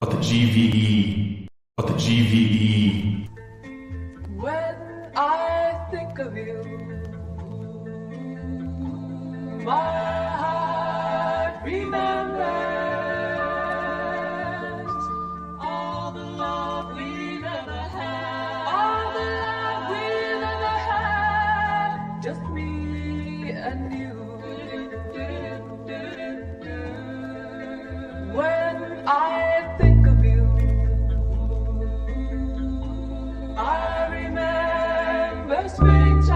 the GVE. The GVE. When I think of you, my heart remembers all the love we've ever had. All the love we've ever had. Just me and you. When I think of you, I remember springtime.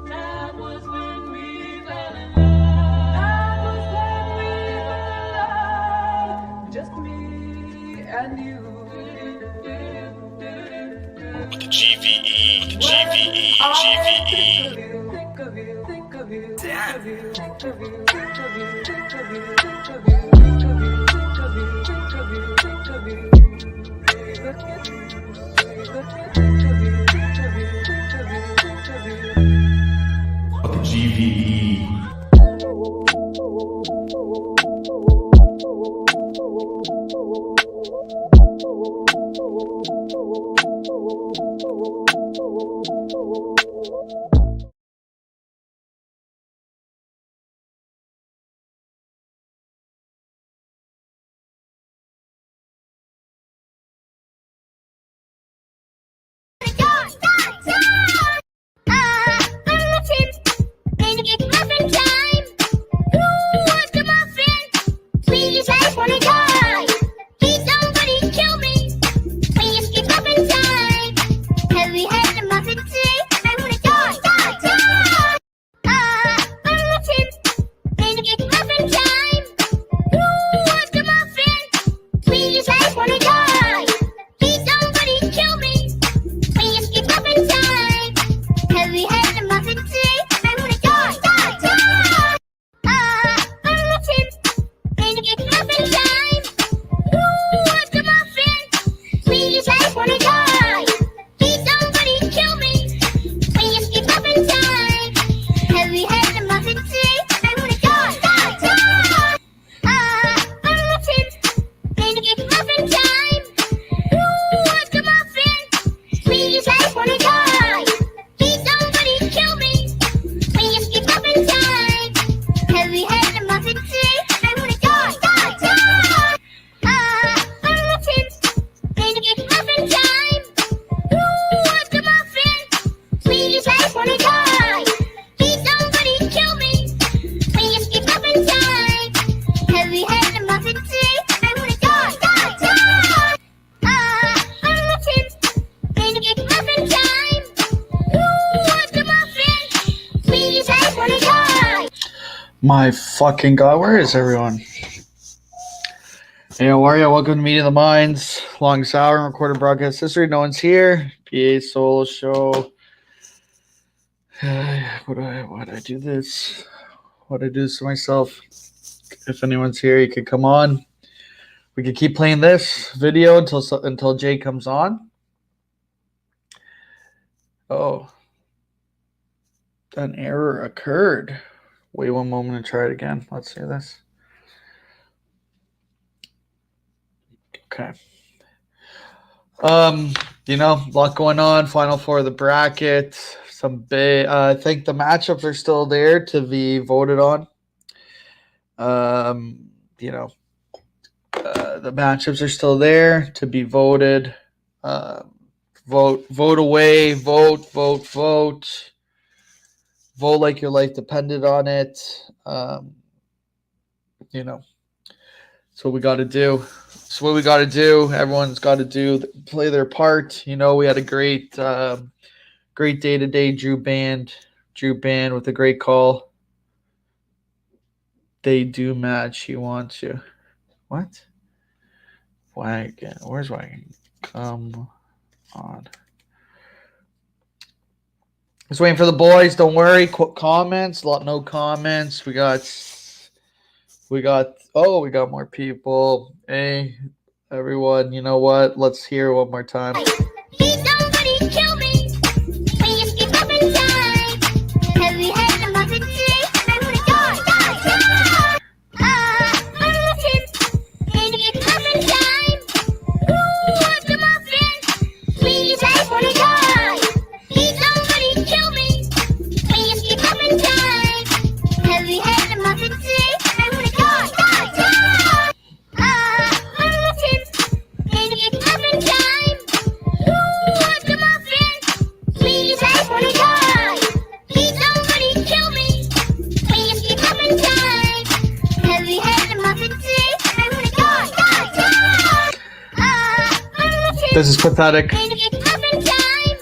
That was when we fell in love. That was when we fell in love. Just me and you. The GVE. The GVE. GVE. Think of you, think of you, think Damn. of you, think of you, think of you, think of you, think of you, think of you, think of you, think of you, think of you. Look at you, look at think of you, think of you, think of you, think of you. The GVE. My fucking god, where is everyone? Hey, how are you? Welcome to Meeting the Minds, longest hour and recorded broadcast history. No one's here. PA solo show. Why'd I do this? Why'd I do this to myself? If anyone's here, you could come on. We could keep playing this video until Jay comes on. Oh, an error occurred. Wait one moment to try it again. Let's see this. Okay. A lot going on. Final four of the bracket. Some big. I think the matchups are still there to be voted on. The matchups are still there to be voted. Vote away. Vote. Vote like your life depended on it. That's what we got to do. It's what we got to do. Everyone's got to play their part. We had a great day today. Drew Band with a great call. They do match. He wants you. What? Wagon. Where's Wagon? Come on. Just waiting for the boys. Don't worry. Comments. No comments. We got more people. Hey, everyone. You know what? Let's hear it one more time. Please somebody kill me. When you skip up in time. Have we had enough of today? I wanna die. I'm looking. This is pathetic. When you get up in time.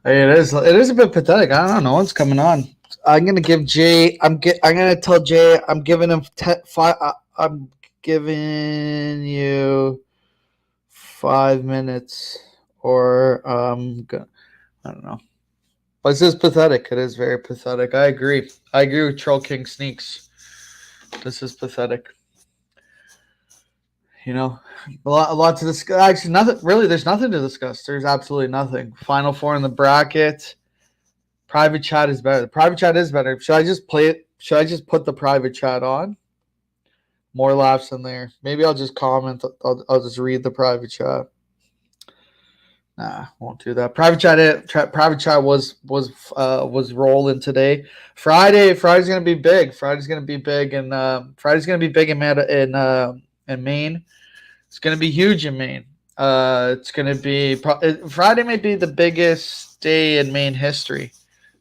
Hey, it is. It is a bit pathetic. I don't know what's coming on. I'm gonna give Jay. I'm gonna tell Jay. I'm giving him 5. I'm giving you 5 minutes, or I don't know. But this is pathetic. It is very pathetic. I agree. I agree with Troll King Sneaks. This is pathetic. You know, a lot to discuss. Actually, nothing really. There's nothing to discuss. There's absolutely nothing. Final four in the bracket. Private chat is better. The private chat is better. Should I just play it? Should I just put the private chat on? More laughs in there. Maybe I'll just comment. I'll just read the private chat. Nah, won't do that. Private chat was rolling today. Friday's gonna be big. Friday's gonna be big, and Friday's gonna be big in Maine. It's gonna be huge in Maine. It's gonna be Friday might be the biggest day in Maine history.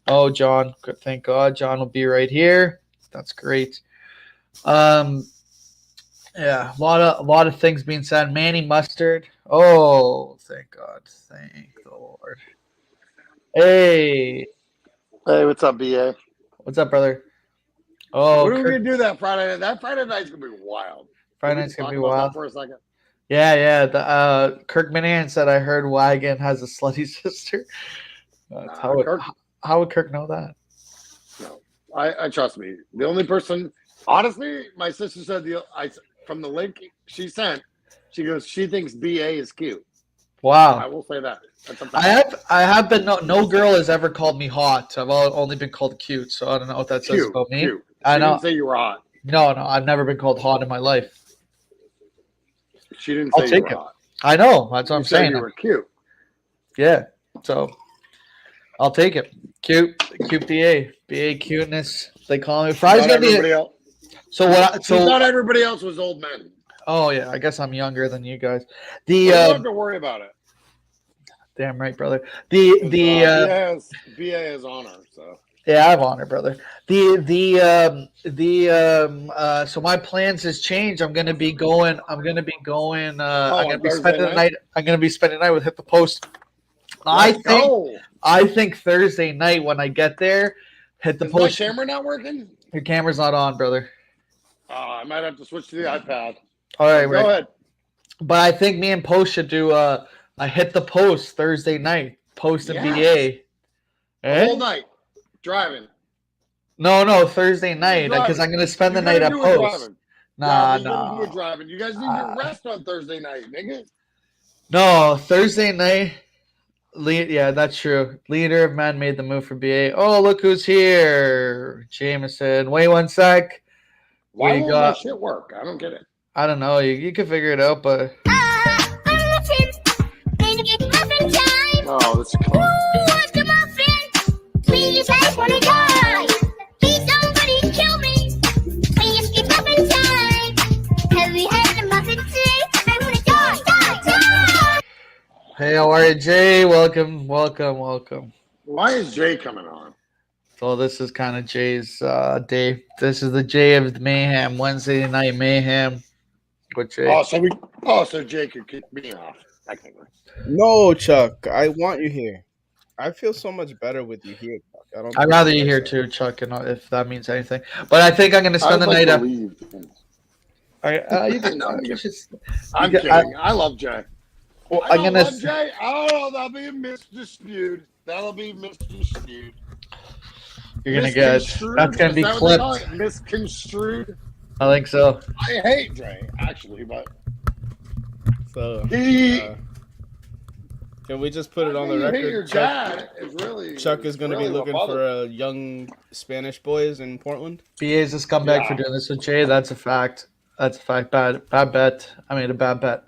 Oh, John! Thank God, John will be right here. That's great. Yeah, a lot of things being said. Manny Mustard. Oh, thank God! Thank the Lord. Hey, what's up, BA? what's up, brother? Oh, what are we gonna do that Friday night? That Friday night's gonna be wild. Friday night's gonna be Talk about wild. that for a second. Yeah. The Kirk Minahan said I heard Wagon has a slutty sister. How would Kirk know that? No, I trust me. The only person, honestly, my sister said from the link she sent, she goes, she thinks BA is cute. I Wow. will say that. That's a fact. I have been no girl has ever called me hot. I've only been called cute, so I don't know what that says Cute, about me. cute. I She know. didn't say you were hot. No, I've never been called hot in my life. She didn't I'll say you take were it. hot. I know. That's what I'm She said saying. you were cute. Yeah. So I'll take it. Cute BA cuteness. They call me. Friday's Not gonna be. everybody else. So what? She So thought everybody else was old men. oh yeah, I guess I'm younger than you guys. You don't have to worry about it. Damn right, brother. BA is honor. So yeah, I have honor, brother. So my plans has changed. I'm gonna be going. I'm gonna be spending the night. I'm gonna be spending the night with Hit the Post. I think Thursday night when I get there, Hit the Is Post. my camera not working? Your camera's not on, brother. I might have to switch to the iPad. All right, Go ahead. But I think me and Post should do a Hit the Post Thursday night. Post and Yes. BA. The whole night driving. No, Thursday night because I'm gonna spend the night at Post. Nah. You driving. You guys need to rest on Thursday night, nigga. No, Thursday night. Yeah, that's true. Leader of Men made the move for BA. Oh, look who's here. Jameson. Wait one sec. Why We won't got- that shit work? I don't get it. I don't know. You can figure it out, but When you get up in time. Oh, this is Who wants the muffin? We just wanna die. Please somebody kill me. When you skip up in time. Have you had the muffin today? I wanna die. hey, how are you, Jay? Welcome. Why is Jay coming on? So this is kind of Jay's day. This is the Jay of the Mayhem, Wednesday night mayhem with Jay. So Jay could kick me off, technically. No, Chuck. I want you here. I feel so much better with you here, Chuck. I'd rather you here too, Chuck, and if that means anything. But I think I'm going to spend the night up. leave. You can, No, I'm you kidding. should- I'm you kidding. can- I love Jay. well, I I'm don't gonna. love Jay. Oh, that'll be a misdispute. That'll be misdispute. You're gonna get. Misconstrued? That's gonna Is be that what they call clipped. it? Misconstrued. I think so. I hate Jay, actually, but So, he. can we just put it on the You hate your record? Chuck, dad is really. Chuck is going to really be looking my for a young Spanish boys in Portland. BA is a scumbag for Yeah. doing this with Jay. That's a fact. Bad bet. I made a bad bet.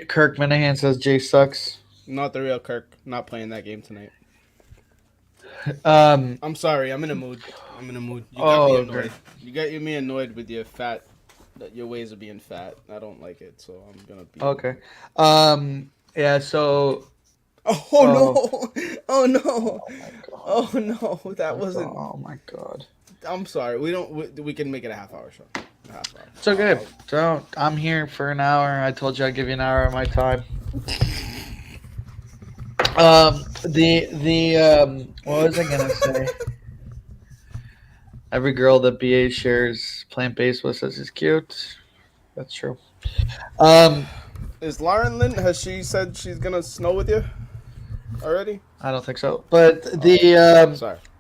Kirk Minahan says Jay sucks. Not the real Kirk. Not playing that game tonight. Um. I'm sorry. I'm in a mood. You got Oh, me annoyed. okay. You got me annoyed with your fat. Your ways of being fat. I don't like it, so I'm gonna be Okay. Yeah. So. Oh no! Oh no! Oh no! That wasn't. Oh my god. I'm sorry. We can make it a half-hour show. A half hour. It's okay. Don't. I'm here for an hour. I told you I'd give you an hour of my time. What was I gonna say? Every girl that BA shares plant-based with says is cute. That's true. Is Lauren Lynn? Has she said she's gonna snow with you already? I don't think so. But Sorry,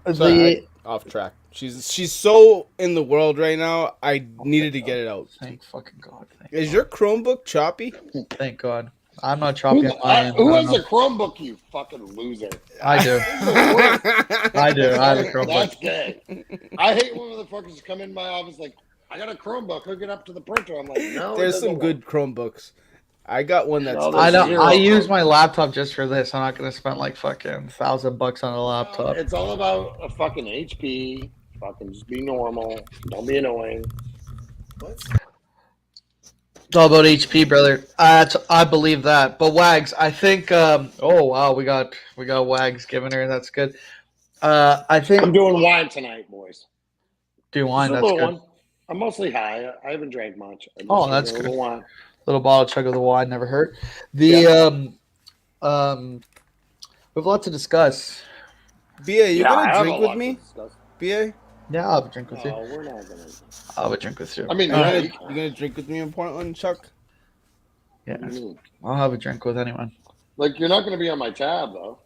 the off track. She's so in the world right now. I needed to get it out. thank fucking God. Is your Chromebook choppy? Thank God. I'm not chopping Who, mine. who I has don't a know. Chromebook, you fucking loser? I do. I do. I have a Chromebook. That's gay. I hate when motherfuckers come in my office like, I got a Chromebook, hook it up to the printer. I'm like, no. There's some good Chromebooks. I got one that's. No, I there's don't. zero. I use my laptop just for this. I'm not gonna spend like fucking $1,000 on a laptop. It's all about a fucking HP. Fucking just be normal. Don't be annoying. It's all about HP, brother. I believe that. But Wags, I think. Oh wow, we got Wags giving her. That's good. I think. I'm doing wine tonight, boys. Do wine. Just a That's little good. one. I'm mostly high. I haven't drank much. I'm Oh, just that's drinking a little wine. Little bottle chug of the wine never hurt. We have a lot to discuss. BA, you I gonna have a drink lot with me? to discuss. BA, Yeah, I'll have a drink with you. No, we're not gonna. I'll have a drink with you. I mean, you yeah, gonna drink with me in Portland, Chuck? Yeah, I'll have a drink with anyone. like you're not gonna be on my tab though.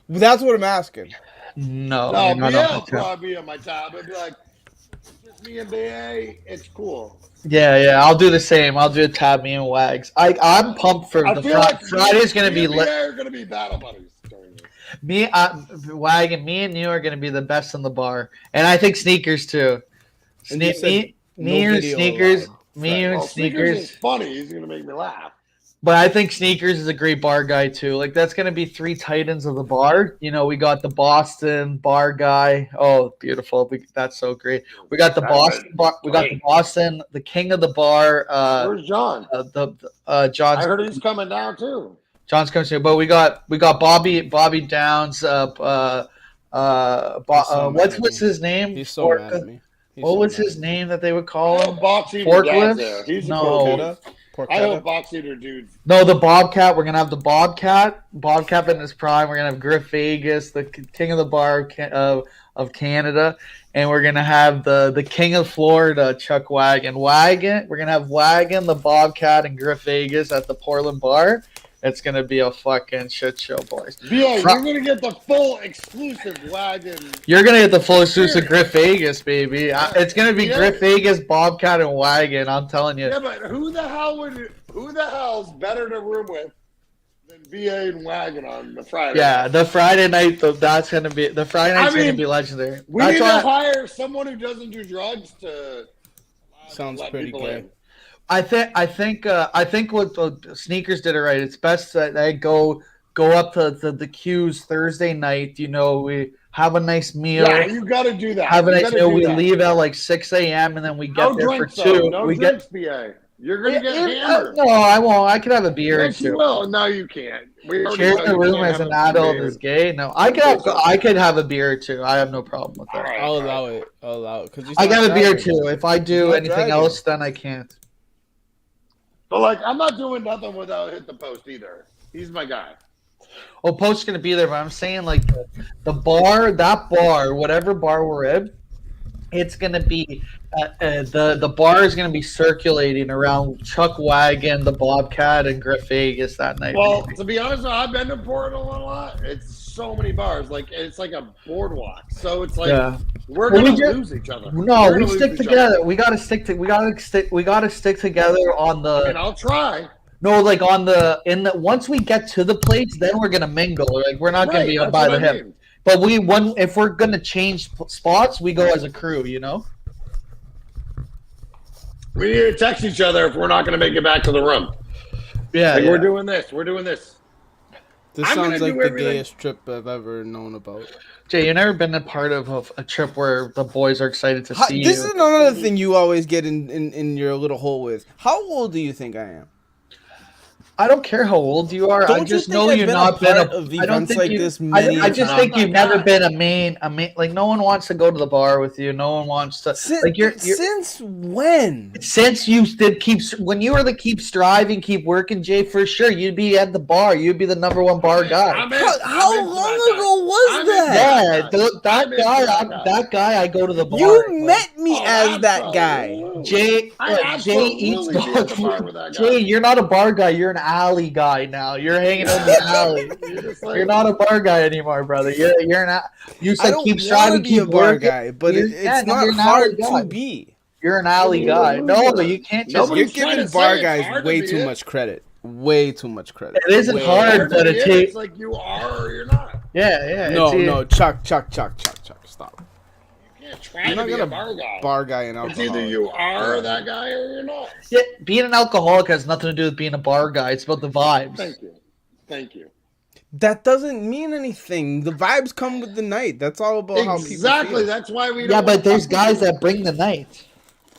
That's what I'm asking. No, No, you're not BA on my will tab. probably be on my tab. It'd be like, it's just me and BA. It's cool. Yeah, I'll do the same. I'll do a tab, me and Wags. I'm pumped for I the feel like Friday's gonna me be and lit. BA are gonna be battle buddies during this. Wag and me and you are gonna be the best in the bar, and I think sneakers too. And you said Me no and video sneakers. allowed. Me and Well, Sneakers is sneakers. funny. He's gonna make me laugh. But I think Sneakers is a great bar guy too. Like that's gonna be 3 titans of the bar. You know, we got the Boston bar guy. Oh, beautiful! That's so great. We got the That Boston was bar. We got the great. Boston, the king of the bar. Where's John? John's. I heard he's coming down too. John's coming soon. But we got Bobby Downs. so What's mad at his name? He's so mad at me. What was his name that they would call Oh, him? Box Eater Forklift? Dad's there. He's No. a cool dude. Porchetta? I hope Porchetta? Box Eater dudes. No, the Bobcat. We're gonna have the Bobcat in his prime. We're gonna have Griff Vegas, the king of the bar of Canada, and we're gonna have the king of Florida, Chuck Wagon. We're gonna have Wagon, the Bobcat, and Griff Vegas at the Portland bar. It's gonna be a fucking shit show, boys. Yeah, you're gonna get the full exclusive wagon. You're gonna get the full exclusive Griff Vegas, baby. It's gonna be Yeah. Griff Vegas, Bobcat, and Wagon. I'm telling you. Yeah, but who the hell's better to room with than BA and Wagon on the Friday? Yeah, the Friday night. That's gonna be the Friday night's gonna be legendary. We That's need why- to hire someone who doesn't do drugs to Sounds let pretty people gay. in. I think what Sneakers did it right. It's best that they go up to the queues Thursday night. You know, we have a nice meal. Yeah, you got to do that. Have a You nice gotta meal. do We that. leave at like 6 a.m. and then we get No there drinks, for 2. though. No we drinks, BA. You're gonna get hammered. No, I won't. I could have a beer or Yes, you two. will. No, you can't. We already Share know the you room can't as have an a adult beer. is gay. No, I could have a beer or two. I have no problem with All that. right, I'll all right. allow it. I'll allow it. 'Cause he's I not got a beer driving. too. If I He's do not anything driving. else, then I can't. But like, I'm not doing nothing without hit the post either. He's my guy. Well, Post's gonna be there, but I'm saying like the bar, that bar, whatever bar we're in, it's gonna be the bar is gonna be circulating around Chuck Wagon, the Bobcat, and Griff Vegas that night. Well, to be honest, I've been to Portland a lot. It's so many bars. Like it's like a boardwalk. So it's like yeah. we're Well, gonna we just- lose each other. No, We're we gonna stick lose each together. other. We gotta stick together on And the I'll try. no, like on the in the once we get to the plates, then we're gonna mingle. Like we're not gonna Right, be up that's by what the I hip. mean. But if we're gonna change spots, we go as a crew. You know. We need to text each other if we're not gonna make it back to the room. Yeah. Like yeah. we're doing this. We're doing this. This I'm gonna sounds like do the everything. gayest trip I've ever known about. Jay, you've never been a part of a trip where the boys are excited to see This you. is another thing you always get in your little hole with. How old do you think I am? I don't care how old you are. Don't I you just think know I've you're been a not been part a. of I don't events think like you. this many I just times? think you've never been a main. Like no one wants to go to the bar with you. No one wants to. Like you're Since when? since you did keep when you were the keep striving, keep working, Jay. For sure, you'd be at the bar. You'd be the number one bar guy. How long ago was that? Yeah, that guy. I go to the bar. You met me Oh, as that guy. Jay. Jay eats dog food. Jay, you're not a bar guy. You're an alley guy now. You're hanging in the alley. You're not a bar guy anymore, brother. You're an. You I said don't keep want striving, to be a keep bar working. guy, but You're- it's yeah, no, not you're an hard alley guy. to be. You're an alley guy. No, but you can't just. Nobody's You're trying giving to bar say it's guys hard to way be too it. much credit. Way too much credit. It isn't Way hard, but it It's takes. like you are or you're not. Yeah. No, Chuck, stop. You can't try You're to not be a gonna bar guy. bar guy and It's alcohol. either you are that guy or you're not. Yeah, being an alcoholic has nothing to do with being a bar guy. It's about the vibes. Thank you. That doesn't mean anything. The vibes come with the night. That's all about how people Exactly. feel. That's why we don't. Yeah, but there's fuck guys with you. that bring the night.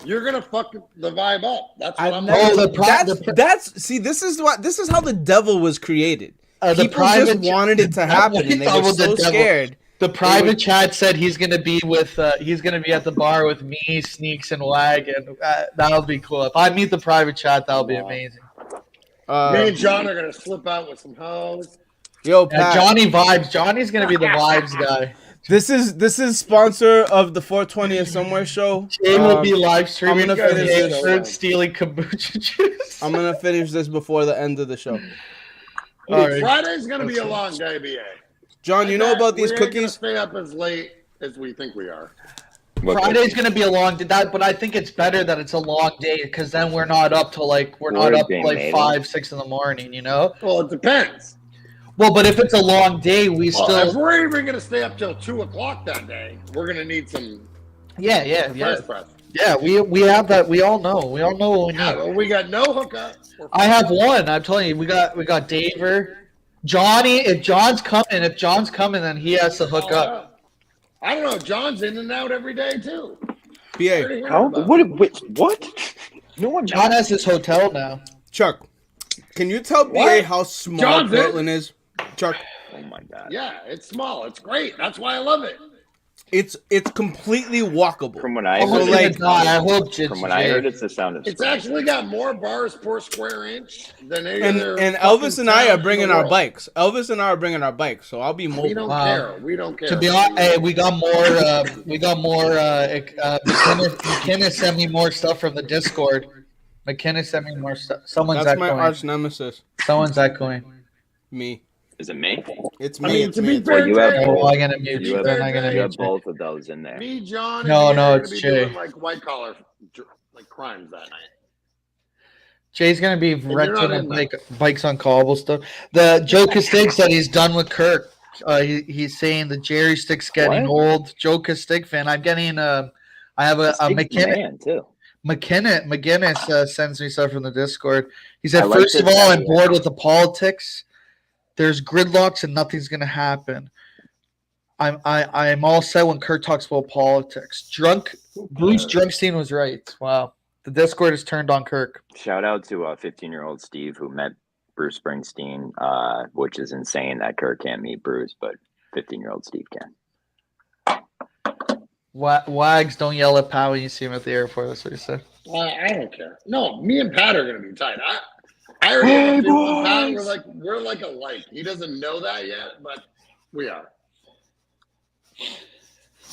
You're gonna fuck the vibe up. That's what I've I'm. never, the that's see. This is how the devil was created. The People just private- wanted it to happen, and they Oh, were the so devil. scared. The private chat said he's gonna be with. He's gonna be at the bar with me, Sneaks, and Wag, and that'll be cool. If I meet the private chat, that'll be amazing. Me and John are gonna slip out with some hoes. Yo, Pat, Johnny vibes. Johnny's gonna be the vibes guy. this is sponsor of the 420th Somewhere show. Jay will be live streaming I'm gonna from finish the this. Bird stealing kombucha juice. I'm gonna finish this before the end of the show. All right. Friday's gonna be a long day, BA. John, you know about these We ain't gonna cookies? stay up as late as we think we are. Friday's gonna be a long day, but I think it's better that it's a long day because then we're not up till like 5, 6 in the morning. You know. Well, it depends. Well, but if it's a long day, we Well, if still. we're even gonna stay up till 2:00 that day, we're gonna need some Yeah. first press. Yeah, we have that. We all know. We all know what we need. Yeah, but we got no hookup. I have one. I'm telling you, we got Daver, Johnny. If John's coming, then he has to hook up. I don't know. John's in and out every day too. BA, How? What? No, I'm John not. has his hotel now. Chuck, can you tell BA What? how small John's in. Portland is? Chuck, Oh my god. Yeah, it's small. It's great. That's why I love it. it's completely walkable. From what I I'm So, heard, like, I hope from what I heard, it's the sound of. It's actually got more bars per square inch than any and other. Elvis and I fucking are town bringing in the our world. bikes. Elvis and I are bringing our bikes, so I'll be We mobile. don't Wow. care. We don't care. to be honest. Hey, we got more. McKenna sent me more stuff from the Discord. McKenna sent me more stuff. Someone's That's my echoing. arch nemesis. Someone's echoing. Me. Is it me? It's I me. mean, It's to me. be fair, you have Jay, Oh, I'm gonna mute You you. have, Then I'm gonna you have mute you. both of those in there. me, John, and No, Ian no, are it's gonna be Jay. doing like white collar, like crimes that night. Jay's gonna be you're renting not in bikes on cobblestone. The Joe Castig said he's done with Kirk. He's saying the Jerry stick's getting What? old. Joe Castig fan. I'm getting I have a Big McKinnon. man too. McGinnis sends me stuff from the Discord. He said, I like first of this all, I'm idea. bored with the politics. There's gridlocks and nothing's gonna happen. I'm all set when Kurt talks about politics. Bruce Drunstein was right. Wow. The Discord is turned on Kirk. Shout out to 15-year-old Steve who met Bruce Springsteen, which is insane that Kirk can't meet Bruce, but 15-year-old Steve can. Wags, don't yell at Pat when you see him at the airport. That's what he said. I don't care. No, me and Pat are gonna be tight. I already have a feeling with Pat. We're like alike. He doesn't know that yet, but we are.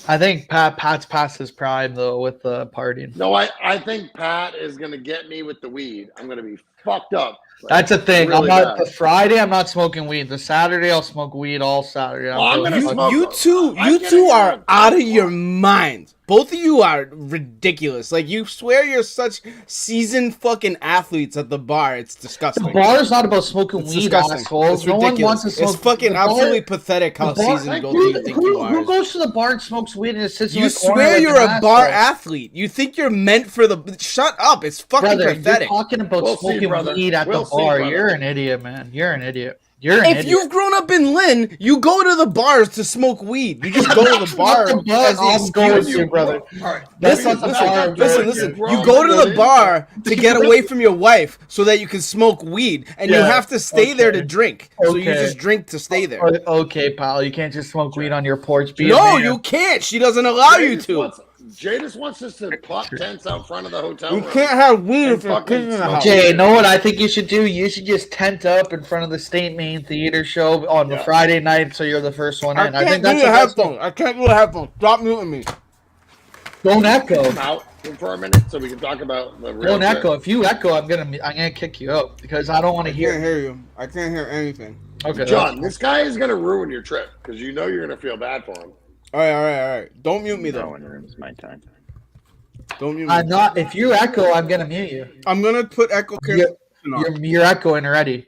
I think Pat's past his prime though with the partying. No, I think Pat is gonna get me with the weed. I'm gonna be fucked up. That's a thing. Really I'm not bad. the Friday. I'm not smoking weed. The Saturday, I'll smoke weed all Saturday. I'm gonna smoke- You two I'm getting are out. out of your minds. Both of you are ridiculous. Like, you swear you're such seasoned fucking athletes at the bar. It's disgusting. The bar is not about smoking It's weed, disgusting. assholes. It's No one ridiculous. wants to smoke. It's fucking the bar- absolutely pathetic how the bar- seasoned both of you think you Who are. goes to the bar and smokes weed and sits in You the corner swear like you're an a bar asshole? athlete. You think you're meant for the... Shut up. It's fucking Brother, pathetic. you're talking about We'll see, smoking brother. weed at We'll the see, bar. brother. You're an idiot, man. You're an idiot. You're an If idiot. you've grown up in Lynn, you go to the bars to smoke weed. You just go to the bar What the fuck? as the I'm going excuse. to, brother. All right. That's Listen, not the bar, listen. You go to the bar to get away from your wife so that you can smoke weed, and you Yeah, have to stay there to okay. drink. So you Okay. just drink to stay there. Okay, pal. You can't just smoke weed on your porch. Be a No, man. you can't. She doesn't allow you to. Jay just wants us to pop tents out front of the hotel You room. can't have weed And if you're fucking kids in the smoke. house. Jay, know what I think you should do? You should just tent up in front of the State Main Theater show on the Yeah. Friday night, so you're the first one I in. can't think do that's the the best headphones. I can't do the headphones. Stop muting me. Don't echo. Come out for a minute so we can talk about the real Don't shit. echo. If you echo, I'm gonna kick you out because I don't want I to can't hear. hear you. I can't hear anything. Okay, John, this guy is gonna ruin your trip because you know you're gonna feel bad for him. All right. Don't mute me though. Throwing rooms my time. Don't mute me. I'm not. If you echo, I'm gonna mute you. I'm gonna put echo cancellation on. You're echoing already.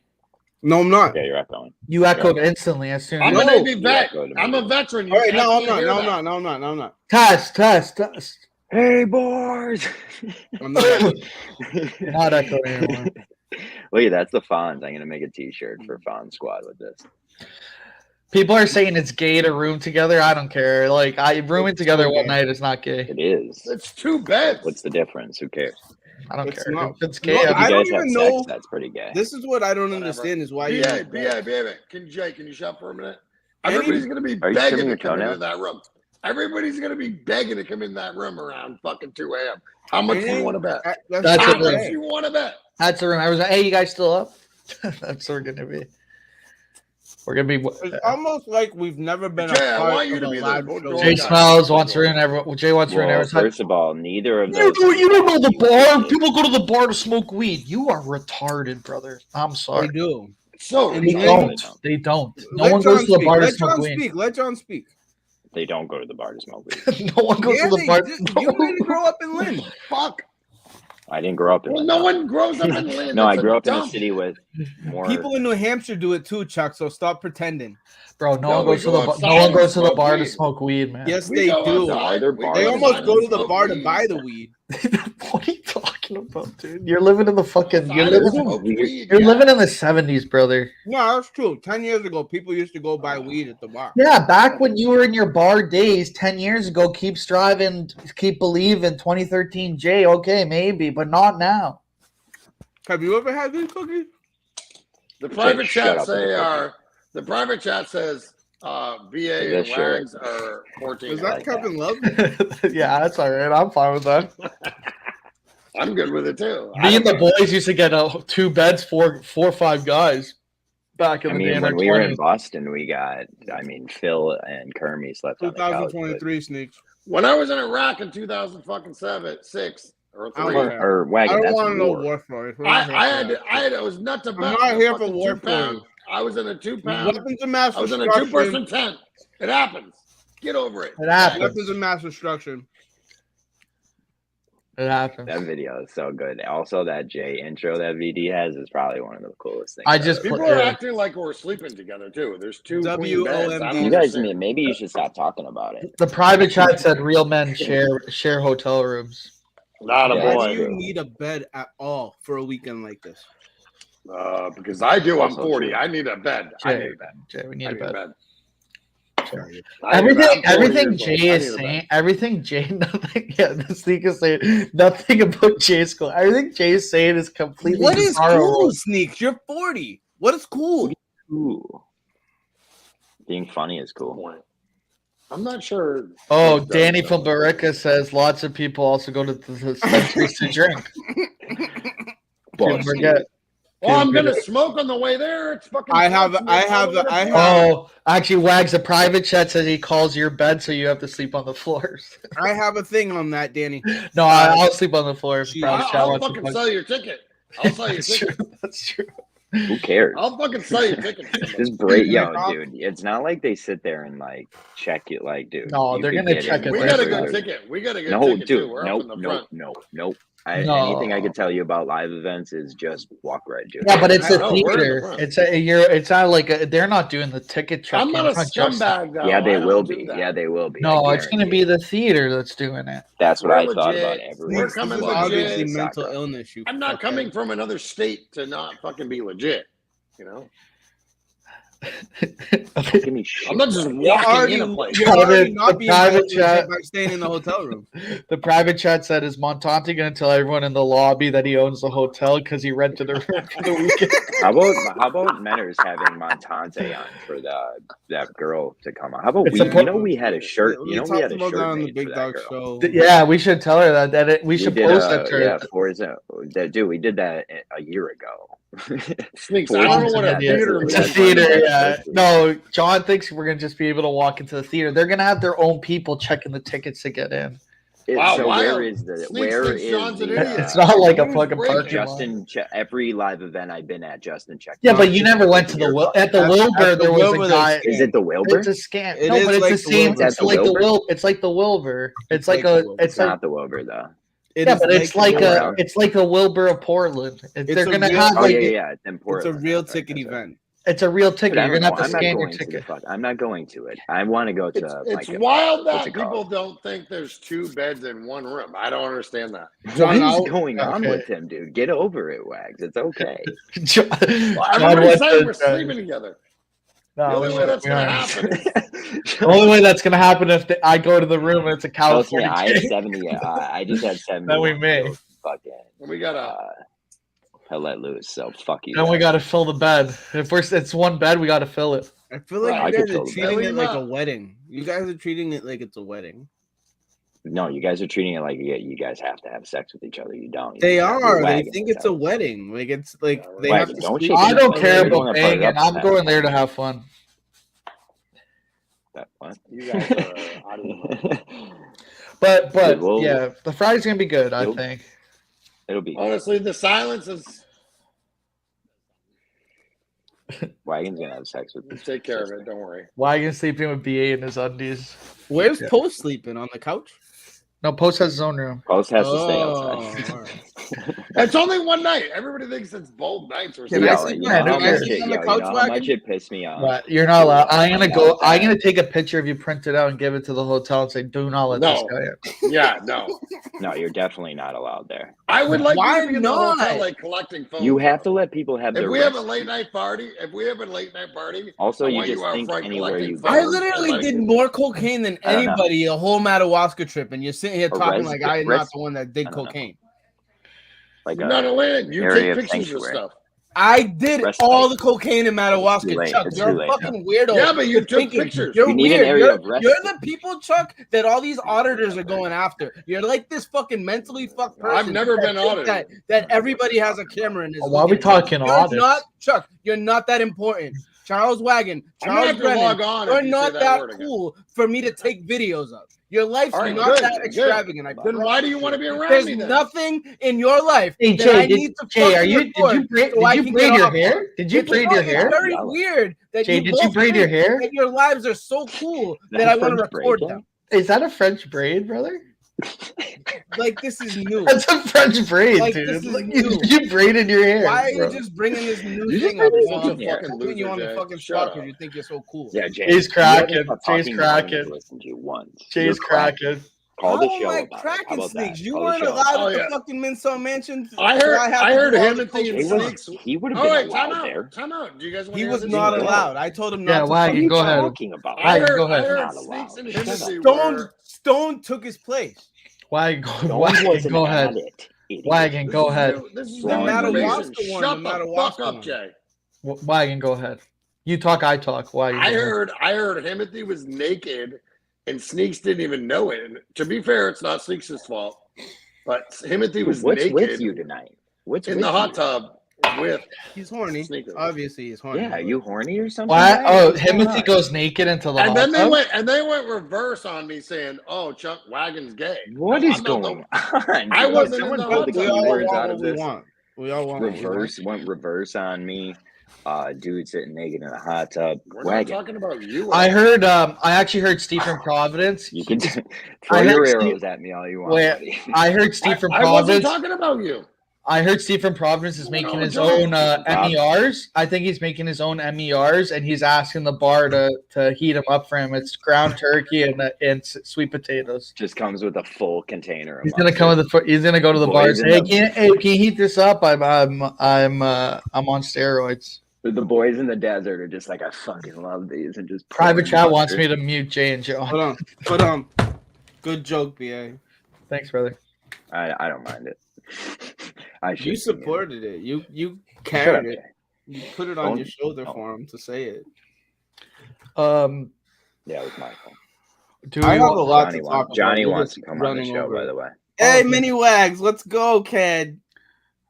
No, I'm not. Okay, you're echoing. You echoed instantly as soon I'm as. a No. Navy vet. Yeah, go to I'm me. a veteran. All right, no, I'm can't not. hear No, I'm that. not. No, I'm not. Test. Hey, boys. I'm not. You're not echoing anymore. Look, that's the Fonz. I'm gonna make a T-shirt for Fonz Squad with this. People are saying it's gay to room together. I don't care. Like rooming It's together so one gay. night is not gay. It is. It's 2 beds. What's the difference? Who cares? I don't It's care. not- If it's No, gay, If you I guys don't have even sex, know- that's pretty gay. This is what I don't Whatever. understand is why you. BA. Can you shut for a minute? Any- Everybody's gonna be Are you begging trimming to your come into toenails? that room. Everybody's gonna be begging to come in that room around fucking 2 a.m. How much do you want to bet? That's How it, much right. do you want to bet? that's the room. I was like, hey, you guys still up? That's what we're gonna be. We're gonna be. It's almost like we've never been Jay, a I part want you of to a be the live door show. Jay guy. Smiles wants to ruin everyone. Jay wants to ruin Well, everyone. first of all, neither of You those. don't know the bar. People go to the bar to smoke weed. You are retarded, brother. I'm They sorry. do. So And They you retarded. don't. They don't. No Let one John goes to the speak. bar to Let smoke John weed. speak. Let John speak. They don't go to the bar to smoke weed. No one goes Yeah, to the bar. you didn't grow up in Lynn. Fuck. I didn't grow up in. Well, that. no one grows up in Lynn. No, I That's grew up in a dump. city with more. People in New Hampshire do it too, Chuck. So stop pretending. Bro, No, no one we goes to go the bar. outside No one and goes to the smoke bar to weed. smoke weed, man. Yes, We they go do. outside, Other we bars go They Why almost outside go and to the smoke bar to weed. buy the weed. What are you talking about, dude? You're living in the fucking. You're Outside living. and smoke weed, You're yeah. living in the '70s, brother. No, that's true. 10 years ago, people used to go buy weed at the bar. Yeah, back when you were in your bar days 10 years ago, keep striving, keep believing. 2013 J, okay, maybe, but not now. Have you ever had these cookies? The private Shut chat up with say the are the private chat says BA Yeah, and sure. Wags are 14. Is that like Kevin Love? Yeah, that's all right. I'm fine with that. I'm good with it too. Me and the boys used to get 2 beds, four or 5 guys back in I the day. mean, in our when we were in 20s. Boston, we got. I mean, Phil and Kermie slept on the couch. but- 2023 sneaks. When I was in Iraq in 2007, 6 or I don't 3, care. Or I Wagon. don't That's want to know war. war stories. We're I not here for had that. I was nuts about. I'm not here for war pound. stories. I was in a 2-pound. Weapons of mass I was in a destruction. 2-person tent. It happens. Get over it. It happens. Weapons of mass destruction. It happens. That video is so good. Also, that J intro that VD has is probably one of the coolest things. I just ever. People are acting like we're sleeping together too. There's 2 queen beds. I don't WOMD. You guys, understand. maybe you should stop talking about it. The private chat said real men share hotel rooms. Not a Yeah, Why do boy. you need a bed at all for a weekend like this? Because I do. I'm Also 40. true. I need a bed. I Jay, need a bed. Jay, we I need a need a bed. bed. Sorry. Everything Jay is saying, everything Jay, nothing. Yeah, the sneak is saying nothing about Jay's cool. Everything Jay's saying is completely. What is bizarre. cool, Sneaks? You're 40. What is cool? Ooh. Being funny is cool. I'm not sure. Oh, It does, Danny though. from Barica says lots of people also go to the dispensaries to drink. People forget. Well, I'm gonna smoke on the way there. It's fucking. Oh, actually, Wags, the private chat says he calls your bed, so you have to sleep on the floors. I have a thing on that, Danny. No, I'll sleep on the floor. If the private chat I'll wants to fucking fuck. sell your ticket. I'll sell your That's true. ticket. That's true. Who cares? I'll fucking sell your ticket. Just break, yo, dude. It's not like they sit there and like check it. Like, dude, No, you they're could gonna get check in it We got a Right. good ticket. We got a good No, ticket too. dude, We're up in the front. nope. No. Anything I could tell you about live events is just walk right, dude. Yeah, but it's a No, we're in the theater. front. It's not like they're not doing the ticket check. I'm not a It's just- scumbag though. yeah, they I don't will do be. that. Yeah, they will be. No, I it's gonna guarantee be it. the theater that's doing it. That's what We're I thought legit. about every. We're This coming is legit. obviously Soccer. mental illness. You I'm not fuckhead. coming from another state to not fucking be legit. You know. Don't give me shit. I'm not just You're walking already, in a place. you're already The not being private held chat. by staying in the hotel room. The private chat said, "Is Montante going to tell everyone in the lobby that he owns the hotel because he rented a room for the weekend?" How about Menners having Montante on for that girl to come on? How about It's a we had a shirt. We We talked had a about shirt that on the made Big for Dog that girl. Show. Yeah, we should tell her that. We should did, post that to her. Yeah, Forza. Dude, we did that a year ago. Sneaks. I don't know what a Yeah, theater It's a looks theater, like. yeah. No, John thinks we're gonna just be able to walk into the theater. They're gonna have their own people checking the tickets to get in. Wow, So why where are- is the Sneaks where thinks is John's an the, idiot. It's not like a Who's fucking breaking? parking lot. Justin? Every live event I've been at, Justin checked. Yeah, but you never went to the at the At Wilbur. the There was Wilbur, a guy. Is it the Wilbur? It's a scam. It No, is but it's like the the same. Wilbur. It's like the Wilbur. It's like the Wilbur. It's like a. Wilbur. It's It's like not the Wilbur though. It yeah, is but it's like the a. Wilbur. It's like the Wilbur of Portland. They're a gonna real- have Oh like yeah. It's in It's a Portland. real That's right, ticket that's right. event. it's a real ticket. But I You're don't gonna know. have to I'm not scan your going to the ticket. fuck. I'm not going to it. I want to go to It's like wild what's that it called? people don't think there's 2 beds in one room. I don't understand that. John, What is I'll- going on okay. with him, dude? Get over it, Wags. It's okay. John, Well, John everybody's wants saying to- we're sleeping together. No, The only we way that's we gonna aren't. happen is The only way that's gonna happen if I go to the room and it's a Trust me, California. I had chick. 70. I just had 70. Then we may. Fucking. we gotta. I let loose. So fuck you. Then we guys. got to fill the bed. If it's one bed, we got to fill it. I feel like I you could guys are totally treating believe it like that. a wedding. You guys are treating it like it's a wedding. No, you guys are treating it like you guys have to have sex with each other. You don't. You They just have are. your They wagon think and it's a stuff. wedding. Like it's like they Wagon, have to don't sleep you I with don't each care other. You're about gonna put it banging. up I'm to going that. there to have fun. What? You guys are out of your mind. But Dude, we'll- yeah, the Friday's gonna be good. I You'll- think. It'll be Honestly, the silence is. Wagon's gonna have sex with. Take care of it. Don't worry. Wagon sleeping with BA in his undies. Where's Post sleeping on the couch? No, Post has his own room. Post has to stay Oh, outside. all right. It's only one night. Everybody thinks it's both nights or Can something. I Yo, sleep you on- know how can I much sleep it- on the yo, you couch know how wagon? much it pissed me off. But you're not allowed. I'm gonna go. Yeah. I'm gonna take a picture of you, print it out, and give it to the hotel and say, "Do not let this No. guy in." Yeah, no. No, you're definitely not allowed there. I would like Why you to be in the not? hotel, like collecting phones. You have to let people have If their. we have a rest. late night party, Also, I you want just you out think front anywhere collecting you go. phones. I literally Like- did more cocaine than I don't know. anybody a whole Madawaska trip, and you're sitting here A talking res- like I am res- not the one that did I don't know. cocaine. Like You're not a land. You area take of pictures of sanctuary. stuff. I did Rest all like- the cocaine in It's too Madawaska, late. Chuck. It's You're too a late fucking weirdo. Yeah, but you You're took thinking- pictures. You're You need an weird. area You're, of rest. you're the people, Chuck, that all these auditors are going after. You're like this fucking mentally fucked person. I've never that been thinks audited. that everybody has a camera in his. Why are we looking. talking You're audits? not, Chuck. You're not that important. Charles Wagon, I'm gonna Charles have to Brennan, log on. you're if you not say that word again. cool for me to take videos of. Your life's All right, not good, that good. extravagant. I Then promise why do you you. want to be around There's me then? nothing in your life Hey that I Jay, need to Jay, are fucking you? record Did you braid? so I Did can you braid get your off hair? on. Did you It's braid not- your it's hair? very Yeah. weird that Jay, you did both you braid your think hair? that your lives are so cool that That's I want to French braid, record yeah. them. Is that a French braid, brother? Like this is new. That's a French braid, Like, dude. this is Like, new. you braided your hair. Why are bro. you just bringing this new You just thing up? braided You're your on the hair. fucking- putting you on the Jay. fucking Shut spot up. because you think you're so cool. Yeah, Jay. Jay's you cracking. haven't stopped Jay's talking now, I'm gonna cracking. Listen to you once. Jay's You're cracking. Call the Oh show my about it. How cracking about snakes! that? You Call the weren't show. allowed Oh, at the yeah. fucking Minso Mansion. I so heard- have I to heard do all him the and Thing He cocaine. Snakes. would have All been right, allowed time there. out. Time out. Do you guys want He to was hear this? not Yeah. allowed. I told him Yeah, not why? to. What are you Go ahead. talking about? I heard, Go ahead. I heard Not Snakes allowed. and Shut up. Hennessy Stone Stone took his place. Wagon, No wagon, one wasn't go at ahead. it. Idiot. Wagon, go ahead. This is The new information. Madawaska one, Shut the the Madawaska fuck up, one. Jay. Wagon, go ahead. You talk, I talk. Wagon. I go ahead. heard Himothy was naked and Sneaks didn't even know it. And to be fair, it's not Sneaks' fault. But Himothy was What's naked with you tonight? What's in with the hot you? tub with He's horny. Sneakers. Obviously, he's horny. Yeah, are you horny or something? Why? guy? Oh, What's going Himothy on? goes naked into the and hot then they tub? went reverse on me saying, "Oh, Chuck Wagon's gay." What No, is I'm not going the- on? I dude? wasn't Someone in the pulled hot the We tub. all keywords want out what of we this. want. We all want what we want. Went reverse on me. Dude sitting naked in a hot tub. We're not Wagon. talking about you. I heard. I actually heard Steve from Providence. You can throw I heard your Steve- arrows at me all you want. Wait, buddy. I heard Steve from I wasn't Providence. talking about you. I heard Steve from Providence is making his John. own MERs. I think he's making his own MERs, and he's asking the bar to heat them up for him. It's ground turkey and sweet potatoes. Just comes with a full container. Of He's gonna come with the. He's gonna go to the bar and say, "Hey, can you heat this up? I'm on steroids." The boys in the desert are just like, I fucking love these, and just Private chat wants mustard. me to mute Jay and John. Hold on. Good joke, BA. Thanks, brother. I don't mind it. I should You be supported it. You muted. Shut up, carried it. Jay. You put it on Don't- your shoulder don't. for him to say it. Yeah, it was my fault. Do I we have a want, lot Johnny, to talk about. Johnny You're wants just to come on the running show, over by it. the way. Hey, Oh, Mini Wags, let's go, kid.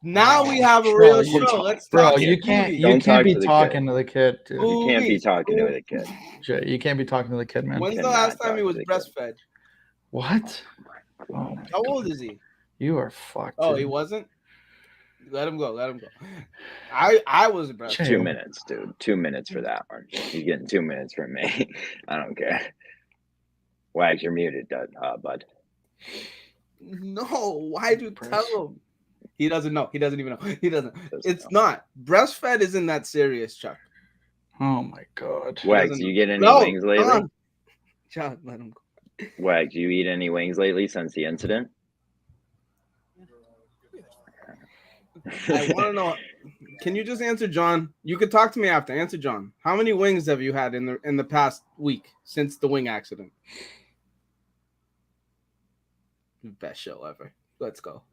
Now we have a real show. Let's bro? talk. You can't. movies. You Don't can't talk be to the talking kid. to the kid, dude. Ooh. You can't be Movies. talking to the kid. Jay, you can't be talking to the kid, man. When's the Cannot last time he talk was to the kid. breastfed? What? Oh my How God. old is he? You are fucked. Oh, dude. he wasn't? Let him go. Let him go. I was breastfed. Jay. 2 minutes, dude. 2 minutes for that one. He's getting 2 minutes from me. I don't care. Wags, you're muted, bud. No, why'd you tell him? He doesn't know. He doesn't even know. He doesn't. Doesn't It's know. not. Breastfed isn't that serious, Chuck. Oh my God. Wags, doesn't- do you get any No, wings lately? John. John, let him go. Wags, do you eat any wings lately since the incident? I want to know. Can you just answer, John? You could talk to me after. Answer, John. How many wings have you had in the past week since the wing accident? Best show ever. Let's go.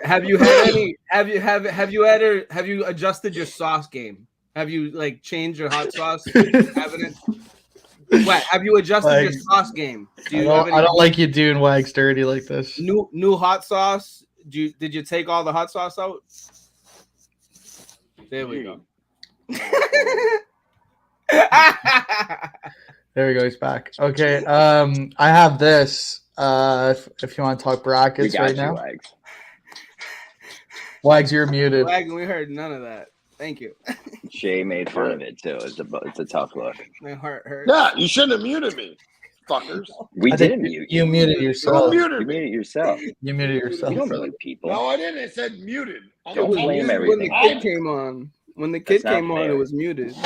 Have you had any? Have you adjusted your sauce game? Have you like changed your hot sauce cabinet? What? Have you adjusted your Like, sauce game? Do I you have don't, any I don't like you doing Wags dirty like this. new hot sauce? Did you take all the hot sauce out? There we go. There we go. He's back. Okay. I have this. If you want to talk We brackets got right you, now, Wags. Wags, you're muted. Wagon, we heard none of that. Thank you. Shay made fun of it too. It's a tough look. My heart hurts. Yeah, you shouldn't have muted me, fuckers. We I think didn't mute you you. muted You yourself. muted You me. muted yourself. You muted You yourself. don't mute people. No, I didn't. It said muted. Don't blame When the everything. kid came on, That's not it fair. was muted.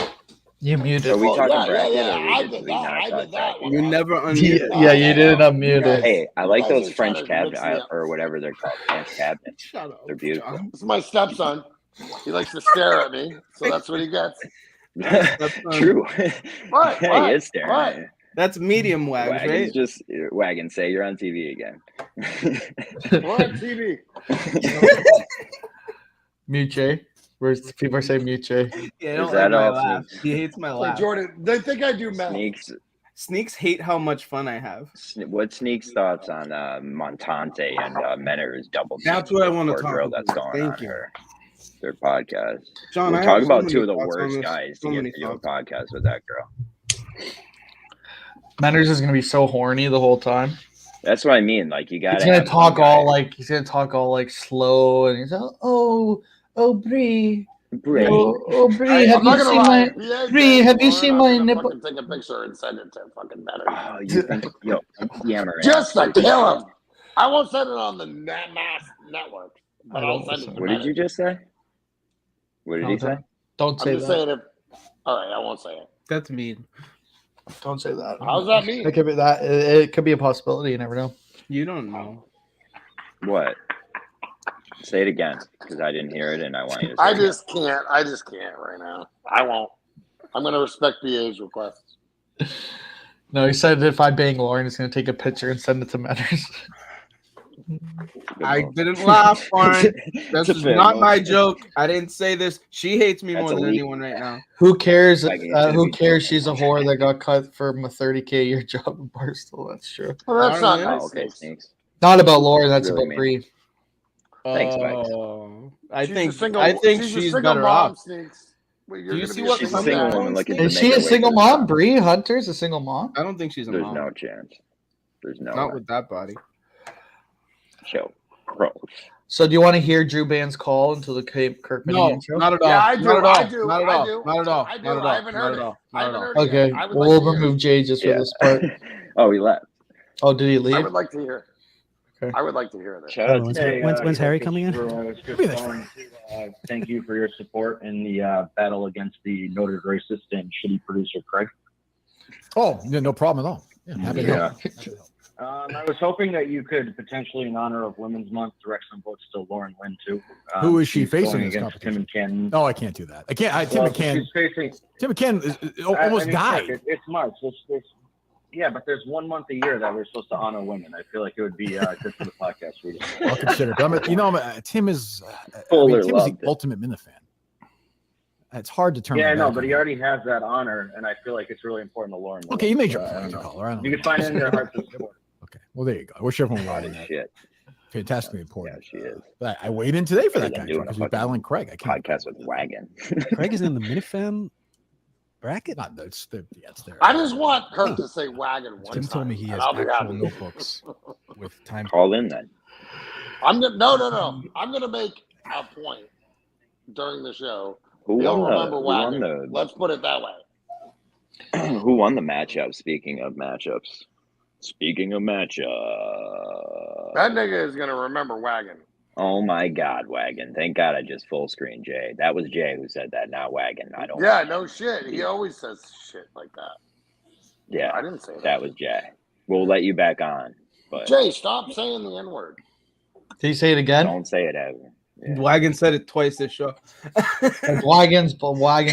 You muted. So we Oh, talking yeah, bracket yeah, or I we did did we that. not I talk did that bracket? one. You never Yeah, unmuted. yeah, you didn't unmute it. Hey, I like guys those are trying French to mix me cabinet up. or whatever they're called. French cabinets. Shut up. They're beautiful. John. This is my stepson. He likes to stare at me, so that's what he gets. True. What? Hey, What? he is staring What? at you. That's medium wags, Wagon's right? just Wagon. Say you're on TV again. We're on TV. Mute Jay. Where's people are saying mute Jay? Yeah, Is don't that like my all, laugh. Sneaks? He hates my So laugh. Jordan, they think I do math. Sneaks. Sneaks hate how much fun I have. What Sneaks thoughts on Montante and Menner's double? That's team what I wanna poor talk girl about. that's going Thank on you. their podcast. John, We're I talking have so about many two of the thoughts on worst this. guys So to many get to do a thoughts. podcast with that girl. Manners is gonna be so horny the whole time. That's what I mean. Like you got He's to gonna have talk one all guy. like slow, and he's oh Bree, Bray. oh Bree, I'm have not you gonna seen lie. my PA Bree, James have you Lauren, seen I'm my gonna nipple? fucking take a picture and send it to fucking better. Oh, you think DM her? Just to kill him. I won't send it on the mass network, but I I'll don't send it listen. to What did you just say? What did he say? Don't I'm say just that. saying if. All right, I won't say it. That's mean. Don't say that. How's that mean? It could be that. It could be a possibility. You never know. You don't know. What? Say it again, because I didn't hear it, and I want you to. Say I it again. just can't. I just can't right now. I won't. I'm gonna respect BA's request. No, he said if I bang Lauren, he's gonna take a picture and send it to Manners. I didn't laugh, Lauren. This It's a is fair not goal. my joke. I didn't say this. She hates me That's more than elite. anyone right now. Who cares? Like, it's gonna Who be- cares? She's a whore that got cut from a 30K a year job in Barstool. That's true. Well, that's not Lauren, nice. Oh, okay, Sneaks. Not about Lauren. That's Really about mean. Bree. Thanks, Mike. I She's think a single, I think a she's single better mom, off. Sneaks. Well, Do you're you gonna see be what She's a comes single out? woman looking Is to she make a her way single to the mom? top. Bree Hunter's a single mom. I don't think she's a There's mom. no chance. There's no Not way. with that body. Show. Gross. So do you want to hear Drew Band's call into the Kirk No, Minion show? not at all. Yeah, I do, Not at all. I do, Not at I all. do. Not at all. I do. Not at all. I haven't Not heard at it. all. I Not haven't at all. heard it. Okay, I would we'll like to hear remove Jay just for Yeah. this part. Oh, he left. Oh, did he I leave? would like to hear. Okay. I would like to hear this. Shout out When's, to Harry, when's Harry coming in? I was just calling to thank you for your support in the battle against the noted racist and shitty producer Craig. Oh, yeah, no problem at all. Yeah, happy to help. I was hoping that you could potentially, in honor of Women's Month, direct some votes to Lauren Lynn too. Who is she she's facing going in this against Tim competition? McCann. No, I can't do that. I can't. Tim McCann. She's facing. Tim McCann almost died. It's March. Yeah, but there's 1 month a year that we're supposed to honor women. I feel like it would be good for the podcast. I'll consider. But Tim is. Fuller Tim is the loved it. ultimate Minifan. It's hard to turn. Yeah, my I know, back but on he him. already has that honor, and I feel like it's really important to Lauren. Okay, you made your I point, don't know. caller. I don't You know. can find it in your heart to support. Okay, well there you go. I wish everyone Hot would as that. shit. Fantastically Yeah, important. she is. But I weighed in today for Better that than guy doing because a he's fucking battling Craig. I can't. Podcast with Wagon. Craig is in the Minifam bracket. Not it's there. Yeah, it's there. I just want Kirk to say wagon one Tim time. told me he and has I'll be actual happy. notebooks with time. Call in then. I'm gonna no. I'm gonna make a point during the show. Who You'll won remember the? wagon. Let's put it that way. Who won the matchup? Speaking of matchups. That nigga is gonna remember wagon. Oh my God, Wagon! Thank God I just full screen Jay. That was Jay who said that, not Wagon. I don't. Yeah, no shit. He always says shit like that. Yeah, I didn't say that. that was Jay. We'll let you back on, but Jay, stop saying the N word. Did you say it again? don't say it ever. Yeah. Wagon said it twice this show. Wagons black.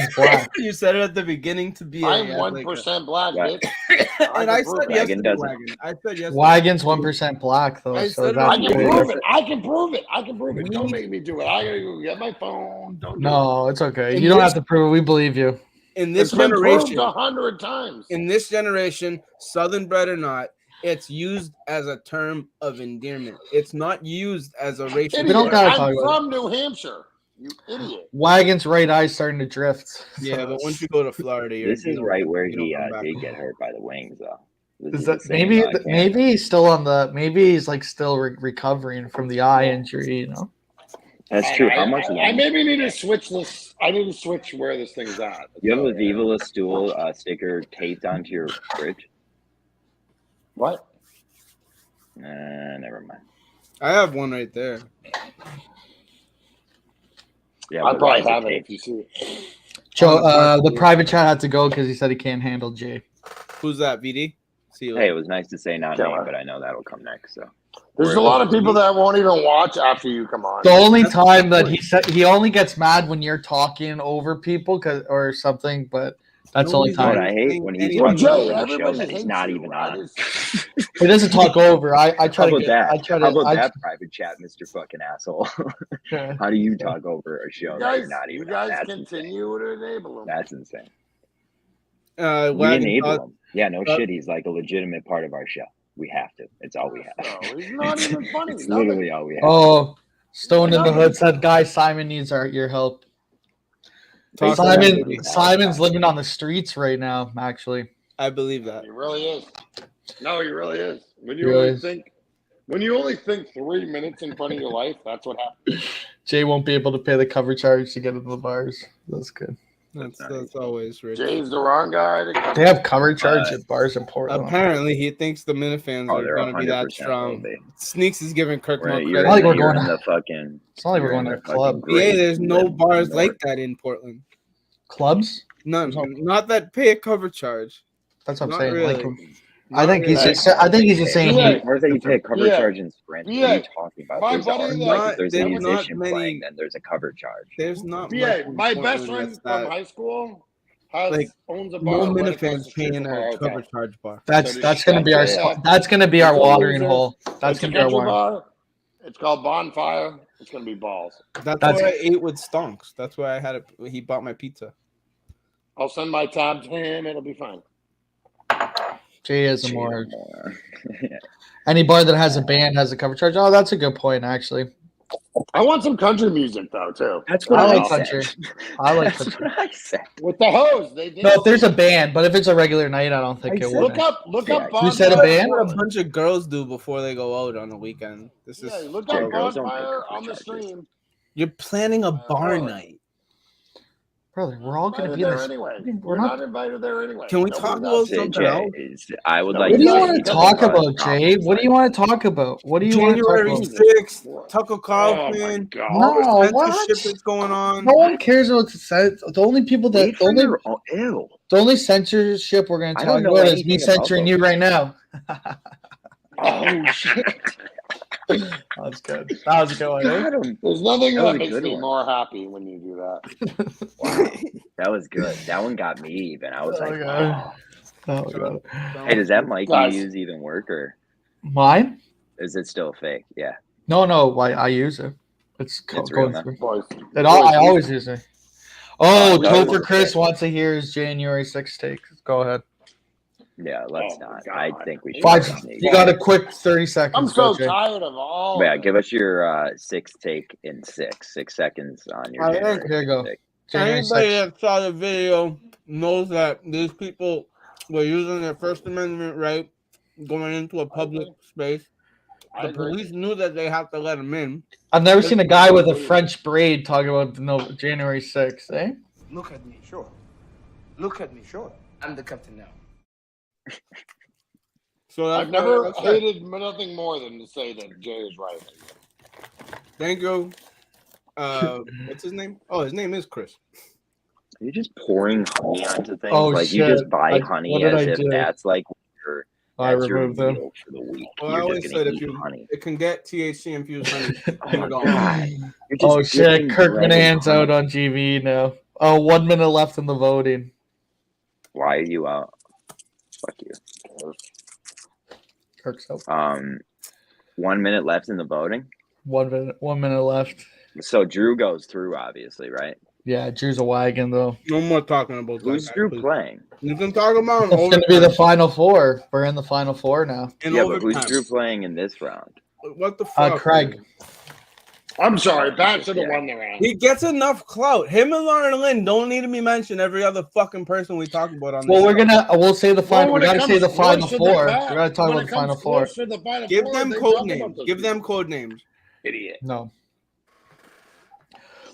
You said it at the beginning to be. I'm 1% black, Right. bitch. And I can prove said it. yesterday. Wagon doesn't. Wagon. I said yesterday. Wagons 1% black though. I So said it that's I can Wagons. prove it. I can prove it. I can prove it. Don't make me do it. I gotta go get my phone. Don't do no, it's okay. In You don't this- have to prove it. We believe you. In it. this It's been proved generation, 100 times. in this generation, Southern bred or not, it's used as a term of endearment. It's not used as a racial. Idiot. don't gotta talk I'm about from New Hampshire. You idiot. Wagons right eye starting to drift. Yeah, but once you go to Florida, you're, This is right where you don't he come back. did get hurt by the wings, though. This Is the that same maybe podcast. maybe he's still on the maybe he's like still recovering from the eye injury, you know? That's true. How much I longer? maybe need to switch this. I need to switch where this thing's at. You have a Viva La Stool sticker taped onto your fridge? What? Never mind. I have one right there. Yeah, I but why probably is it have it taped? if you see it. Joe, the private chat had to go because he said he can't handle Jay. Who's that, VD? See you Hey, later. it was nice to say not Killer. name, but I know that'll come next. So There's a lot of people that won't even watch after you come on. The only time that he said he only gets mad when you're talking over people or something, but that's the only Nobody's But time. I hate when he's Well, talking Jay, over the show everybody that he's hates not you. even I on. just- He doesn't talk over. I try How to about get. that? I try to. How about I, that private chat, Mr. Fucking asshole? yeah. How do you talk over a show You that you're guys, not you even on? guys That's continue to enable them. That's insane. We Wagon enable thought- him. Yeah, no uh, shit. He's like a legitimate part of our show. We have to. It's all we have. No, he's not even funny. It's Nothing. literally all we have. Oh, Stone in the Hood said, "Guys, Simon needs your help." Talk about it. Simon's living on the streets right now. Actually, I believe that. He really is. No, he really is. When you Really only is. think, when you only think 3 minutes in front of your life, that's what happens. Jay won't be able to pay the cover charge to get into the bars. That's good. That's always rich. Jay's the wrong guy. To They have cover charge at bars in Portland. Apparently, he thinks the Minifans Oh, are they're going to be that 100% strong. will be. Sneaks is giving Kirk more Right, credit. you're, like we're you're going in to- the fucking. It's not like we're you're going in to a the fucking club. great Yeah, there's no Midwest bars North. like that in Portland. Clubs? None. Not that pay a cover charge. That's what I'm Not saying. really. Like, Not I think he's really. just. I think he's just saying. Yeah. He, Or that you pay a cover Yeah. charge in Sprint. What are Yeah. you talking about? My There's buddy always, that- like, if there's a There's not musician many- playing, then there's a cover charge. There's not. Yeah, much in my Portland best friend that's from that- high school has Like, owns a bar. No right across the Minifans street paying from our a hotel. cover charge bar. that's So that's the gonna be our. shit- That's gonna be our It's a watering loser. hole. That's It's a gonna be our country watering. bar. It's called Bonfire. It's gonna be balls. That's That's- why I ate with Stonks. That's why I had it. He bought my pizza. I'll send my tab to him. It'll be fine. Jay is a more. Any bar that has a band has a cover charge. Oh, that's a good point, actually. I want some country music though too. That's I what I, like said. country. I like That's country. what I said. With the hose, they did. No, if there's a band, but if it's a regular night, I don't think I it said- would. Look up Yeah, Bonfire. you said a band? What a bunch of girls do before they go out on the weekend. This is Yeah, look Yeah, up girls don't pay Bonfire cover on the charges. stream. you're planning a bar really? night. Brother, we're all gonna Invited be in there this. anyway. We're We're not. not invited there anyway. Can we Nobody talk does. about something else? I would No, like What do you Yeah, want he to doesn't talk want about, Jay? What do you want to talk about? What do you want to talk January about? 6th, Tucker Oh my Carlson, god. No, censorship what? that's going on. No one cares what it says. The only people that Ew. the only censorship we're going to I talk don't know about is me anything about censoring those. you right now. Oh shit! That was good. That was a good one. Eh? Got him. There's nothing That that was a makes good me one. more happy when you do that. Wow, that was good. That one got me even. I was Oh, like, God. wow. Oh, God. Hey, does that mic Guys. you use even work, or Mine? is it still fake? Yeah, No. I use it. It's real going now. through. Boys, I boys, always use it. Oh, we- Topher Chris wants to hear his January 6th take. Go ahead. Yeah, let's Oh, my not. God. I think we should. Five. sneak. You got a quick 30 I'm seconds. so Go, Jay. tired of all. Yeah, of give it. us your sixth take in 6 seconds on your I January think- Here you go. 6th take. January Anybody 6th. that saw the video knows that these people were using their First Amendment right going into a public space. I The agree. police knew that they have to let them in. I've never seen a guy with a French braid talking about January 6th, eh? Look at me, sure. Look at me, sure. I'm the captain now. So that's I've never that's it. hated nothing more than to say that Jay is right. Thank you. What's his name? Oh, his name is Chris. Are you just pouring honey onto things? Oh, like you just shit. buy What honey did as I if do? that's like your I that's your removed them. meal for the week. Well, I You're always just said gonna if eat you honey. it can get THC infused honey. Oh Give my it all. god! You're just Oh, shit. dipping Kirk bread in Minahan's honey. out on GV now. Oh, 1 minute left in the voting. Why are you out? Fuck you. Kirk's out. 1 minute left in the voting. 1 minute left. So Drew goes through, obviously, right? Yeah, Drew's a wagon, though. No more talking about Who's that. Drew please. playing? You can talk about It's going to be the final four. We're in the final four now. in Yeah, but who's overtime. Drew playing in this round? What the fuck? Craig. I'm sorry, Pat should have Yeah. won the round. He gets enough clout. Him and Lauren Lynn don't need to be mentioned every other fucking person we talk about on Well, this. we'll say the final. When we it got to say comes the final close to four. We Pat, got to talk when about it the final comes four. close to the final Give four, them they code talk about names. those Give them people. code names. Idiot. No.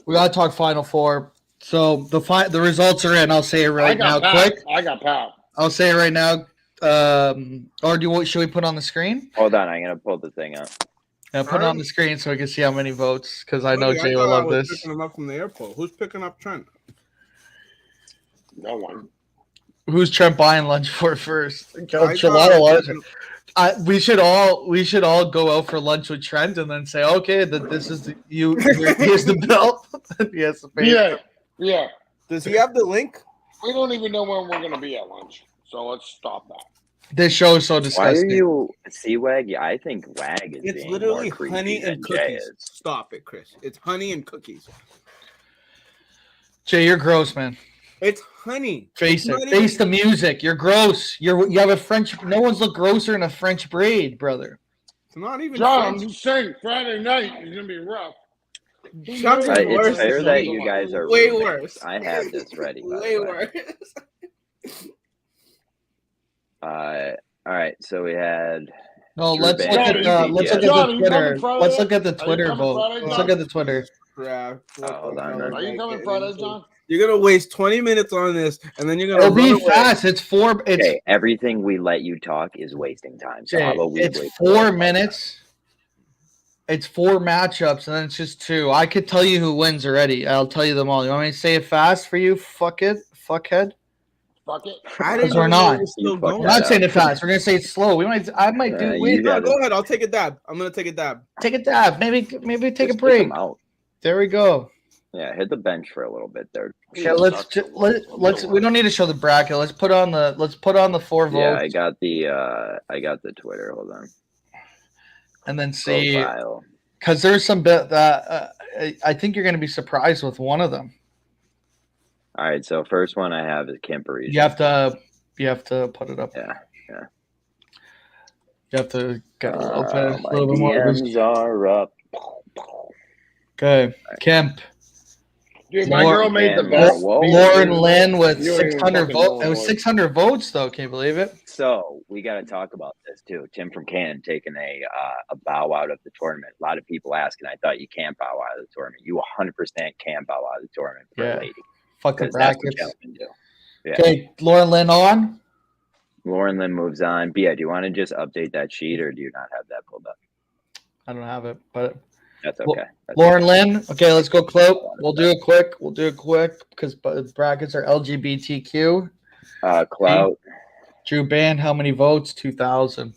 We got to talk final four. So the results are in. I'll say it right now, quick. I got Pat. I'll say it right now. Or should we put on the screen? Hold on, I'm gonna pull the thing up. Yeah, put it on the screen so we can see how many votes. Because I know Buddy, Jay thought will I love was this. Picking him up from the airport. Who's picking up Trent? No one. Who's Trent buying lunch for first? I Gelato thought I was Lounge. picking- We should all go out for lunch with Trent and then say, okay, that this is here's the bill. He has to pay. Yeah. Does he have the link? We don't even know when we're going to be at lunch. So let's stop that. This show is so Why are disgusting. you C-Wag? Yeah, I think Wag is It's being literally more creepy honey and than Jay cookies. is. Stop it, Chris. It's honey and cookies. Jay, you're gross, man. It's honey. Face It's it. not Face even- the music. You're gross. You have a French. No one's look grosser in a French braid, brother. It's not even. John, I'm French. just saying Friday night is going to be rough. Chuck is worse It's fair than that me. you guys are way roommates. worse. I have this ready. By Way the way. worse. All right, so we had. No, Drew let's look Band, at the let's look at John, the are you Twitter. coming Friday? Let's look at the Are you Twitter coming vote. Friday, Let's John? look at the Twitter. Crap. What hold the on, hell man. am Are I you coming getting Friday, into? John? You're gonna waste 20 minutes on this, and then you're gonna. It'll be run away. fast. It's four. It's Okay, everything we let you talk is wasting time. So how Jay, about we it's wait 4 minutes. It's 4 matchups, and then it's just 2. I could tell you who wins already. I'll tell you them all. You want me to say it fast for you? Fuck it, fuckhead. Fuck it. I Because didn't we're even know not. it was You still fucked going. We're not that saying up. it fast. We're gonna say it slow. We might. I might do. you Wait, No, got go ahead. I'll take a dab. I'm gonna take a dab. take a dab. Maybe take Just a take break. them out. There we go. Yeah, hit the bench for a little bit there. Yeah, let's. We don't need to show the bracket. Let's put on the 4 votes. Yeah, I got the Twitter. Hold on. And then see, Profile. because there's some bit that I think you're going to be surprised with one of them. All right, so first one I have is Kempery. You have to put it up. Yeah. You have to get a little bit, My a little bit more. DMs are up. Okay, Kemp. Dude, my Lauren- girl made the Damn, best. whoa. beef. Lauren Lynn with You don't even 600 fucking votes. know It was what. 600 votes though. Can you believe it? So we got to talk about this too. Tim from Cannon taking a bow out of the tournament. A lot of people asking. I thought you can't bow out of the tournament. You 100% can bow out of the tournament for Yeah. a lady. Fuck the 'Cause that's what brackets. gentlemen do. Yeah. Okay, Lauren Lynn on. Lauren Lynn moves on. Bia, do you want to just update that sheet or do you not have that pulled up? I don't have it, but That's okay. That's Lauren okay. Lynn. Okay, let's go close. We'll do it quick. because brackets are LGBTQ. Clout. Drew Band, how many votes? 2,000.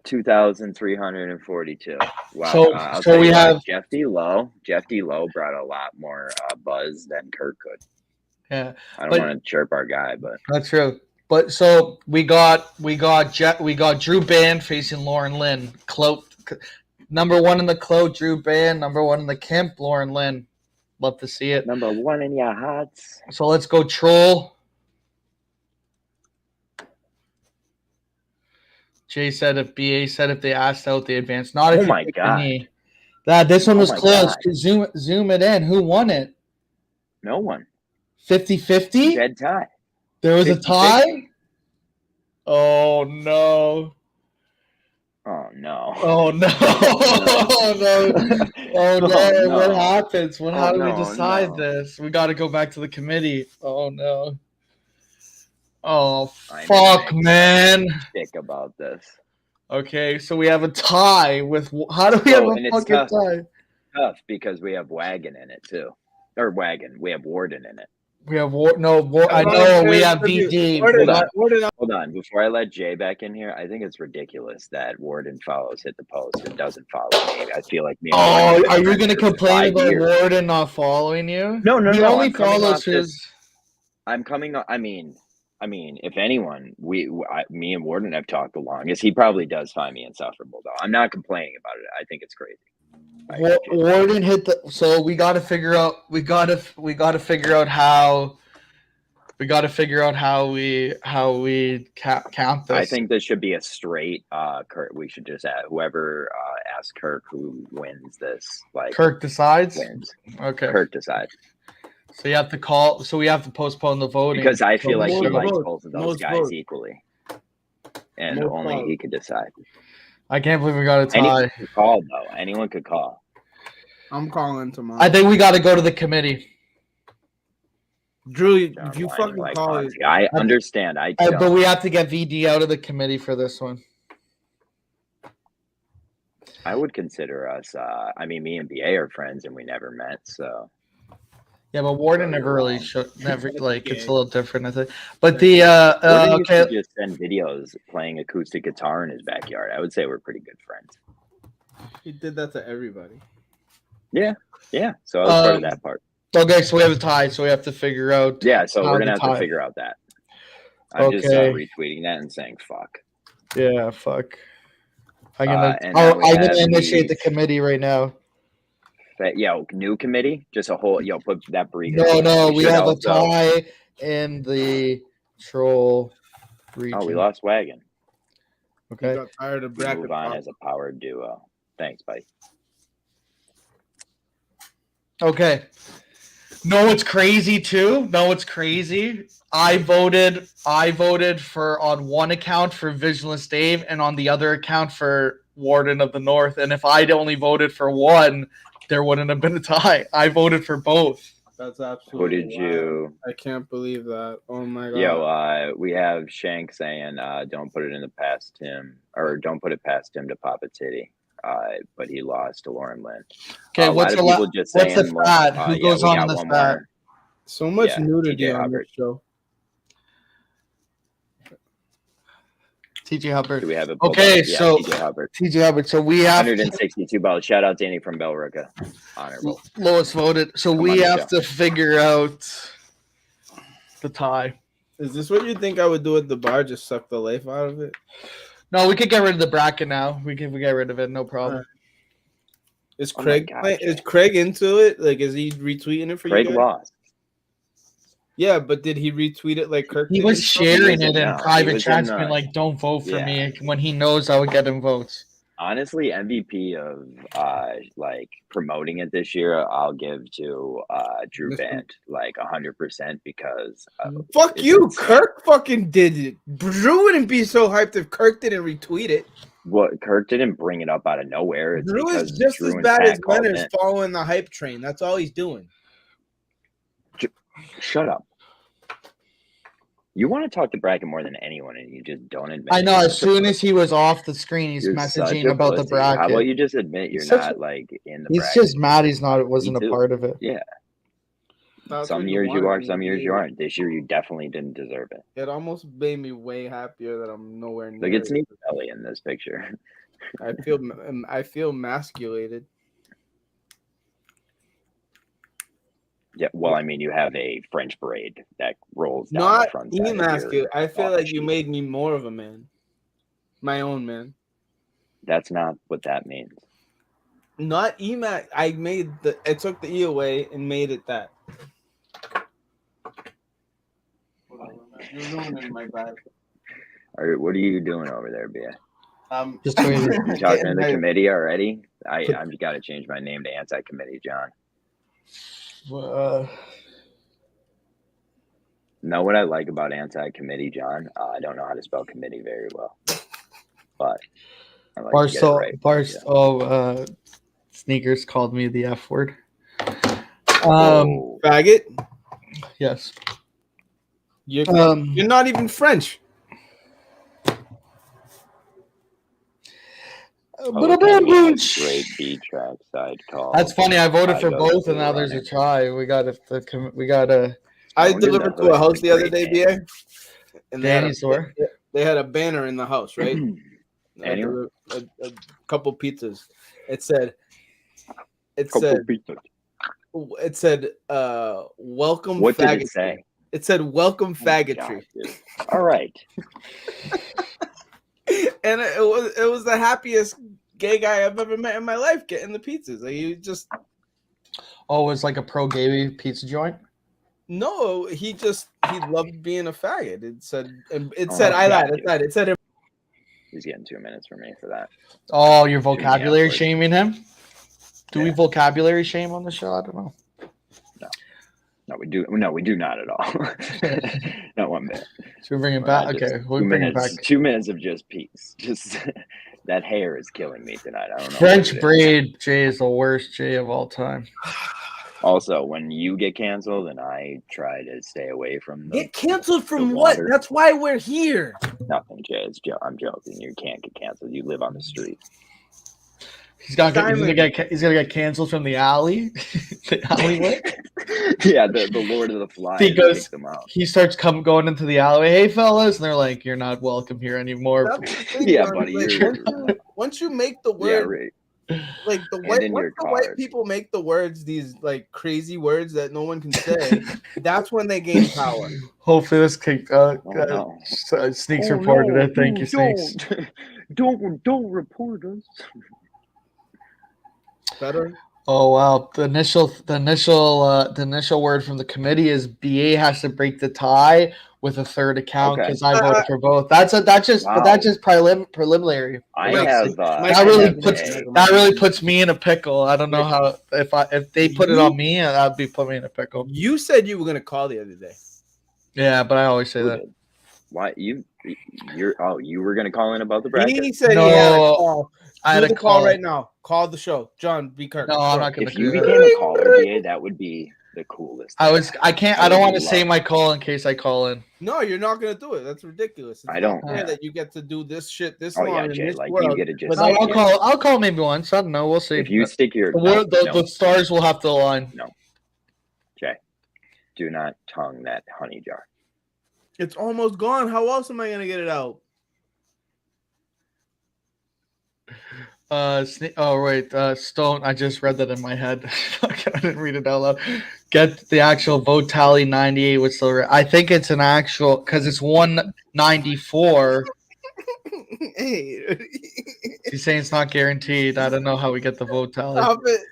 2,342. Wow. So- I'll so tell we you what, have- Jeff D. Lowe. Jeff D. Lowe brought a lot more buzz than Kirk could. Yeah, I don't But- want to chirp our guy, but that's true. But so we got Drew Band facing Lauren Lynn. Number one in the Clout, Drew Band. Number one in the Kemp, Lauren Lynn. Love to see it. number one in your hearts. So let's go Troll. Jay said if they asked out, they advanced. Not if Oh you my pick God. me. This one Oh was my close. God. Zoom it in. Who won it? No one. 50-50? Dead tie. There was a 50-50. tie? Oh no. Oh no. Oh no. Oh no. Oh no. Oh, no. What happens? How do we no, decide no. this? We got to go back to the committee. Oh no. Oh I fuck, know, man. Thick about this. Okay, so we have a tie with. How do we Oh, have and a it's fucking tough. tie? Tough because we have Wagon in it too, or Wagon. We have Warden in it. We have I know we have BD. Warden, We got- Hold on. Before I let Jay back in here, I think it's ridiculous that Warden follows hit the post and doesn't follow me. I feel like me. and Oh, Warden are have you been going to friends for complain 5 about years. Warden not following you? No, He no. only I'm coming follows off this- his. I'm coming. I mean, if anyone, me and Warden have talked the longest. He probably does find me insufferable, though. I'm not complaining about it. I think it's crazy. Warden hit the. So we got to figure out. We got to figure out how. We got to figure out how we count this. I think this should be a straight. Kirk. We should just add whoever asks Kirk who wins this. Like Kirk decides. wins. Okay. Kirk decides So you have to call. So we have to postpone the voting because I feel like he Most likes votes. both of those Most guys votes. equally, and Most only votes. he could decide. I can't believe we got a tie. Anyone could call though. Anyone could call. I'm calling tomorrow. I think we got to go to the committee. Drew, John if you Wayne, fucking like, call it, honestly, I understand. I But don't. we have to get VD out of the committee for this one. I would consider us. I mean, me and BA are friends, and we never met. So Yeah, but Warden Go never really wrong. never like it's Yeah. a little different. I think. But the Warden used okay. to just send videos playing acoustic guitar in his backyard. I would say we're pretty good friends. he did that to everybody. Yeah. So I was part of Um, that part. Okay, so we have a tie, so we have to figure out. Yeah. So how we're to gonna have tie. to figure out that. I'm just Okay. retweeting that and saying fuck. Yeah, fuck. I'm and now we gonna have initiate the the- committee right now. But new committee, just a whole. Put that brief. No, we should have a also- tie in the troll region. Oh, we lost Wagon. He Okay. got tired of We bracket move on pop. as a power duo. Thanks, buddy. Okay. No, it's crazy too. No, it's crazy. I voted for on one account for Vigilance Dave and on the other account for Warden of the North. And if I'd only voted for one, there wouldn't have been a tie. I voted for both. That's Who absolutely. did wild. you? I can't believe that. Oh my god. Yo, we have Shank saying, "Don't put it in the past Tim, or don't put it past Tim to pop a titty." But he lost to Lauren Lynn. Okay, a lot what's of the people just what's the saying, fad? Who goes we on got this one fad? more. So much Yeah, nudity TJ on Hubbard. this show. TJ Hubbard. Do we have it? Okay, so TJ Hubbard, TJ Hubbard. So we have 162 balls. Shout out Danny from Bellrica. Honorable. Lois voted. So Come we on, have to figure out the tie. Is this what you think I would do at the bar? Just suck the life out of it? No, we could get rid of the bracket now. We can get rid of it. No problem. Is Oh my Craig God, is Craig into it? Like, is he retweeting it for Craig you guys? lost. Yeah, but did he retweet it like Kirk? He did was and stuff? sharing was it in, in no, he private was chats, in, being like, "Don't vote for yeah. me," when he knows I would get him votes. Honestly, MVP of like promoting it this year, I'll give to Drew Mr. Band like 100% because Fuck it's you, insane. Kirk fucking did it. Drew wouldn't be so hyped if Kirk didn't retweet it. what Kirk didn't bring it up out of nowhere. It's Drew is because just Drew as and bad Pat as called Leonard's it. following the hype train. That's all he's doing. Shut up. You want to talk to Bracken more than anyone, and you just don't admit. I it. know. As soon as he was off the screen, he's You're such messaging a about the pussy. How about bracket. you just admit you're He's such not a- like in the He's bracket? just mad he's not wasn't Me a too. part of it. Yeah. That's Some what years you wanted are, me some to years be. you aren't. This year you definitely didn't deserve it. It almost made me way happier that I'm nowhere near. Look at it. Sneak Belly in this picture. I feel emasculated. Yeah, well, I mean, you have a French braid that rolls down the Not front side of your emasculated. I feel bottom like you cheek. made me more of a man. My own man. That's not what that means. Not emac. I took the E away and made it that. You're ruining my vibe. All right, what are you doing over there, Bia? Just waiting. You talking to the committee already? I've got to change my name to anti-committee John. Know what I like about anti-committee John? I don't know how to spell committee very well, but I like to get it right. Sneakers called me the F word. Faggot. Yes. You're not even French. Great B track side call. That's funny. I voted for go both, to and now there's a running. tie. We got a. I Don't give delivered the to a hood house a the other great day, name. BA. And they had, Danny's door. they had a banner in the house, right? I Anyone? delivered a couple pizzas. It said, Couple pizza. welcome What did faggotry. it say? It said welcome God, faggotry. dude. All right. And it was the happiest gay guy I've ever met in my life getting the pizzas. Like, he just Oh, it was like a pro gay pizza joint. no, he loved being a faggot. It said yeah, it said He's getting 2 minutes from me for that. Oh, you're vocabulary Catholic. shaming him? Do we Yeah. vocabulary shame on the show? I don't know. No, we do. No, we do not at all. Not one bit. Should we bring it Well, back? just Okay, we'll bring it back. 2 minutes of just peace. Just that hair is killing me tonight. I don't know. French what it is. braid Jay is the worst Jay of all time. Also, when you get canceled, and I try to stay away from the get canceled from the what? water. That's why we're here. Nothing, Jay. I'm joking. You can't get canceled. You live on the street. He's gonna get canceled from the alley, the alleyway. Yeah, the Lord of the Flies. He goes. Kicked them out. He starts going into the alleyway. Hey, fellas, and they're like, "You're not welcome here anymore." That's the thing, Yeah, John, buddy. like, You're, once you make the yeah, word right. like the And white in your once the white card. people make the words these like crazy words that no one can say, that's when they gain power. Hopefully, this kicked. no. Sneaks Oh, reported no, it. Thank you, Sneaks. Don't report us. Better. Oh wow! The initial word from the committee is BA has to break the tie with a third account Okay. because I voted for both. That's just preliminary. I Mike, have. Mike, That really have puts a- that really puts me in a pickle. I don't know how if they put it on me, that'd be put me in a pickle. You said you were gonna call the other day. Yeah, but I always say Who that. did? Why you were gonna call in about the bracket? He said No, he had a call. I had Do a the call call right now. Call the show, John. Be Kirk. No, I'm not gonna If do you that. became a caller, BA, that would be the coolest. I don't want to would say love my call in case I call in. No, you're not gonna do it. That's ridiculous. It's I don't- not fair yeah. that you get to do this shit this Oh long yeah, in Jay. this Like world. you get to just. But I'll call maybe once. I don't know. We'll see. If you stick your the stars will have to align. Jay, do not tongue that honey jar. It's almost gone. How else am I gonna get it out? Stone. I just read that in my head. I didn't read it out loud. Get the actual vote tally 98 with Silver. I think it's an actual because it's 194. Hey, He's saying it's not guaranteed. I don't know how we get the vote tally.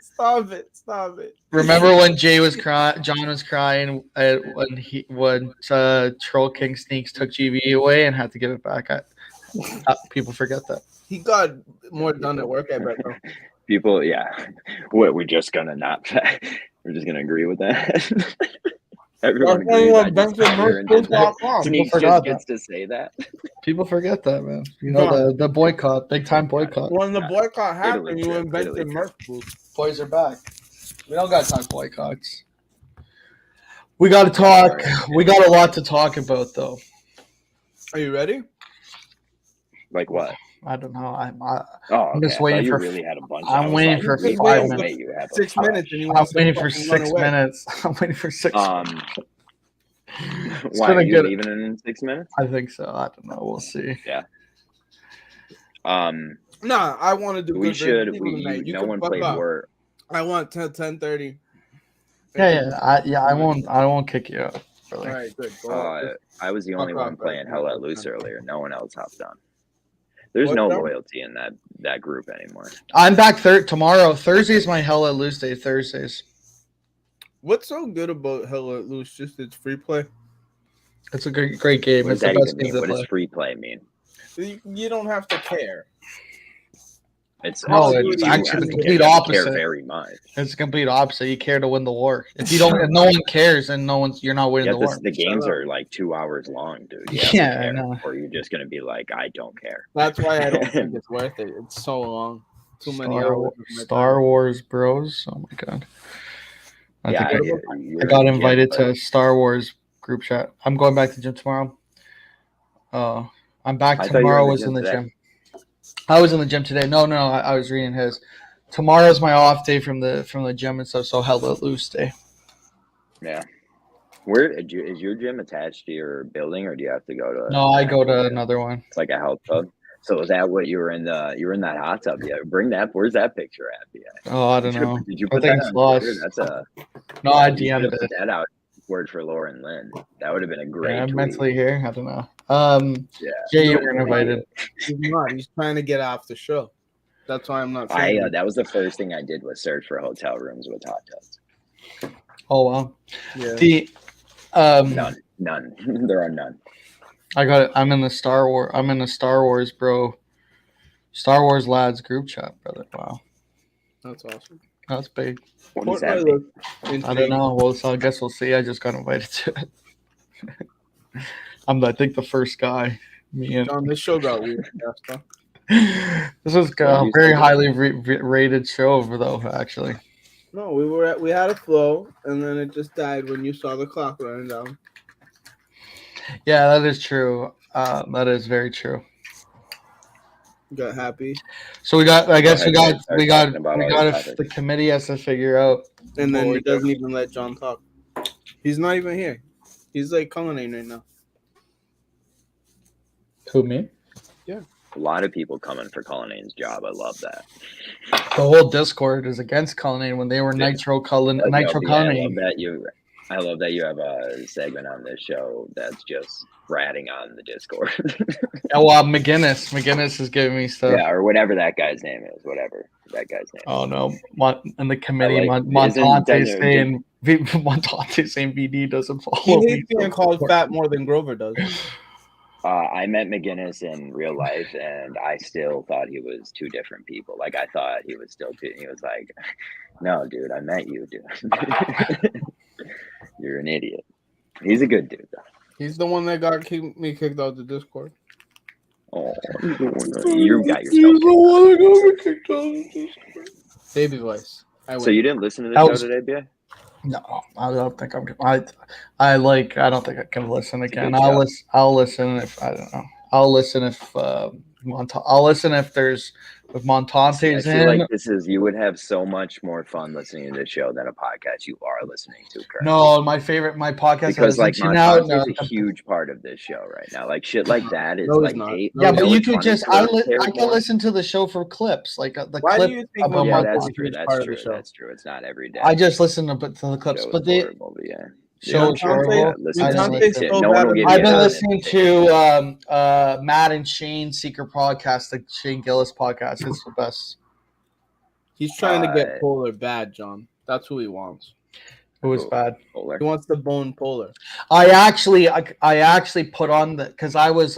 stop it. Remember when Jay was crying? John was crying when Troll King Sneaks took GVE away and had to give it back. People forget that. He got more done at work, I bet. Though. People, yeah. What we're just gonna not. We're just gonna agree with that. Everyone agrees. I just sat here and did that. Sneaks just gets to say that. People forget that, man. You know the boycott, big time boycott. When the boycott happened, Italy you trip, invented Italy Merc Boost. Boys are back. We don't got to talk boycotts. We got to talk. We got a lot to talk about, though. Are you ready? Like what? I don't know. I'm Okay. just waiting you for. really had a bunch. I'm I was waiting like, for "Please 5 don't minutes. say you have a 6 bunch." minutes, and you I'm want to waiting for fucking run 6 away. minutes. I'm waiting for 6 minutes. Why gonna are you get- leaving in 6 minutes? I think so. I don't know. We'll see. Yeah. Nah, I want to do We good for should. people tonight. You No can one fuck played up. War. I want 10:30. I won't kick you out. All Really. right, good. Go. I was the only Fuck one off, playing right? Hell Let Loose earlier. No one else hopped on. There's What, no John? loyalty in that group anymore. I'm back tomorrow. Thursday's my Hell Let Loose day. Thursdays. What's so good about Hell Let Loose? Just it's free play. It's a great game. What It's does the that best even game mean? to What play. does free play mean? You don't have to care. It's No, you it's do actually have the to complete care. You have to care opposite. very much. It's the complete opposite. You care to win the war. If you don't, if no one cares, then you're not winning Yeah, the war. the games are like 2 hours long, dude. You have Yeah, to I care, know. or you're just gonna be like, I don't care. That's why I don't think it's worth it. It's so long. Too many hours. of my Star time. Wars Bros. Oh my god. I Yeah, think you're I got in the gym, invited but- to Star Wars group chat. I'm going back to the gym tomorrow. I'm back I thought you were tomorrow. in the Was gym in the today. gym. I was in the gym today. No, I was reading his. Tomorrow's my off day from the gym and stuff. So Hell Let Loose day. Yeah. Where is your gym attached to your building, or do you have to go to? No, I go to another one. It's like a health club. So is that what you were in that hot tub? Yeah. Bring that. Where's that picture at? Yeah. Oh, I don't know. Did you I put think that it's on lost. Twitter? That's a. No, I You should DM'd have it. put that out. Word for Lauren Lynn. That would have been a great. Yeah, I'm tweet. mentally here. I don't know. Yeah. Jay, you were invited. He's not. He's trying to get off the show. That's why I'm not saying That was the first thing I did was search for hotel rooms with hot tubs. Oh wow. Yeah. The None. There are none. I got it. I'm in the Star Wars, bro. Star Wars lads group chat, brother. Wow, That's awesome. that's big. What does Fortnite that mean? looks I don't know. Well, so I guess we'll see. I just got invited to it. I think the first guy. Me and John, this show got weird. Huh? this was a very highly rated show, though. Actually, No, we had a flow, and then it just died when you saw the clock running down. yeah, that is true. That is very true. Got happy, So we got. I guess we got. Start We got. talking about We all got. these If topics. the committee has to figure out. and then what we it doesn't do. even let John talk. He's not even here. He's like culinary right now. Who, me? A lot of people coming for Culliнаne's job. I love that. The whole Discord is against Cullinane when they were Nitro Like, Nitro I Cullinane. love that you have a segment on this show that's just ratting on the Discord. Oh, well, McGinnis is giving me stuff. Yeah, or whatever that guy's name is. Whatever that guy's name. Oh no, in the committee, I like- Montante isn't- saying Montante saying VD doesn't follow He me. hates being called fat more than Grover does. I met McGinnis in real life, and I still thought he was two different people. Like, I thought he was still two. He was like, "No, dude, I met you, dude. You're an idiot." He's a good dude, though. He's the one that got me kicked out the Discord. Oh, you got yourself kicked out. Baby voice. So you didn't listen to the That show was- today, BA? No, I don't think I'm. I don't think I can listen again. good show. I'll listen if I don't know. I'll listen if I'll listen if there's if I Montante's feel in. like you would have so much more fun listening to this show than a podcast you are listening to currently. No, my podcast Because I like listen to now. Montante's No, a huge part of this show right now. Like shit like that is No, it's like not. hate. yeah, but know you it's could funny just to I care can more. listen to the show for clips, like the Why do clip you think about we Yeah, have that's one true. huge That's part of true. the show? That's true. It's not every day. I just listen to the clips, Show but is they horrible, but yeah. show Yeah, horrible. listen I to don't it. listen. so No one will bad give at you I've been that. listening to Matt and Shane Secret Podcast, the Shane Gillis podcast. It's the best. He's trying to get Polar bad, John. That's who he wants. It was bad. Polar. He wants to bone Polar. I actually put on the because I was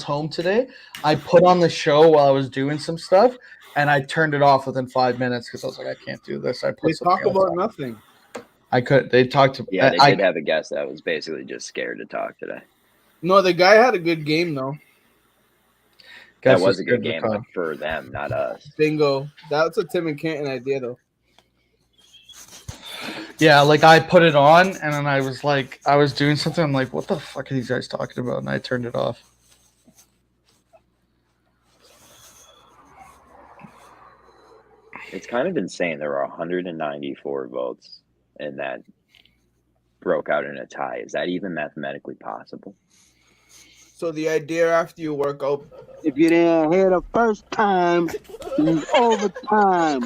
home today. I put on the show while I was doing some stuff, and I turned it off within 5 minutes because I was like, I can't do this. I put They something talk else about on. nothing. I could. They talked to. Yeah, they I, did have a guest that was basically just scared to talk today. No, the guy had a good game though. guess That was it's a good to game talk. but for them, not us. Bingo. That's a Tim and Canton idea though. Yeah, like I put it on, and then I was like, I was doing something. I'm like, what the fuck are these guys talking about? And I turned it off. It's kind of insane. There were 194 votes, and that broke out in a tie. Is that even mathematically possible? So the idea after you work out, If you didn't hear the first time, it's overtime.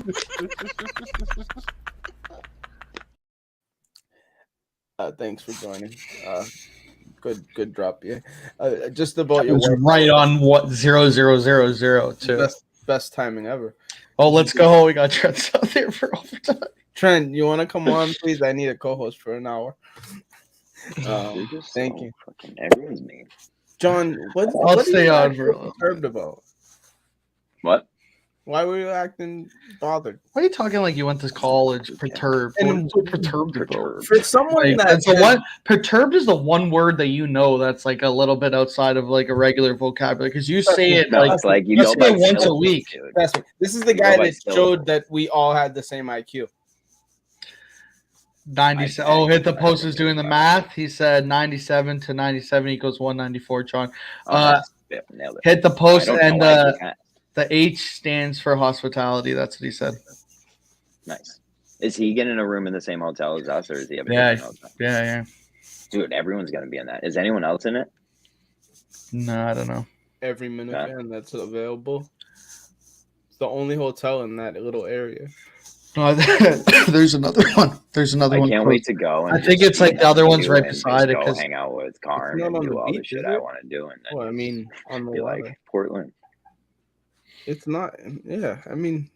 Thanks for joining. Good drop, yeah. Just about It your was work. right on what 0000 too. Best timing ever. Oh, let's go. We got Trent out there for overtime. Trent, you want to come on, please? I need a co-host for an hour. They're just Thank so you, fucking everyone's mean. John. I'll What stay are on you for a acting little perturbed about? What? Why were you acting bothered? Why are you talking like you went to college? Perturbed. And What perturbed about? For someone Like, that that's the one. Perturbed is the one word that you know that's like a little bit outside of like a regular vocabulary because you say it No, like, it's like you you go say by it once a syllables, week. dude. this is the You go guy by that syllables. showed that we all had the same IQ. 97. Oh, hit the post is doing the math. He said 97 to 97 equals 194. John, Yeah, nailed it. hit the post I don't and know why I can't. the H stands for hospitality. That's what he said. Nice. Is he getting a room in the same hotel as us, or is he have a Yeah, different hotel? yeah. Dude, everyone's gonna be in that. Is anyone else in it? No, I don't know. Every minivan that's available. It's the only hotel in that little area. No, there's another one. There's another I one. can't close. wait to go. And I think just it's like be the other with one's you right and just beside it go because hang out with Carm not and on do the all the beach, shit is I it? want to do, and then Well, I mean, on the be water. like Portland. It's not. Yeah, I mean,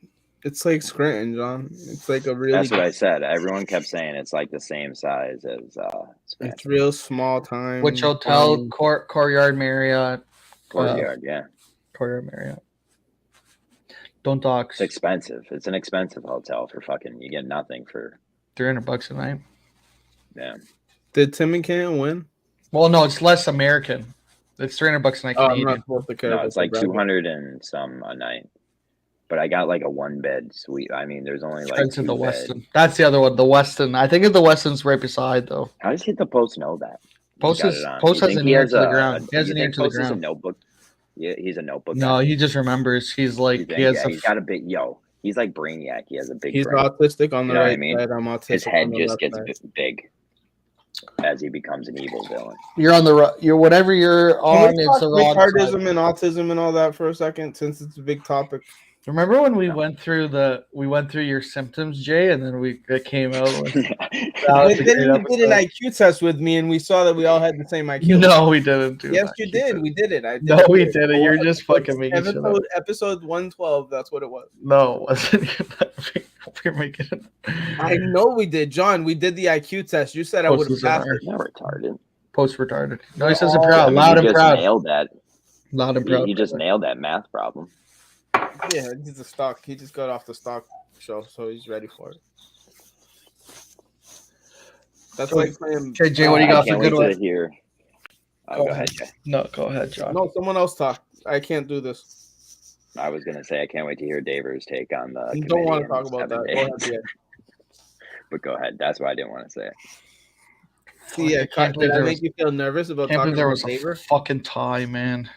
it's like Scranton, John. It's like a really. That's what I said. Everyone kept saying it's like the same size as Scranton. It's real small time. which hotel? Courtyard Marriott. Courtyard, yeah. Courtyard Marriott. Don't dox. It's expensive. It's an expensive hotel for fucking. You get nothing for. $300 a night. Yeah. Did Tim and Cannon win? Well, no, it's less American. It's $300 a night Oh, I'm Canadian. not supposed to care. No, about it's like the bracket. 200 and some a night. But I got like a 1-bed suite. I mean, there's only like Straight to 2 the beds. Westin. That's the other one. The Westin. I think the Westin's right beside though. How does Hit the Post know that? Post Got is it on. Post You has think an he ear has to the a- ground. He has you an ear think to the Post is a ground. notebook? Yeah, he's a notebook. No, guy. he just remembers. He's like You think? he has Yeah, a he's got a big He's like Brainiac. He has a big. He's brain. autistic on the You know what right I mean? side. I'm autistic. His head on the just left gets side. big as he becomes an evil villain. You're on the you're whatever you're on. Can we It's talk the wrong retardism side. and autism and all that for a second, since it's a big topic? Remember when we went through your symptoms, Jay, and then it came out. With, But then you did an IQ test with me, and we saw that we all had the same IQ. No, we didn't do Yes, that. you did. We did it. I did No, it. we didn't. You're just fucking making shit up. Episode 112. That's what it was. No, it wasn't. We're making it. I know we did, John. We did the IQ test. You said I would have Post passed was it. Not retarded. Post retarded. No, he says it Oh, proud, I mean, loud you and just proud. nailed that. Loud and proud. You just nailed that math problem. Yeah, he's a stock. He just got off the stock show, so he's ready for it. That's like playing. Okay, Jay, what do you got I can't for good wait one? to hear. Go ahead, Jay. No, go ahead, John. No, someone else talk. I can't do this. I was gonna say I can't wait to hear Daver's take on the. You don't want to committee talk in about 7 that. Go days. ahead, But go ahead. That's why I didn't want to say it. yeah. I can't believe Did I there make was- you feel nervous about Can't talking believe there about was a Daver? fucking tie, man.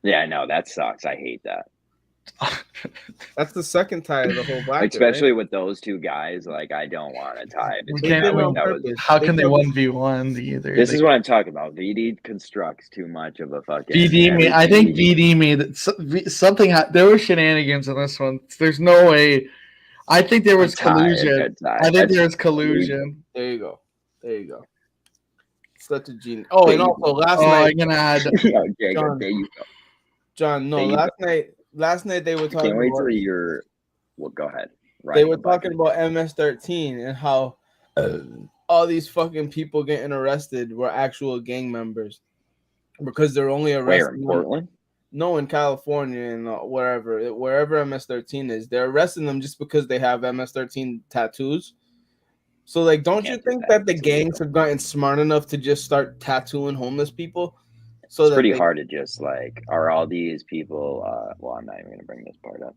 Yeah, I know that sucks. I hate that. That's the second tie of the whole bracket. Especially with those two guys, like I don't want to tie We between. can't I win. wish that was- How can they 1v1 either? This They- is what I'm talking about. VD constructs too much of a fucking. VD me. I think everything. VD me that something. There were shenanigans in this one. There's no way. I think there was A tie, collusion. a tie. I think That's- there was collusion. There you go. There you go. Such a genius. Oh, and also last Oh, night, I'm gonna add. Yo, Jacob, John. there you go. John. No, There you last night they were I talking. can't wait about, till you're. Well, go ahead. they Right, were talking about MS-13 and how all these fucking people getting arrested were actual gang members because they're only Where arresting in them- Portland? No, in California and wherever MS-13 is, they're arresting them just because they have MS-13 tattoos. So, like, don't you Can't do think that. that the It's gangs have gotten smart enough to just start tattooing homeless people? So It's that pretty they- hard to just like. Are all these people? Well, I'm not even gonna bring this part up.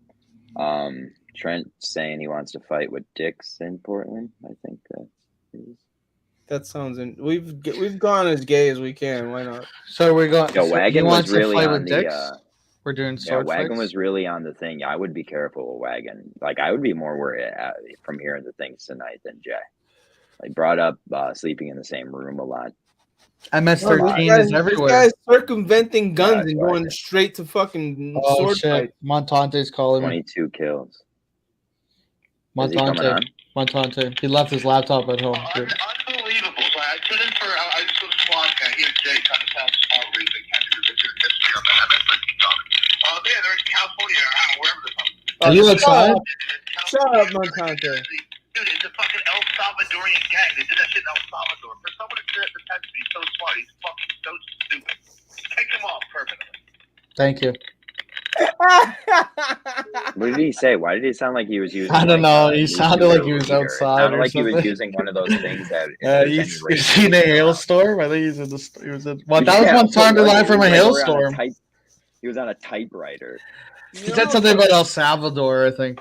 Trent saying he wants to fight with dicks in Portland. I think that is. That sounds. We've gone as gay as we can. Why not? So we're going. Yo, so Wagon he was wants to really fight on with the. dicks. We're doing Yeah, sword Wagon fights. was really on the thing. I would be careful with Wagon. Like, I would be more worried from hearing the things tonight than Jay. Like, brought up sleeping in the same room a lot. MS-13 is This everywhere. guy's circumventing guns that's and why. going straight to fucking Oh sword shit! fight. Montante's calling me. 22 kills. Is he coming Montante. on? Montante. He left his laptop at home. Dude. Unbelievable. So I put in for, I just go to Squawk, I hear Jay trying to sound smart where they can't do the history on the MS-13 talk. Oh, yeah, they're in California, I don't know, wherever they're from. Are you outside? Shut up, Montante. Dude, it's a fucking El Salvadorian gang. They did that shit in El Salvador. For someone to say that pretend to be so smart, he's fucking so stupid. Take him off permanently. Thank you. What did he say? Why did he sound like he was using? I don't know. He nuclear sounded like he was heater? It outside sounded or like he was something. using one of those things that. He's in a hailstorm. I think he's in the. He was in. Well, Yeah, that was one time to but lie from a like, hailstorm. He was on a typewriter. He said something about El Salvador, I think.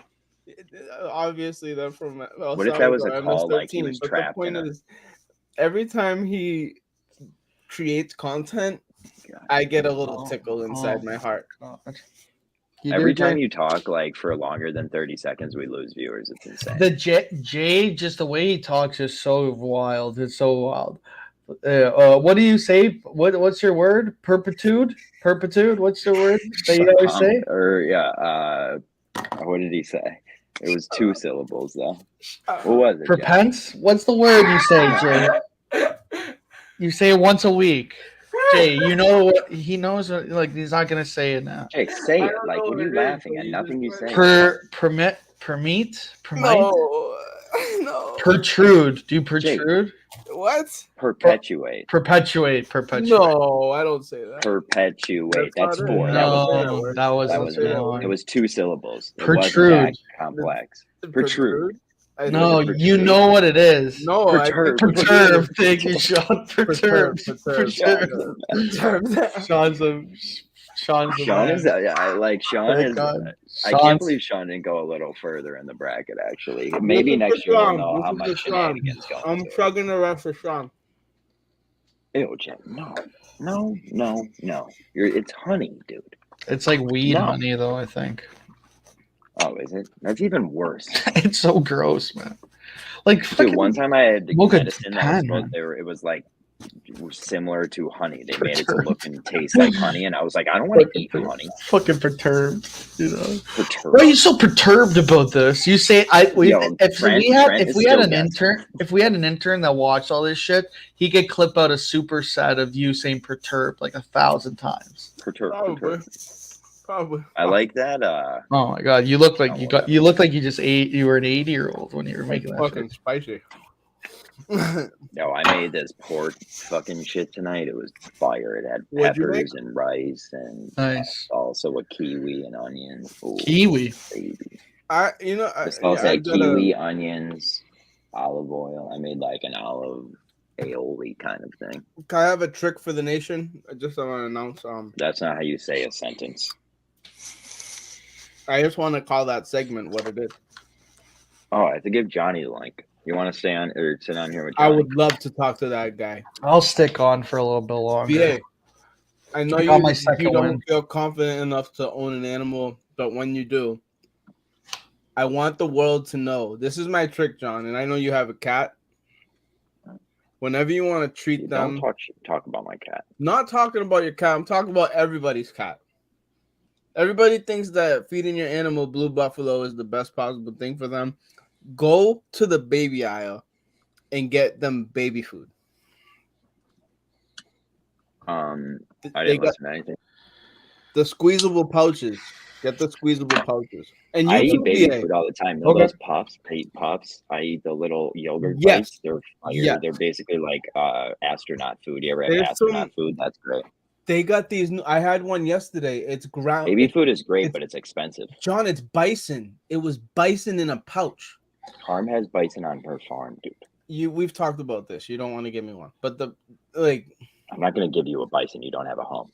Obviously, they're from El What if that was a Salvador, call, like, he MS-13, was but trapped the point in a- is, every time he creates content, I get a little tickle inside my heart. Every time you talk like for longer than 30 seconds, we lose viewers. It's insane. The Jay, just the way he talks is so wild. It's so wild. What do you say? What's your word? Perpetude? What's your word that you always say? Or yeah, what did he say? It was 2 syllables though. What was it? Jeff? Perpence? What's the word you say, Jay? You say it once a week. Jay, you know what he knows. Like he's not gonna say it now. Jay, say it. Like, what are you laughing at? Nothing you say. Permit. No. Protrude. Do you protrude? What? Perpetuate. Perpetuate. No, I don't say that. Perpetuate. That's not it. 4. No, that was it was 2 syllables. It Protrude. wasn't that complex. Protrude. No, you know what it is. No, Perturb. Thank you, Sean. Perturb. Sean is like Sean Thank is. God. I can't believe Sean didn't go a little further in the bracket. Actually, maybe next year we'll know how much shenanigans going. I'm chugging the rest of Sean. Ew, Jim. No. It's honey, dude. It's like weed honey, though. I think. Oh, is it? That's even worse. It's so gross, man. Like, dude, one time I had Mocha medicine that was it was like similar to honey. They made it to look and taste like honey, and I was like, I don't want to eat honey. Fucking perturbed, you know. Perturbed. Why are you so perturbed about this? You say if we had an intern that watched all this shit, he could clip out a superset of you saying perturbed like 1,000 times. Perturbed. Probably. I like that. Oh my god, you look like you look like you just ate. You were an 80-year-old when you were making that. Fucking spicy. No, I made this pork fucking shit tonight. It was fire. It had peppers and rice and also a kiwi and onions. Ooh, kiwi. Baby. This also had kiwi, onions, olive oil. I made like an olive aioli kind of thing. Can I have a trick for the nation? I just want to announce. That's not how you say a sentence. I just want to call that segment what it is. Oh, I have to give Johnny the link. You want to stay on or sit on here with Johnny? I would love to talk to that guy. I'll stick on for a little bit longer. VA, I know you second don't win. feel confident enough to own an animal, but when you do, I want the world to know. This is my trick, John, and I know you have a cat. Whenever you want to treat them, don't talk about my cat. Not talking about your cat. I'm talking about everybody's cat. Everybody thinks that feeding your animal Blue Buffalo is the best possible thing for them. Go to the baby aisle and get them baby food. I didn't listen to anything. The squeezable pouches. Get the squeezable pouches. And I eat baby food all the time. Those pops, Pate Pops. I eat the little yogurt bites. They're fire. They're basically like astronaut food. You ever have astronaut food? That's great. They got these new. I had one yesterday. It's ground. Baby food is great, but it's expensive. John, it's bison. It was bison in a pouch. Harm has bison on her farm, dude. We've talked about this. You don't want to give me one, but I'm not going to give you a bison. You don't have a home.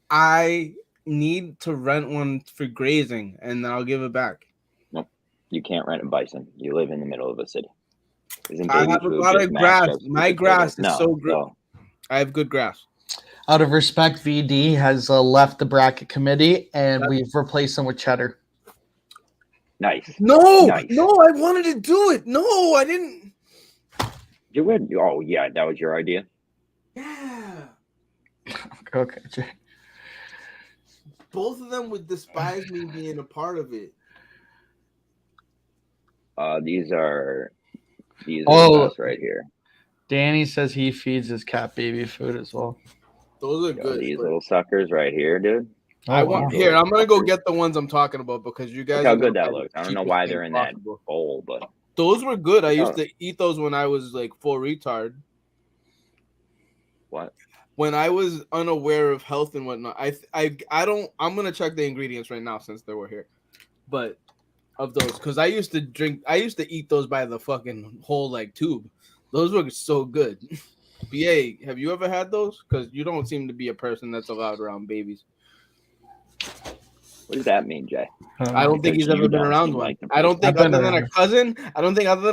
I need to rent one for grazing, and then I'll give it back. Nope, you can't rent a bison. You live in the middle of a city. I have a lot of grass. My grass is so good. I have good grass. Out of respect, VD has left the bracket committee, and we've replaced him with Cheddar. Nice. No, Nice. no, I wanted to do it. No, I didn't. You would. Oh yeah, that was your idea. Yeah. Okay, Jay. Both of them would despise me being a part of it. These are the best right here. Danny says he feeds his cat baby food as well. Those are good. These little suckers right here, dude. I'm gonna go get the ones I'm talking about because you guys. Look how good that looks. I don't know why they're in that bowl, but those were good. I used to eat those when I was like full retard. What? When I was unaware of health and whatnot, I don't. I'm gonna check the ingredients right now since they were here, but of those because I used to eat those by the fucking whole like tube. Those were so good. BA, have you ever had those? Because you don't seem to be a person that's allowed around babies. What does that mean, Jay? I don't think he's ever been around one. I don't think other than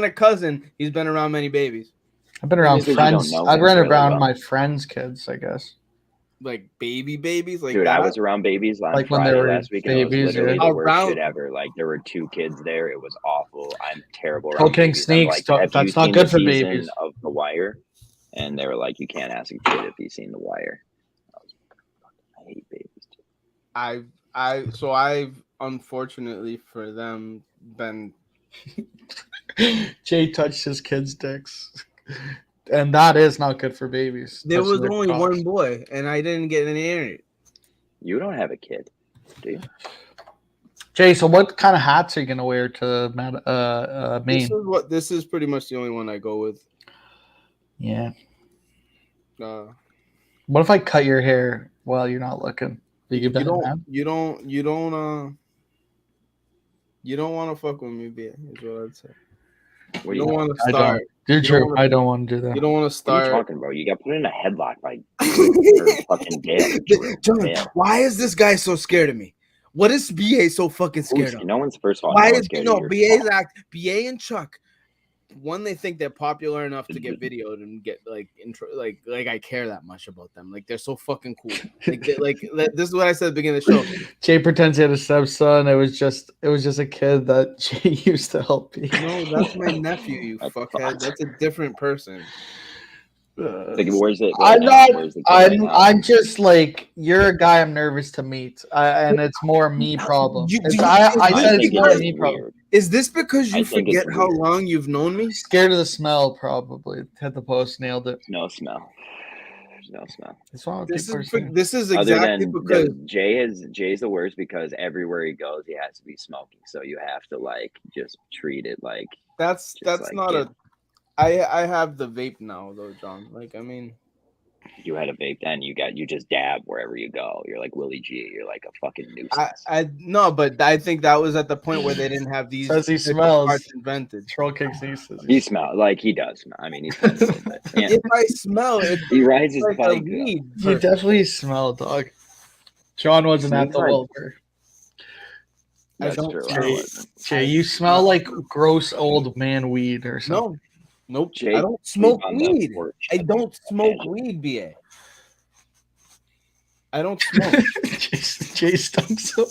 a cousin, he's been around many babies. I've been around friends. I've been around my friends' kids, I guess. Like babies, like dude, that? I was around babies like Friday, when they were last week. babies. It was literally the worst shit ever. Like there were 2 kids there. It was awful. I'm terrible. Cocaine snakes. That's not good for babies. Of The Wire, and they were like, you can't ask a kid if he's seen The Wire. I hate babies. Too. I've unfortunately for them been. Jay touched his kids' dicks. And that is not good for babies. There was only one boy, and I didn't get any in it. You don't have a kid, do you? Jay, so what kind of hats are you gonna wear to Maine? This is pretty much the only one I go with. Yeah. What if I cut your hair while you're not looking? You don't want to fuck with me, B. Is what I'd say. What you don't want to start. You're true. I don't want to do that. You don't want to start. What are you talking about? You got put in a headlock by fucking Dale. John, why is this guy so scared of me? What is BA so fucking scared of? No one's first of all. Why is BA and Chuck? One, they think they're popular enough to get videoed and get like intro, like I care that much about them. Like they're so fucking cool. Like this is what I said at the beginning of the show. Jay pretends he had a stepson. It was just a kid that Jay used to help me. No, that's my nephew. You fuckhead. That's a different person. Where's it? I'm just like you're a guy I'm nervous to meet, and it's more me problem. I said it's more me problem. Is this because you forget how long you've known me? Scared of the smell, probably. Hit the post, nailed it. No smell. There's no smell. This is exactly because Jay's the worst because everywhere he goes, he has to be smoking. So you have to like just treat it like that's not a. I have the vape now though, John. Like I mean, you had a vape then. You just dab wherever you go. You're like Willie G. You're like a fucking nuisance. I no, but I think that was at the point where they didn't have these. Says he smells invented. Troll King's nieces. He smells like he does smell. I mean, he's. If I smell it, he rides his bike. You definitely smell, dog. John wasn't at the Wilbur. That's true. Jay, you smell like gross old man weed or something. Nope. I don't smoke weed. I don't smoke weed, BA. I don't smoke. Jay stumps up.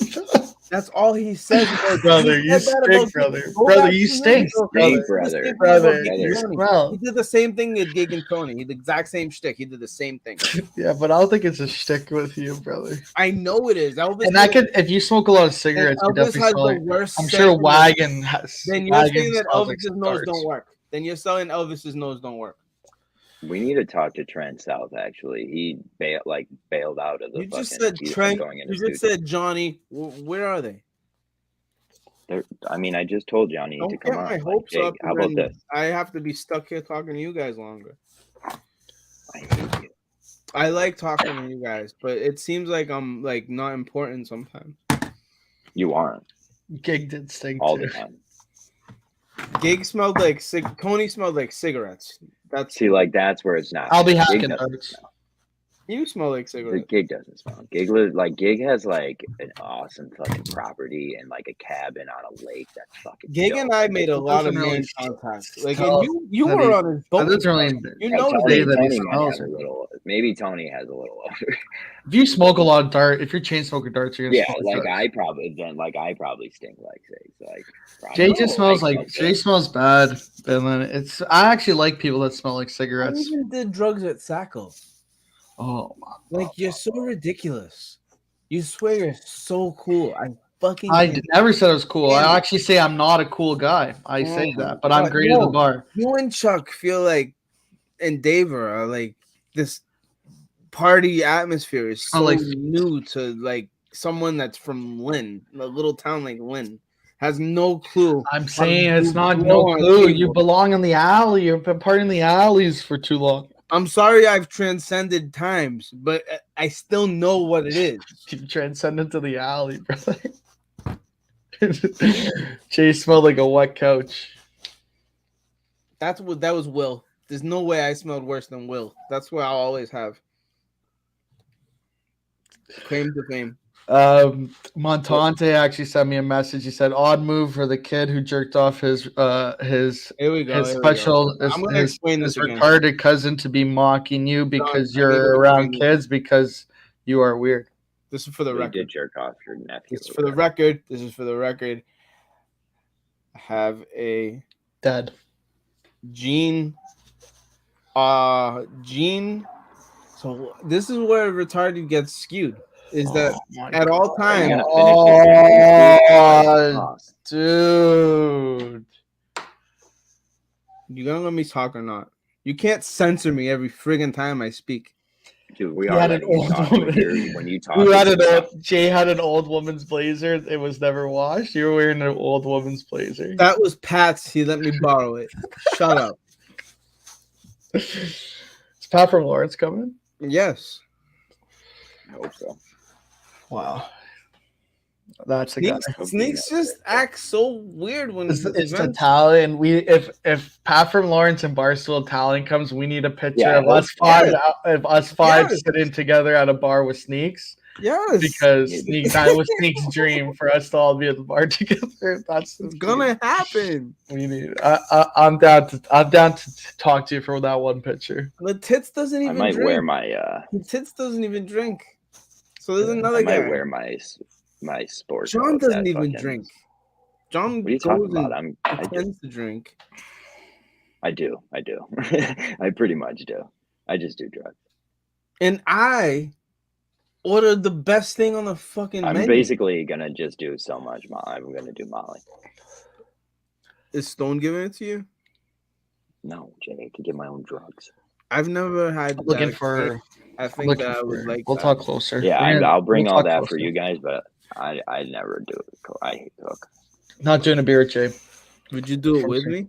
That's all he says. Brother, you stink, brother. Brother, you stink. Brother, you smell. He did the same thing with Gig and Tony. He did the exact same shtick. He did the same thing. Yeah, but I don't think it's a shtick with you, brother. I know it is. Elvis and I could, if you smoke a lot of cigarettes, you definitely smell like, I'm sure Wagon has. Then you're saying that Elvis's nose don't work. Then you're saying Elvis's nose don't work. We need to talk to Trent South. Actually, he bailed out of the. You just said Trent. You just said Johnny. Where are they? I mean, I just told Johnny to come on. My hopes up. How about this? I have to be stuck here talking to you guys longer. I hate you. I like talking to you guys, but it seems like I'm like not important sometimes. You aren't. Gig did stink all the time. Gig smelled like Coney smelled like cigarettes. That's where it's not. I'll be hacking darts. You smell like The cigarette. Gig doesn't smell. Gig has like an awesome fucking property and like a cabin on a lake. That's fucking. Gig dope. and I made a lot of doesn't really man contact. Like tell and you that were he- on his boat. that doesn't really You Yeah, know Tony, that he Tony might smells have a it. little. Maybe Tony has a little. If you smoke a lot of dart, if you're chain smoking darts, you're gonna Yeah, smoke like drugs. I probably stink like cigs. Like Jay probably. just smells I like Jay smells bad, and then it's. I actually like people that smell like I cigarettes. even did drugs at Sacco. Oh my! Like you're so ridiculous. You swear you're so cool. I fucking. Never said it was cool. I actually say I'm not a cool guy. I say that, but I'm great at the bar. You and Chuck feel like, and Dave are like this party atmosphere is so like- new to like someone that's from Lynn, a little town like Lynn, has no clue. I'm how saying to it's do not blow no on clue. You people. belong in the alley. You've been partying in the alleys for too long. I'm sorry I've transcended times, but I still know what it is. You transcended to the alley, brother. Jay smelled like a wet couch. That was Will. There's no way I smelled worse than Will. That's what I'll always have. Claim to fame. Montante actually sent me a message. He said, "Odd move for the kid who jerked off his Here we go. his here we special go. I'm gonna his explain this again. retarded cousin to be mocking you because I you're need to around explain kids because you are weird." This is for the You record. did jerk off your nephew. This is for the record. This is for the record. I have a Dead. Gene. Gene. So this is where retarded gets skewed. Is that at all times? Oh, dude. You gonna let me talk or not? You can't censor me every friggin' time I speak. Dude, we You are had an letting you old talk woman. when you talk. You had it's an tough. old, Jay had an old woman's blazer. It was never washed. You were wearing an old woman's blazer. That was Pat's. He let me borrow it. Shut up. Is Pat from Lawrence coming? Yes. I hope so. Wow. That's a guy. Sneaks just acts so weird when It's events- Italian. If Pat from Lawrence and Barstool Italian comes, we need a picture Yeah, of us five. yes. Of us five Yes. sitting together at a bar with Sneaks. Yes. Because that was Sneak's dream for us to all be at the bar together. That's It's gonna happen. we need. I'm down to talk to you for that one picture. The tits doesn't I even might drink. wear my The tits doesn't even drink. So there's another I guy. might wear my sports. John coat doesn't that even fucking- drink. John What are you goes talking about? and I do. pretends to drink. I do. I pretty much do. I just do drugs. And I ordered the best thing on the fucking I'm menu. basically gonna just do so much Molly. I'm gonna do Molly. Is Stone giving it to you? No, Jay, to get my own drugs. I've never had that Looking for. experience. I think looking that I would for- like We'll that. talk closer. Yeah, We're gonna- I'll bring we'll all talk that for closer. you guys, but I never do it. I hate cook. Not doing a beer, Jay. Would you do it For with sure. me?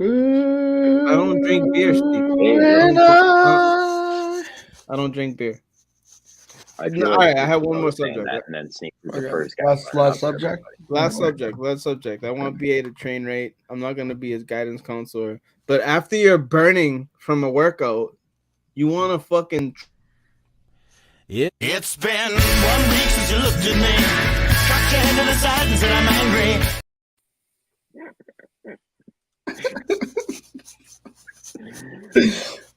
I don't drink beer, Steve. When I don't drink beer. I No, all right, I have one more saying subject. that and then Sneak was Okay, the first guy. last subject. Last subject. I want BA to train rate. I'm not going to be his guidance counselor. But after you're burning from a workout, you want to fucking. It's been 1 week since you looked at me. Cocked your head to the side and said I'm angry.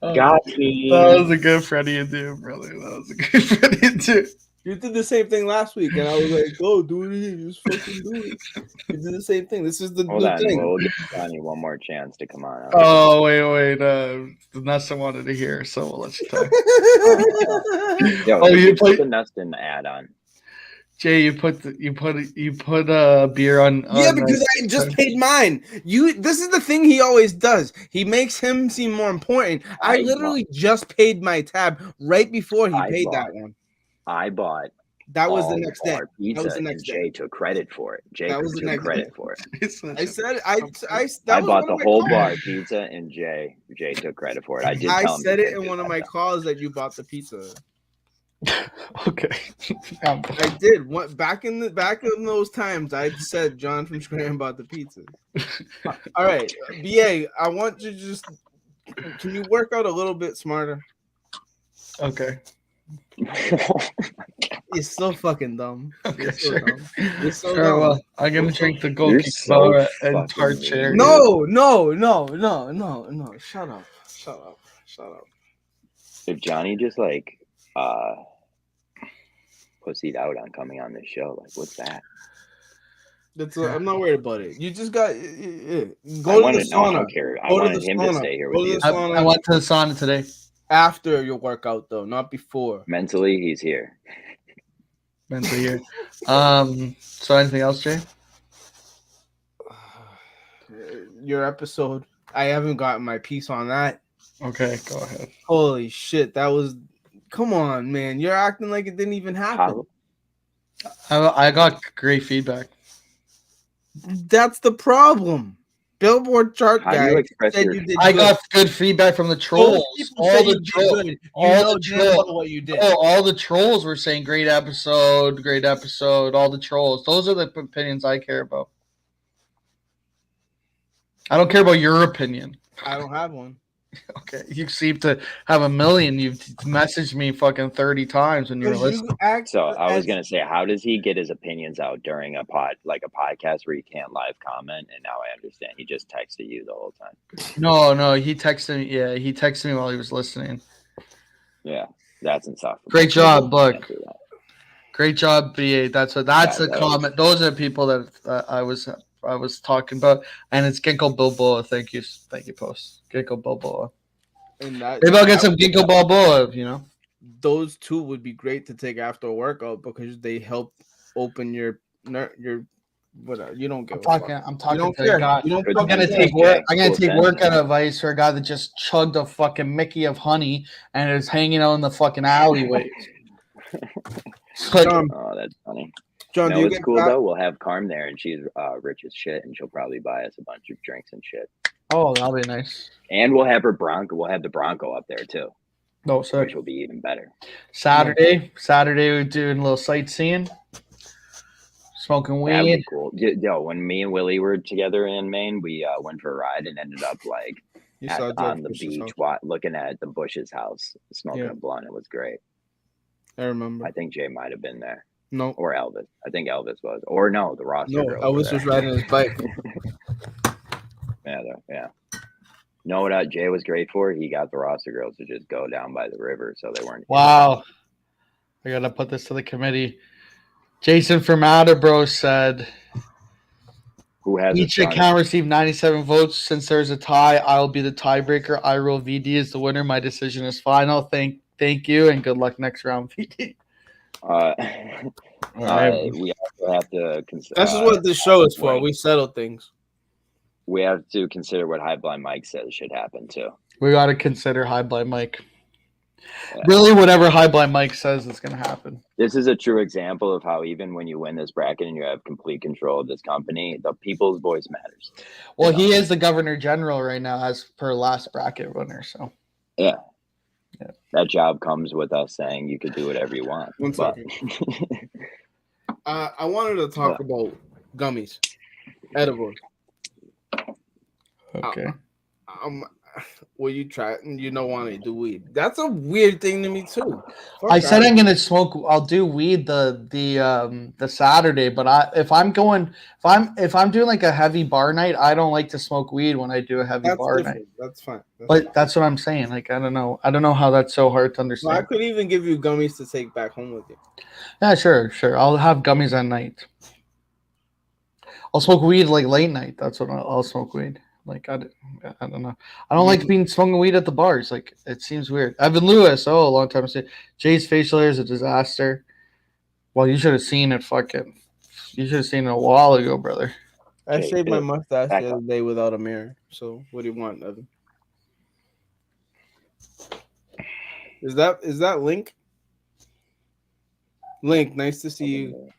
Got me. That was a good Freddie and Dude, brother. That was a good Freddie and Dude. You did the same thing last week, and I was like, "Go do it again. Just fucking do it." You did the same thing. This is the Hold new on, thing. we'll give Johnny one more chance to come on. Oh, wait. Nesta wanted to hear, so we'll let you talk. Yo, Oh, you put play- the Neston ad on. Jay, you put a beer on. Yeah, because I just paid mine. This is the thing he always does. He makes him seem more important. I literally just paid my tab right before he paid that one. I bought. That was all the next day. our Pizza, That was the and next day. Jay took credit for it. Jay That was the took next credit day. for it. I said I that I was bought one the of my whole calls. bar pizza, and Jay took credit for it. I did. I tell him said to it take in one of my calls that you bought the pizza. Okay. I did. Back in those times, I said John from Scranton bought the pizza. All right, BA, I want you to just Can you work out a little bit smarter? Okay. You're so fucking dumb. You're so Sure. dumb. You're so Sure, dumb. well, I'm gonna drink the You're Goki so Boa and fucking tart mean. cherry. No. Shut up. If Johnny just like pussied out on coming on this show, like what's that? I'm not worried about it. You just got go I to the wanted, no, I sauna. don't care. I Go to wanted the him to sauna. stay here Go with to you. the sauna I went to the sauna today. after your workout, though, not before. Mentally, he's here. Mentally here. So anything else, Jay? Your episode. I haven't gotten my piece on that. Okay, go ahead. Holy shit, that was. Come on, man. You're acting like it didn't even happen. I got great feedback. That's the problem. Billboard chart How do guy you express said your- you did I good. got good feedback from the Those trolls. people say you did good. You know damn well trolls. what you did. Oh, all the trolls were saying great episode, great episode. All the trolls. Those are the opinions I care about. I don't care about your opinion. I don't have one. Okay, you seem to have a million. You've messaged me fucking 30 times when you were listening. So I was gonna say, how does he get his opinions out during a podcast where you can't live comment? And now I understand. He just texted you the whole time. No, he texted me. Yeah, he texted me while he was listening. Yeah, that's insufferable. Great job, Can't look. do that. Great job, BA. That's the that comment. Those are the people that I was talking about, and it's Ginkgo Bilboa. Thank you, Post Ginkgo Bilboa. And that, Maybe I'll get some Ginkgo Bilboa. You know, those two would be great to take after a workout because they help open your whatever. You don't get. I'm talking don't to care. a guy. You don't I'm fucking gonna care. take work. I'm gonna Cool take sense. workout advice for a guy that just chugged a fucking Mickey of honey and is hanging out in the fucking alleyways. Like, Oh, that's funny. John, No, do you it's get cool fat? though. We'll have Carm there, and she's rich as shit, and she'll probably buy us a bunch of drinks and shit. oh, that'll be nice. And we'll have her Bronco. We'll have the Bronco up there too, No, so which will be even better. Saturday we're doing a little sightseeing, smoking That'd weed. be cool. Yo, when me and Willie were together in Maine, we went for a ride and ended up like You saw George on the Bush's beach, house. looking at the Bush's house, smoking Yeah. a blunt. It was great. I remember. I think Jay might have been there, No, or Elvis. I think Elvis was, or no, the Roster no, girls were Elvis was there. riding his bike. Yeah. Know what Jay was great for? He got the Roster girls to just go down by the river, so they weren't. Wow, I gotta put this to the committee. Jason from Attleboro said Who has each a son? account received 97 votes. Since there's a tie, I will be the tiebreaker. I roll VD is the winner. My decision is final. Thank you and good luck next round, VD. We also have to consider. This is what this show is for. We settle things. We have to consider what High Blind Mike says should happen too. We got to consider High Blind Mike. Really, whatever High Blind Mike says is going to happen. This is a true example of how even when you win this bracket and you have complete control of this company, the people's voice matters. Well, he is the Governor General right now, as per last bracket winner. So Yeah. That job comes with us saying you could do whatever you want. One But- second. I wanted to talk about gummies, edibles. okay. Will you try it and you don't want to do weed? That's a weird thing to me too. Fuck I said that. I'm gonna smoke. I'll do weed the Saturday, but if I'm doing like a heavy bar night, I don't like to smoke weed when I do a heavy That's bar different. night. That's fine. But that's what I'm saying. Like I don't know how that's so hard to So I understand. could even give you gummies to take back home with you. Yeah, sure. I'll have gummies at night. I'll smoke weed like late night. That's what I'll smoke weed. Like I don't know. I don't like being smoking weed at the bars. Like it seems weird. Evan Lewis. Oh, a long time ago. Jay's facial hair is a disaster. Well, you should have seen it. You should have seen it a while ago, brother. I Hey, shaved my Bill, mustache back the up. other day without a mirror. So what do you want, Evan? Is that Link? Link, nice to see you.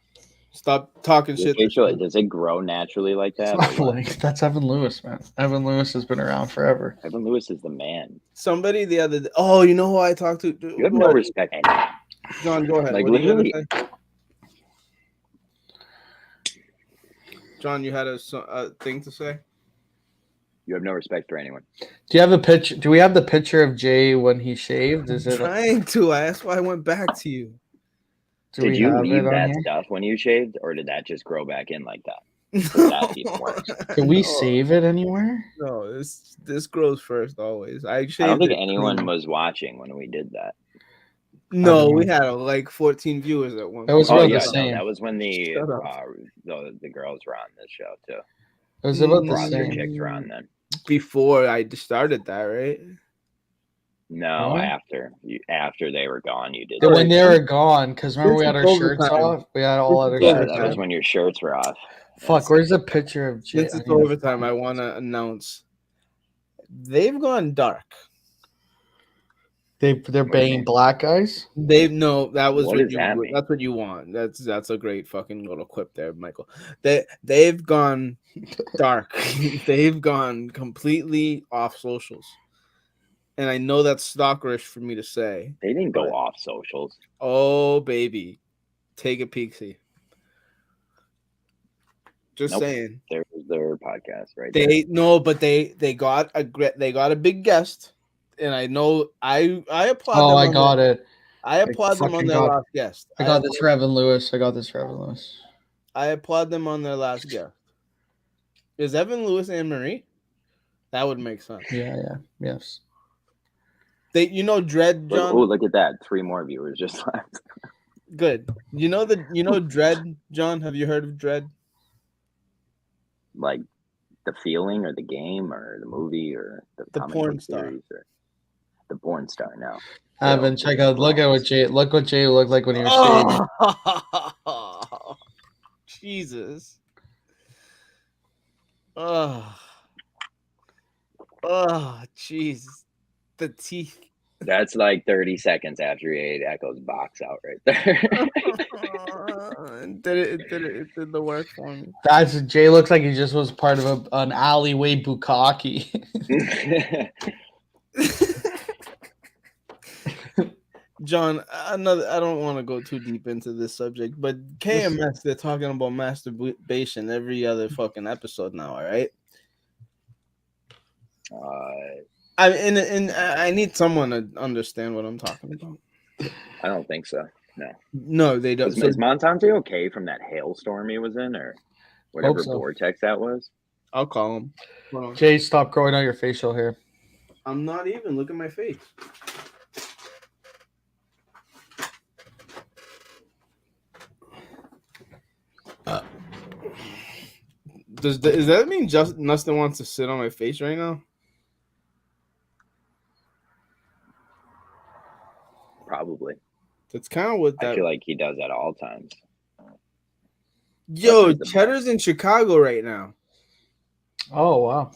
Stop talking Your shit. facial, does it grow naturally like that? or what? Like, that's Evan Lewis, man. Evan Lewis has been around forever. Evan Lewis is the man. Somebody the other day. Oh, you know who I talked to? You have no respect. John, go ahead. Like, What are you gonna literally- say? John, you had a thing to say? You have no respect for anyone. Do you have a picture? Do we have the picture of Jay when he shaved? Is it? Trying to. That's why I went back to you. Did you leave that stuff when you shaved, or did that just grow back in like that? That's even worse. Can we save it anywhere? No, this grows first always. I don't think anyone was watching when we did that. No, we had like 14 viewers at one. That was Oh about yeah, the no, same. that was when the Shut up. the girls were on this show too. It was about the Roster same. chicks were on then. Before I started that, right? No, Huh? after they were gone, you did. When they were gone, because remember we This had is our shirts overtime. off. We had all other Yeah, shirts that was off. when your shirts were off. Fuck, where's the picture of Jay? Since it's overtime, I want to announce they've gone dark. They're banging black guys. That was What what does you. that mean? That's what you want. That's a great fucking little quip there, Michael. They've gone dark. They've gone completely off socials, and I know that's stalkerish for me to say. They didn't go off socials. Oh baby, take a peek. See, just Nope. saying. There's their podcast right there. They got a big guest, and I know I applaud. Oh, them I on got their- it. I applaud them on fucking their got- last guest. I got this for Evan Lewis. I applaud them on their last guest. Is Evan Lewis Anne Marie? That would make sense. Yes. Dread, John. Oh, look at that! 3 more viewers just left. Good. Dread, John. Have you heard of Dread? Like the feeling, or the game, or the movie, or the comic porn book star. series, or the porn star. Now, Evan, check out. Look what Jay looked like when he was shaving. Oh, Jesus. Oh, jeez. The teeth. that's like 30 seconds after he ate Echo's box out right there. It did the work for me. That's Jay looks like he just was part of an alleyway bukkake. John, I don't want to go too deep into this subject, but KMS, they're talking about masturbation every other fucking episode now, all right? I need someone to understand what I'm talking about. I don't think so. No. No, they don't. Is Montanti okay from that hailstorm he was in, or whatever so. vortex that was? I'll call him. Hold on. Jay, stop growing out your facial hair. I'm not even. Look at my face. Does that mean just Justin wants to sit on my face right now? Probably. That's kind of what I that. feel like he does at all times. Yo, Cheddar's in Chicago right now. Oh wow.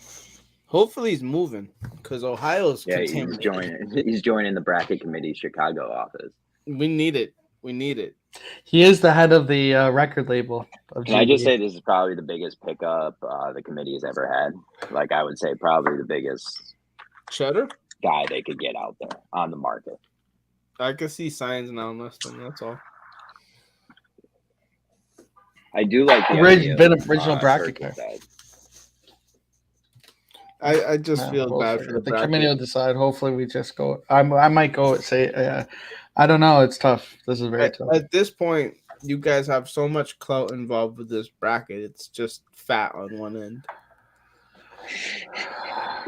Hopefully he's moving because Ohio's. Yeah, he's contaminated. joining the bracket committee Chicago office. We need it. We need it. He is the head of the record label. Of Can I just GD. say this is probably the biggest pickup the committee has ever had? Like, I would say probably the biggest Cheddar guy they could get out there on the market. I can see signs now in Liston. That's all. I do like the idea of, original bracket Turkey guy. side. I just feel bad for the committee will bracket. decide. Hopefully, we just go. I might go say. I don't know. It's tough. This is very tough. At this point, you guys have so much clout involved with this bracket. It's just fat on one end.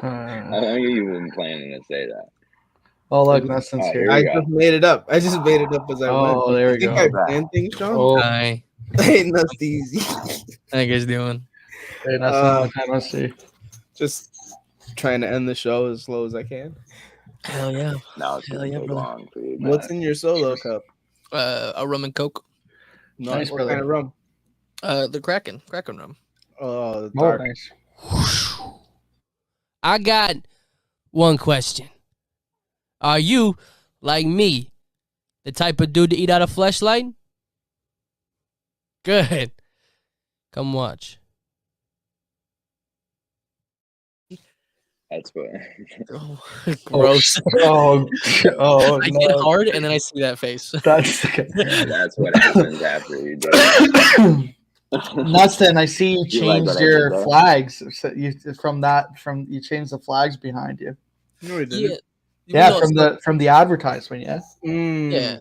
I know you been planning to say that. Oh look, Nelson's here. I just made it up. I just made it up as I went. Oh, there we You think go. I planned things, Sean? Oh. Hi. Hey, that's easy. How you guys doing? Hey, Nelson, let's see. Just trying to end the show as slow as I can. Hell yeah. No, it's Hell yeah, too brother. long for you. What's in your solo cup? A rum and coke. Nice, what kind of rum? The Kraken rum. Oh, the Oh, dark. nice. I got one question. Are you, like me, the type of dude to eat out a fleshlight? Good. Come watch. That's what. Gross. Oh, I get hard and then I see that face. That's That's what happens after you do it. Nustin, I see you You like changed what I your did there? flags. So you you changed the flags behind you. No, he Yeah. didn't. Yeah, No, it's from the advertisement. Yeah. Yeah.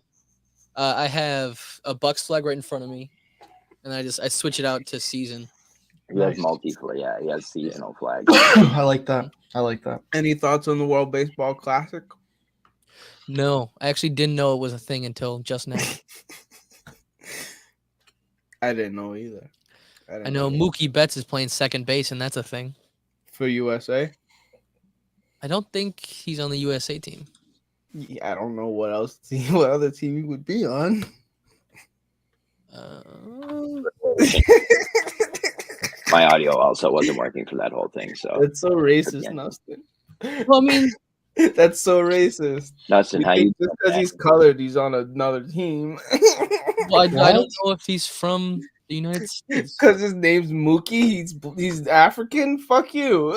I have a Bucks flag right in front of me, and I switch it out to season. He has yeah, he has seasonal flags. I like that. I like that. Any thoughts on the World Baseball Classic? No, I actually didn't know it was a thing until just now. I didn't know either. I know Mookie Betts is playing second base, and that's a thing. For USA? I don't think he's on the USA team. Yeah, I don't know what other team he would be on. My audio also wasn't working for that whole thing, so That's so racist, Nustin. Well, I mean, that's so racist. Nustin, how you Just because he's colored, he's on another team. well, I don't know if he's from the United States. Because his name's Mookie, he's African. Fuck you.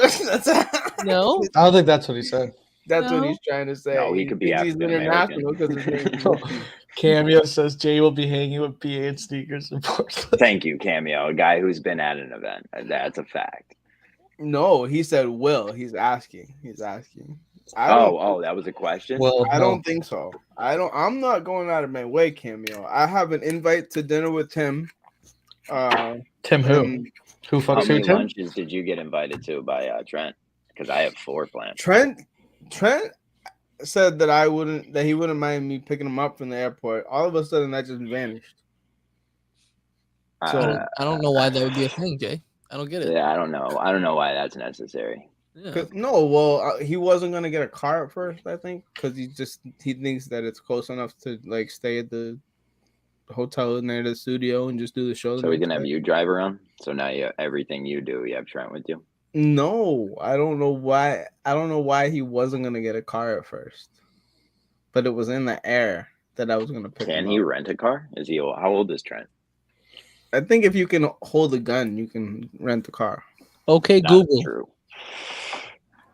No, I don't think that's what he said. That's what he's trying to say. No, he could be thinks he's African-American. international because his name's Mookie. Cameo says Jay will be hanging with PA and sneakers in Portland. Thank you, Cameo, a guy who's been at an event. That's a fact. No, he said will. He's asking. Oh, that was a question? I don't think so. I'm not going out of my way, Cameo. I have an invite to dinner with Tim. Tim who? Who How fucks who, many Tim? lunches did you get invited to by Trent? Because I have 4 planned. Trent said that he wouldn't mind me picking him up from the airport. All of a sudden that just vanished. So I don't know why that would be a thing, Jay. I don't get it. Yeah, I don't know. I don't know why that's necessary. He wasn't gonna get a car at first, I think, because he thinks that it's close enough to like stay at the hotel near the studio and just do the show. So we can have you drive around. So now everything you do, you have Trent with you. No, I don't know why. I don't know why he wasn't gonna get a car at first, but it was in the air that I was gonna pick. Can him he up. rent a car? Is he? How old is Trent? I think if you can hold a gun, you can rent a car. Okay, Not Google. True.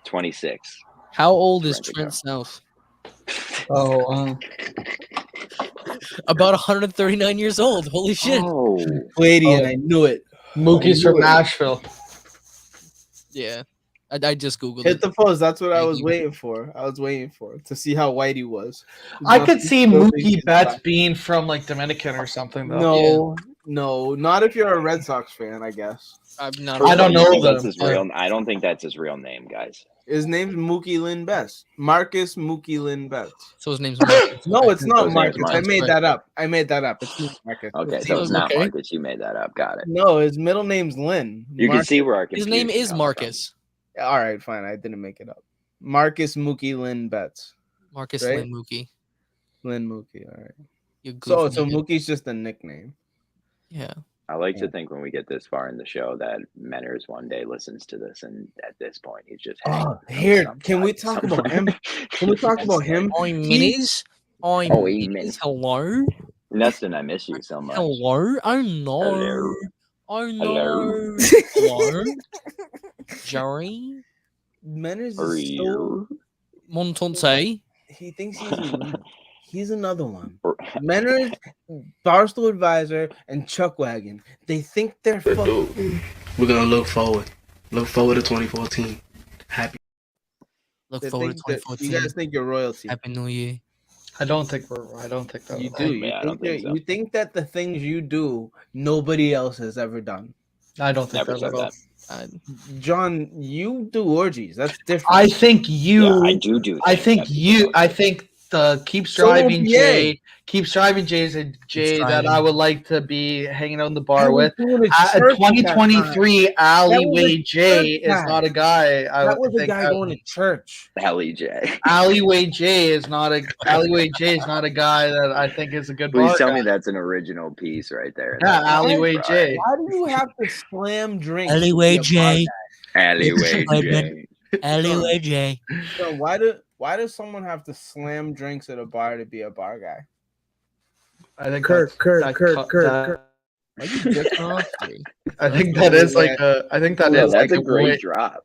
26. How old is Rent a Trent South? Oh, About 139 years old. Holy shit. Oh, Palladian, I knew it. Mookie's from Nashville. Yeah. I just Googled Hit it. the post. That's what I Thank was you. waiting for. I was waiting for to see how white he was. I could see Still think Mookie he's Betts black. being from like Dominican or something though. No, not if you're a Red Sox fan, I guess. I'm not. I don't You know think that's them. his real. I don't think that's his real name, guys. His name's Mookie Lynn Betts. Marcus Mookie Lynn Betts. So his name's Marcus. No, it's not his name's Marcus. I Marcus. made that up. It's not Marcus. Okay, so it's not Okay. Marcus. You made that up. Got it. No, his middle name's Lynn. You can see where our His name confusion is comes Marcus. All right, fine. I didn't make it up. Marcus Mookie Lynn Betts. Marcus Right? Lynn Mookie. Lynn Mookie. All right. You So goofy nigga. Mookie's just a nickname. Yeah. I like to think when we get this far in the show that Menners one day listens to this, and at this point he's just hanging with Here, some can we guy talk somewhere. about him? Can we talk about him? Oi, minis. Oi, Oh, minis. minis. Hello. Neston, I miss you so much. Hello. I know. Hello. I Hello. know. Hello. Jerry. Manners Are is so. you? Montonte. He thinks he's another one. Manners, Barstool Advisor, and Chuck Wagon. They think they're fucking. We're gonna look forward. Look forward to 2014. Happy. Look They forward to think that- 2014. You guys think you're royalty. Happy New Year. I don't think that. You do. Yeah, I don't think so. You think that the things you do, nobody else has ever done. I don't think Never that said at all. that. John, you do orgies. That's different. I think you. Yeah, I do. I things think that you. people I think the keeps So driving PA. Jay. Keeps driving Jay is a Jay that driving. I would like to be hanging out in the I bar was with. doing a A church at that 2023 time. alleyway a Jay church is guy. not a guy. I That would was a think guy going to church. LEJ. alleyway Jay is not a guy that I think is a good Please bar tell guy. me that's an original piece right there. Yeah, That's alleyway right. Jay. Why do you have to slam drinks? Alleyway to be a bar Jay. Alleyway Hey, Jay. Alleyway Jay. guy? So why does someone have to slam drinks at a bar to be a bar guy? I think Kurt. Why you just off, dude? I think that is like a. I think that Yeah, is that's like a great way- drop.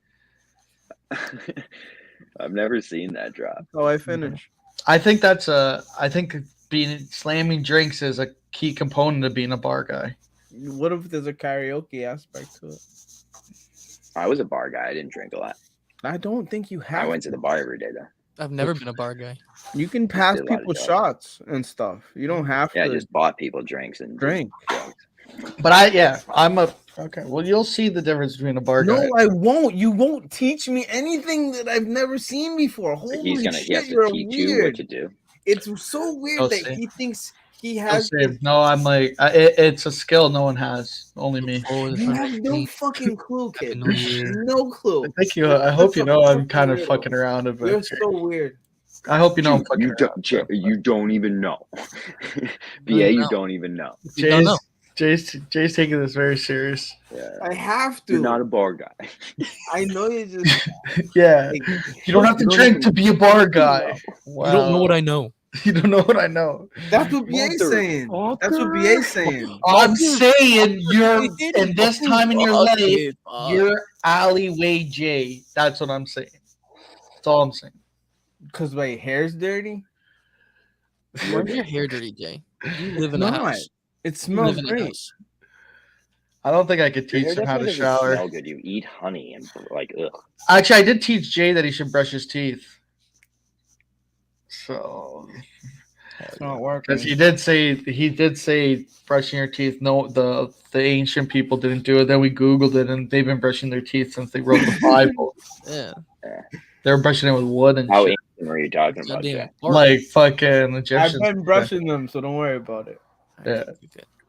I've never seen that drop. Oh, I finished. I think that's a. I think being slamming drinks is a key component of being a bar guy. What if there's a karaoke aspect to it? I was a bar guy. I didn't drink a lot. I don't think you have. I went to the bar every day though. I've never been a bar guy. You can pass Did a lot of people drugs. shots and stuff. You don't have Yeah, I to just bought people drinks and drink. But I'm a okay. Well, you'll see the difference between a bar guy. No, I won't. You won't teach me anything that I've never seen before. Holy He has shit, to you're teach you what weird. to do. It's so weird I'll that say. he thinks he I'll has. say, no, I'm like it's a skill no one has, only me. You have no fucking clue, kid. No clue. Thank you. I hope you know I'm kind of fucking around a bit. You're so weird. I hope you know I'm fucking You around. don't, Jay, you don't even know. BA, you don't even know. Jay's taking this very serious. Yeah. I have to. You're not a bar guy. I know you just. Yeah, you don't have to drink to be a bar guy. You don't know what I know. You don't know what I know. That's what BA's saying. That's what BA's saying. I'm saying you're in this time in your life, you're alleyway Jay. That's what I'm saying. That's all I'm saying. Because my hair's dirty. Why is your hair dirty, Jay? You live in a Not. house. It You smells live in a great. house. I don't think I could Your teach hair him how to definitely doesn't shower. smell good. You eat honey and like ugh. Actually, I did teach Jay that he should brush his teeth. So It's not working. because he did say brushing your teeth. No, the ancient people didn't do it. Then we Googled it, and they've been brushing their teeth since they wrote the Bible. Yeah. They were brushing it with wood and How shit. ancient were you talking about, Goddamn Jay? art. Like fucking I've Egyptians. been brushing them, so don't worry about it. Yeah.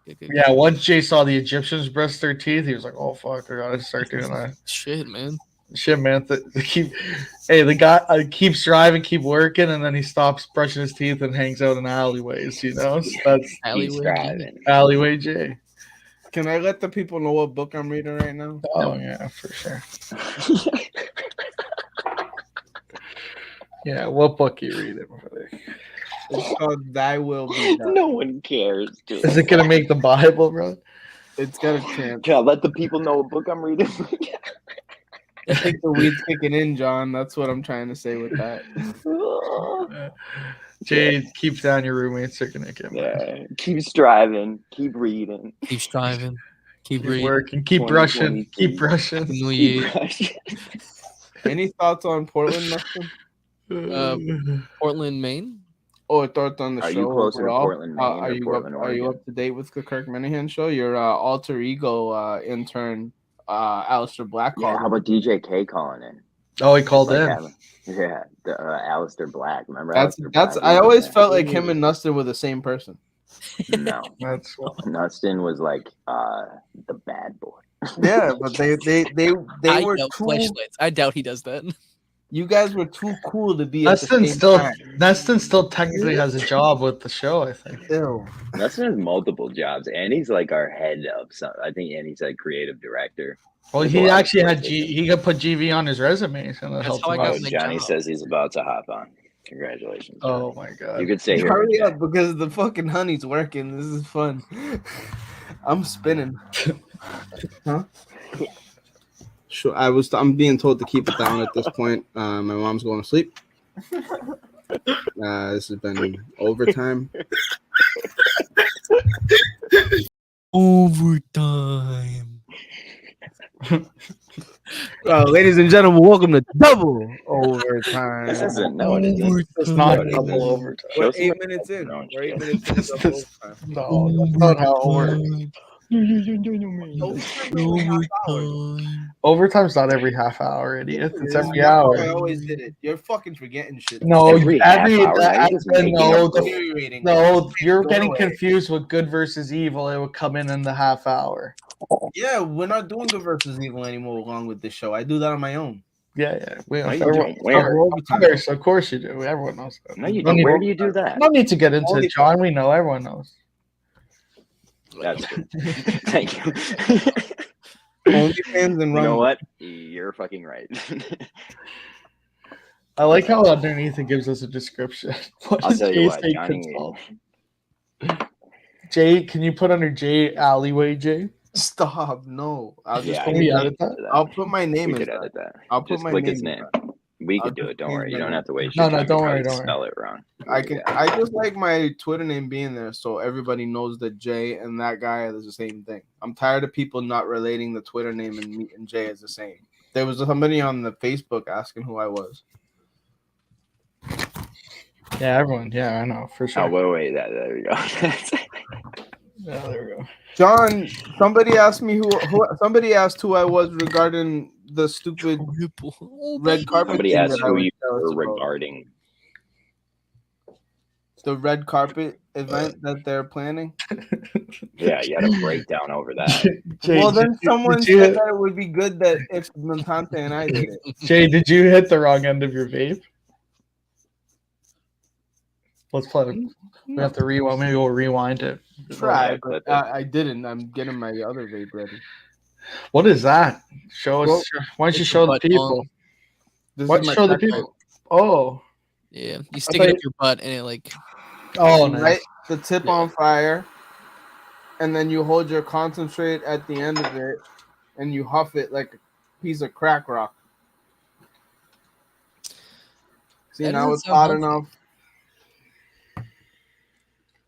Good. Yeah, once Jay saw the Egyptians brush their teeth, he was like, "Oh fuck, I gotta start doing that." Shit, man. Shit, man. The guy keeps driving, keep working, and then he stops brushing his teeth and hangs out in alleyways. You know, so that's Alleyway Jay. alleyway Jay. Can I let the people know what book I'm reading right now? Oh yeah, for sure. Yeah, what book you reading? It's called Thy Will Be Done. No one cares, dude. Is it gonna make the Bible, bro? It's got a chance. Can I let the people know what book I'm reading? I think the weed's kicking in, John. That's what I'm trying to say with that. Jay, keep down your roommates. They're gonna get mad. Yeah. Keep striving. Keep reading. Keep striving. Keep Keep reading. working. Keep brushing. Keep brushing. Happy New Keep Year. brushing. Any thoughts on Portland, Justin? Portland, Maine. Or thoughts on the Are show? you closer to overall? Portland, Maine, Are or you Portland, up? Are you Oregon? up to date with the Kirk Minahan show? Your alter ego intern, Alistair Black. Yeah, called how about DJ K calling in? Oh, he called in. Yeah, the Alistair Black. Remember That's Alistair that's. Black? I always felt like him and Nustin were the same person. No, That's Nustin was like the bad boy. Yeah, but they I were doubt too. flashlights. I doubt he does that. You guys were too cool to be at the Neston same still time. Neston still technically has a job with the show, I think. Ew. Nustin has multiple jobs, and he's like our head of some. I think, and he's like creative director. Well, There's a he lot of actually had stuff. he could put GV on his resume, so that That's helped how I him got out. my Johnny job. says he's about to hop on. Congratulations. Oh my god. You could say here. Hurry up because the fucking honey's working. This is fun. I'm spinning. Huh? Sure. I'm being told to keep it down at this point. My mom's going to sleep. This has been overtime. Overtime. Ladies and gentlemen, welcome to Double Overtime. This isn't. No, it isn't. It's not No, it double isn't. overtime. We're Show 8 some- minutes in. No, We're 8 minutes in. This- Double this- overtime. No, that's not how it works. Overtime's not every half hour, idiot. It's every I hour. always did it. You're fucking forgetting shit. No, Every half hour, now you're just making up no, you're getting confused with good versus evil. It would come in the half hour. Yeah, we're not doing good versus evil anymore along with this show. I do that on my own. Yeah. We, No, you everyone, don't. Where? of course you do. Everyone knows that. No, you No don't. need- Where do you do that? No need to get into Only- it, John. We know. Everyone knows. That's good. Thank you. OnlyFans and You know Rumble. what? You're fucking right. I like how underneath it gives us a description. What I'll does tell Jay you what, say Johnny. consult? Jay, can you put under Jay alleyway Jay? Stop. No. I'll just Yeah, Can we edit that? I'll put my name We in could that. edit that. I'll put Just my click name his in name. that. We could do it. Don't worry. You don't have to waste No, your no, time. don't You worry, probably don't spell it wrong. I just like my Twitter name being there so everybody knows that Jay and that guy is the same thing. I'm tired of people not relating the Twitter name and me and Jay as the same. There was somebody on the Facebook asking who I was. Yeah, everyone. Yeah, I know for sure. Oh, wait. There we go. Yeah, there we go. John, somebody asked me who somebody asked who I was regarding the stupid red carpet. Somebody thing asked that I who was you jealous were about. regarding. The red carpet event that they're planning. Yeah, you had a breakdown over that. Jay, Well, then did someone you said hit- that it would be good that if Montante and I did it. Jay, did you hit the wrong end of your vape? Let's play. We have to rewind. Maybe we'll rewind it. Try, but I didn't. I'm getting my other vape ready. What is that? Show us. Well, why don't you it's show a the butt people? plug. This Why is don't you my show the tech people? Oh. Yeah, you stick it up your butt and it like. Oh, You nice. light the tip on fire, and then you hold your concentrate at the end of it, and you huff it like a piece of crack rock. See, That now doesn't it's sound hot healthy. enough.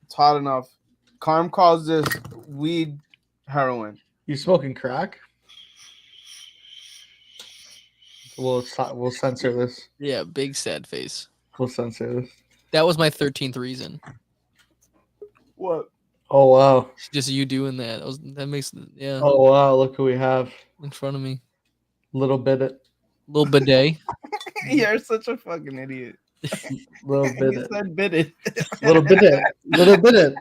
It's hot enough. Carm calls this weed heroin. You smoking crack? We'll censor this. Yeah, big sad face. We'll censor this. That was my 13th reason. What? Oh wow. Just you doing that. That makes yeah. Oh wow. Look who we have. In front of me. Little bit. Little bidet. You're such a fucking idiot. Little He bit. said bit it. Little bit. Little bit.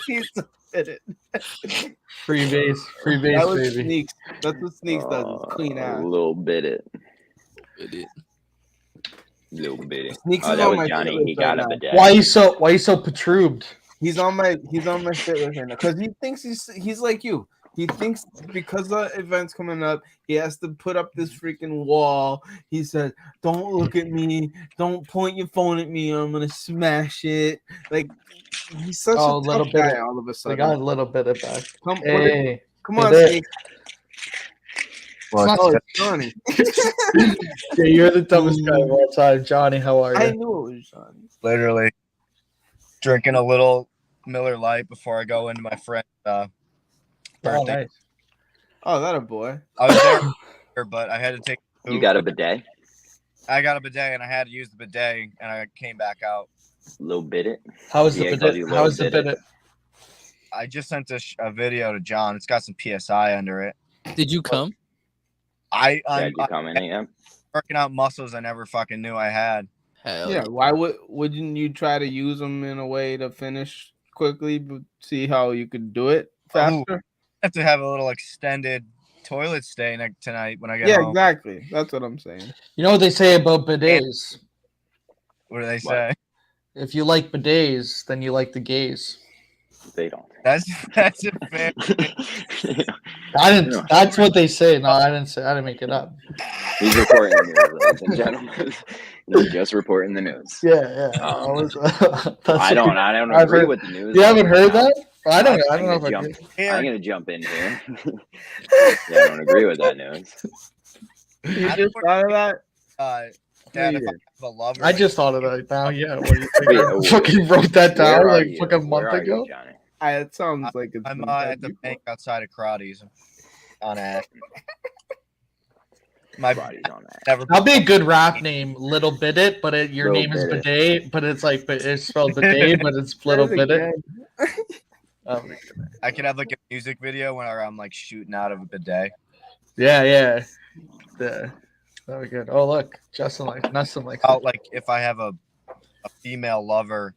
He said bit it. Free base. Free base, That was baby. Sneaks. That's what Sneaks does. It's clean A ass. little bit it. Bidet. Little bit it. Sneaks Oh, is that on was my Johnny. shit He list got right a now. bidet. Why you so protrubed? He's on my shit list right now because he thinks he's like you. He thinks because the event's coming up, he has to put up this freaking wall. He said, "Don't look at me. Don't point your phone at me. Or I'm gonna smash it." Like he's such Oh, a little tough bit. guy. All of a We sudden, got a little bit of back. come Hey. come on, Hey, Snake. Well, Oh, it's Johnny. Yeah, you're the dumbest guy of all time, Johnny. How are you? I knew it was Johnny. Literally drinking a little Miller Lite before I go into my friend's Oh, birthday. nice. Oh, that a boy. I was there, but I had to take. You got a bidet? I got a bidet, and I had to use the bidet, and I came back out. Little bit it. How is the Yeah, bidet? called you How is the Little bidet? I just sent a video to John. It's got some PSI under it. Did you come? Yeah, I'm you commenting? Yeah. working out muscles I never fucking knew I had. Hell Yeah, why wouldn't you try to use them in a way to finish quickly, but see how you could do it faster? I have to have a little extended toilet stay tonight when I get Yeah, home. exactly. That's what I'm saying. You know what they say about bidets? What do they say? If you like bidets, then you like the gays. They don't. That's a fair. I didn't. That's what they say. No, I didn't say. I didn't make it up. He's reporting the news, ladies and gentlemen. He's just reporting the news. Yeah. I don't I've agree heard- with the news. You haven't heard that? I don't know I'm if I gonna did. jump. I'm gonna jump in here. Yeah, I don't agree with that news. You just thought of that? Dad, you if I did. have a lover, I just thought of that now. Yeah, what do you think? Wait, I fucking wrote that where down are like you? fucking Where month are you, ago. Johnny? It sounds like it's. I'm been at the said bank outside of Karadi's on it. My body's on that. Never. That'd be a good rap name, Little Bidit, but your Little name is Bidit. Bidet, but it's like it's spelled Bidet, but it's Little Say it Bidit. again. I could have like a music video where I'm like shooting out of a bidet. Yeah. That'd be good. Oh look, Justin like nothing like Out like if I have a female lover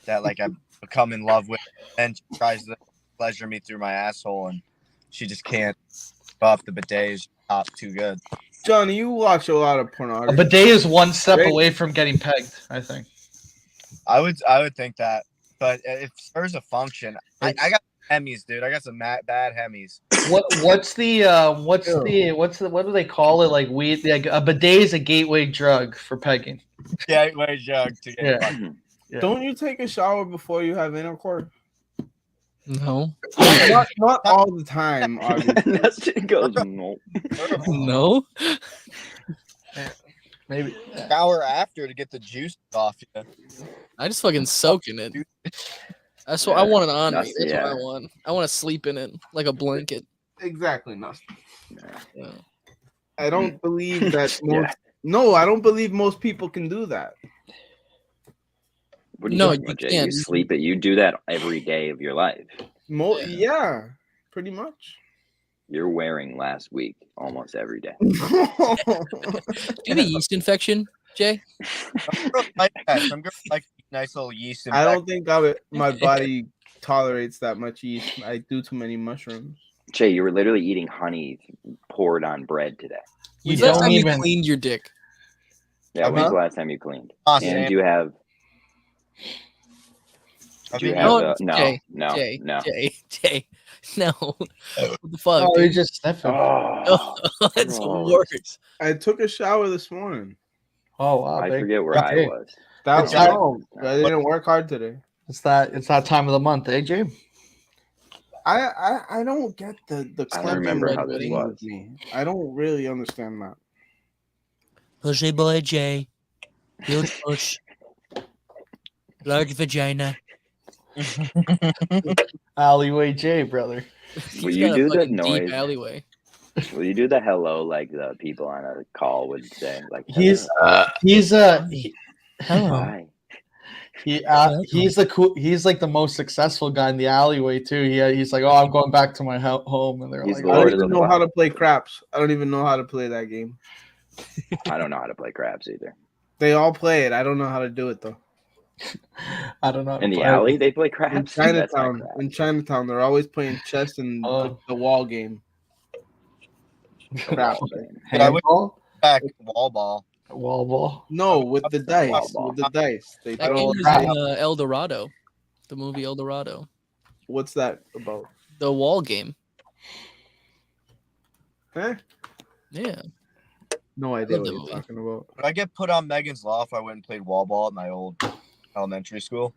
that like I've become in love with, and she tries to pleasure me through my asshole, and she just can't buff the bidet is top too good. Johnny, you watch a lot of a pornography. bidet is one step Right? away from getting pegged. I think. I would think that, but if there's a function, I got Hemis, dude. I got some bad Hemis. What do they call it? Like weed? Like a bidet is a gateway drug for pegging. Gateway jug to get Yeah. fucked. Yeah. Don't you take a shower before you have intercourse? No. Not all the time, obviously. That shit goes no. No. Maybe shower after to get the juice off you. I just fucking soak in it. That's what I want it on me. That's- That's yeah. what I want. I want to sleep in it like a blanket. Exactly, nothing. Yeah. I don't believe that most. Yeah. No, I don't believe most people can do that. What do you No, talking you about, Jay? can't. You sleep it. You do that every day of your life. Yeah, pretty much. You're wearing last week almost every day. Do you have a yeast infection, Jay? Some girls like nice little yeast. I don't think my body tolerates that much yeast. I do too many mushrooms. Jay, you were literally eating honey poured on bread today. You When's the last don't time you even. cleaned your dick? Yeah, when's the last time you cleaned? Awesome. And do you have? Do you have? No, No, Jay, no, Jay, no. Jay, no. What the fuck? Oh, you're dude? just sniffing. Oh, That's gross. worse. I took a shower this morning. Oh wow, I big. forget where I Okay. was. That's that- wrong. I didn't work hard today. It's that time of the month, AJ. I don't get the I don't remember cleanse how this thing was. with me. I don't really understand that. Pussy boy Jay. Huge push. Large vagina. Alleyway J, brother. Will He's you got a do the fucking deep noise? alleyway. Will you do the hello like the people on a call would say? Like He's hello. hello. Hi. He's the cool. He's like the most successful guy in the alleyway too. He's like, oh, I'm going back to my home, and they're He's like, the I Lord don't of even the know how Fly. to play craps. I don't even know how to play that game. I don't know how to play craps either. They all play it. I don't know how to do it though. I don't know. how to In the play. alley, they play In craps. That's not Chinatown, craps. they're always playing chess and the wall game. Crap. Handball, Back wall ball. wall ball. No, with the dice. ball. With the dice. They That throw game a was crap. in El Dorado, the movie El Dorado, What's that about? the wall game. Huh? Yeah. No idea love what that you're movie. talking about. Would I get put on Megan's Law if I went and played wall ball at my old elementary school?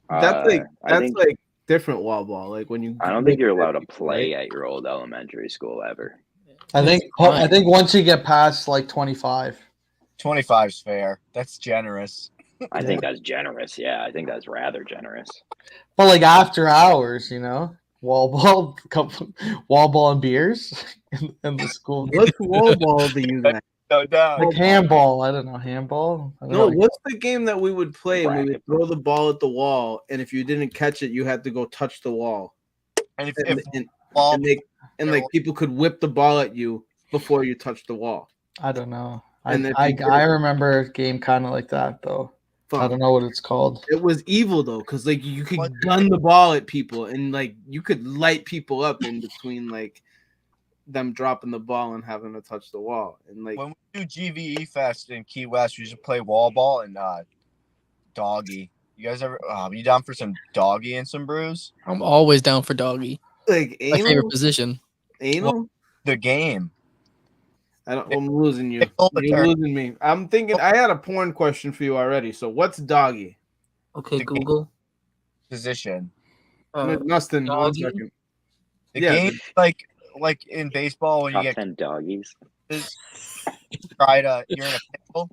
That's I think like different wall ball. Like when you. I don't think you're allowed to play at your old elementary school ever. I think once you get past like 25. 25's fair. That's generous. I think that's generous. Yeah, I think that's rather generous. But like after hours, wall ball and beers in the school. What's wall ball do you like? No doubt. Like handball. I don't know. Handball? I don't No, know. what's the game that we would play? And we would Racquetball. throw the ball at the wall, and if you didn't catch it, you had to go touch the wall. And if And like people could whip the ball at you before you touch the wall. I don't know. And if I you did- remember a game kind of like that though. I don't know what it's called. It was evil though, because like you could gun the ball at people, and like you could light people up in between like them dropping the ball and having to touch the wall. And like when we do GVE Fest in Key West, we used to play wall ball and doggy. You guys ever? You down for some doggy and some brews? I'm always down for doggy. Like My favorite anal, position. anal. The game. I'm losing you. Pickle the You're turd. losing me. I'm thinking I had a porn question for you already. So what's doggy? Okay, The Google. Position. Nustin, 1 doggy? second. The Yeah, game like in baseball when you Top get 10 doggies. you're in a pickle.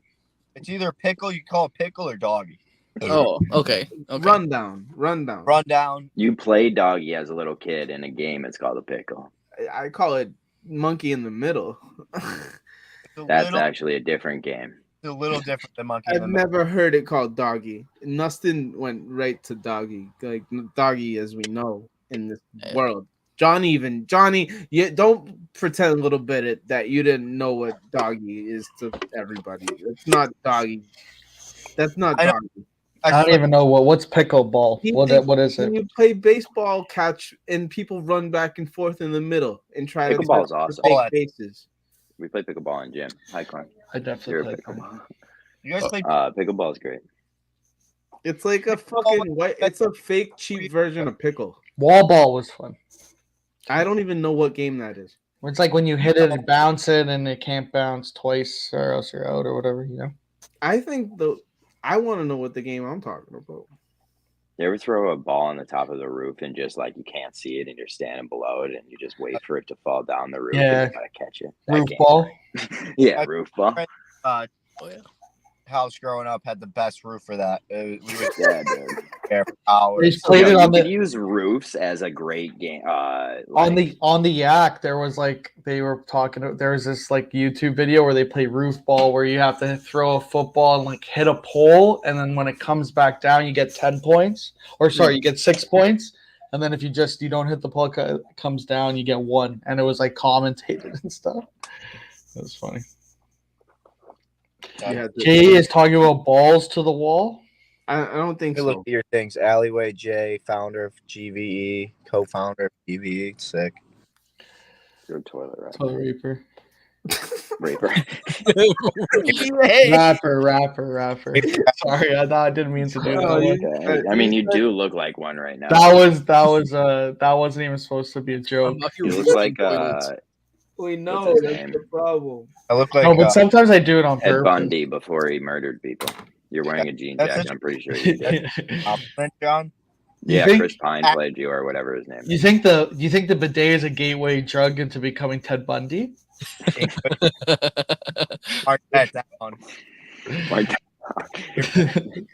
It's either a pickle, you call it pickle or doggy. Oh, okay. Okay. Rundown. Run down. You play doggy as a little kid in a game. It's called a pickle. I call it monkey in the middle. That's actually a different game. It's a little different than monkey in I've the middle. never heard it called doggy. Nustin went right to doggy, like doggy as we know in this world. Johnny, you don't pretend a little bit that you didn't know what doggy is to everybody. It's not doggy. That's not I know. doggy. I don't even know what's pickleball. What is When it? you play baseball catch and people run back and forth in the middle and try to Pickleball touch is the awesome. fake bases. We play pickleball in gym. Hi, Clint. I definitely You're play a pickleball. You guys play Pickleball is great. It's like a fucking white. It's a fake cheap version of pickle. Wall ball was fun. I don't even know what game that is. It's like when you hit it and bounce it, and it can't bounce twice, or else you're out, or whatever. I think I want to know what the game I'm talking about. You ever throw a ball on the top of the roof and just like you can't see it and you're standing below it and you just wait for it to fall down the roof Yeah. and you gotta catch it? That Roof game. ball. Yeah, roof ball. house growing up had the best roof for that. We would Yeah, dude. there for hours. They played it you on could the use roofs as a great game. on the yak. There was like they were talking. There was this like YouTube video where they play roof ball, where you have to throw a football and like hit a pole, and then when it comes back down, you get 10 points. Or sorry, you get 6 points. And then if you don't hit the pole, it comes down, you get 1. And it was like commentated and stuff. It was funny. Jay is talking about balls to the wall. I don't think Hey, so. look at your things. Alleyway J, founder of GVE, co-founder of GVE. Sick. Your toilet, right? Toilet Reaper. Raper. Rapper. Sorry, I didn't mean to do that. Okay. I mean, you do look like one right now. That wasn't even supposed to be a joke. You look like We know What's his that's name? the problem. I look like No, but sometimes I do it on Ted purpose. Bundy before he murdered people. You're wearing a jean That's jacket. I'm pretty sure you did. compliment, John. Yeah, think- Chris Pine played you or whatever his name You is. think the bidet is a gateway drug into becoming Ted Bundy? Mark that down. Like,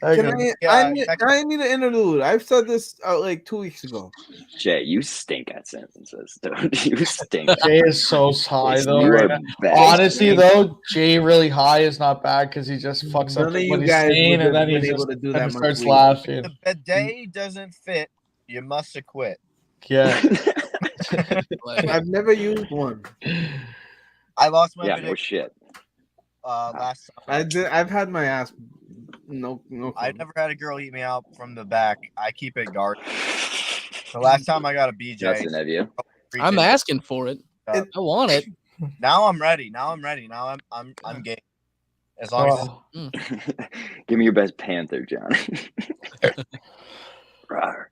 I need an interlude. I've said this like 2 weeks ago. Jay, you stink at sentences, dude. You stink. Jay is so high though. You Right are now. bad. Honestly though, Jay really high is not bad because he just fucks None up of you what he's guys saying, would and then have he been able just to do that much starts weed. laughing. The bidet doesn't fit. You must have quit. Yeah. I've never used one. I lost my Yeah, bidet no shit. last summer. I've had my ass. No. I never had a girl eat me out from the back. I keep it guarded. The last time I got a BJ, Justin, have you? I'm asking for it. I want it. Now I'm ready. Now I'm game. As long as Give me your best Panther, John. Rawr.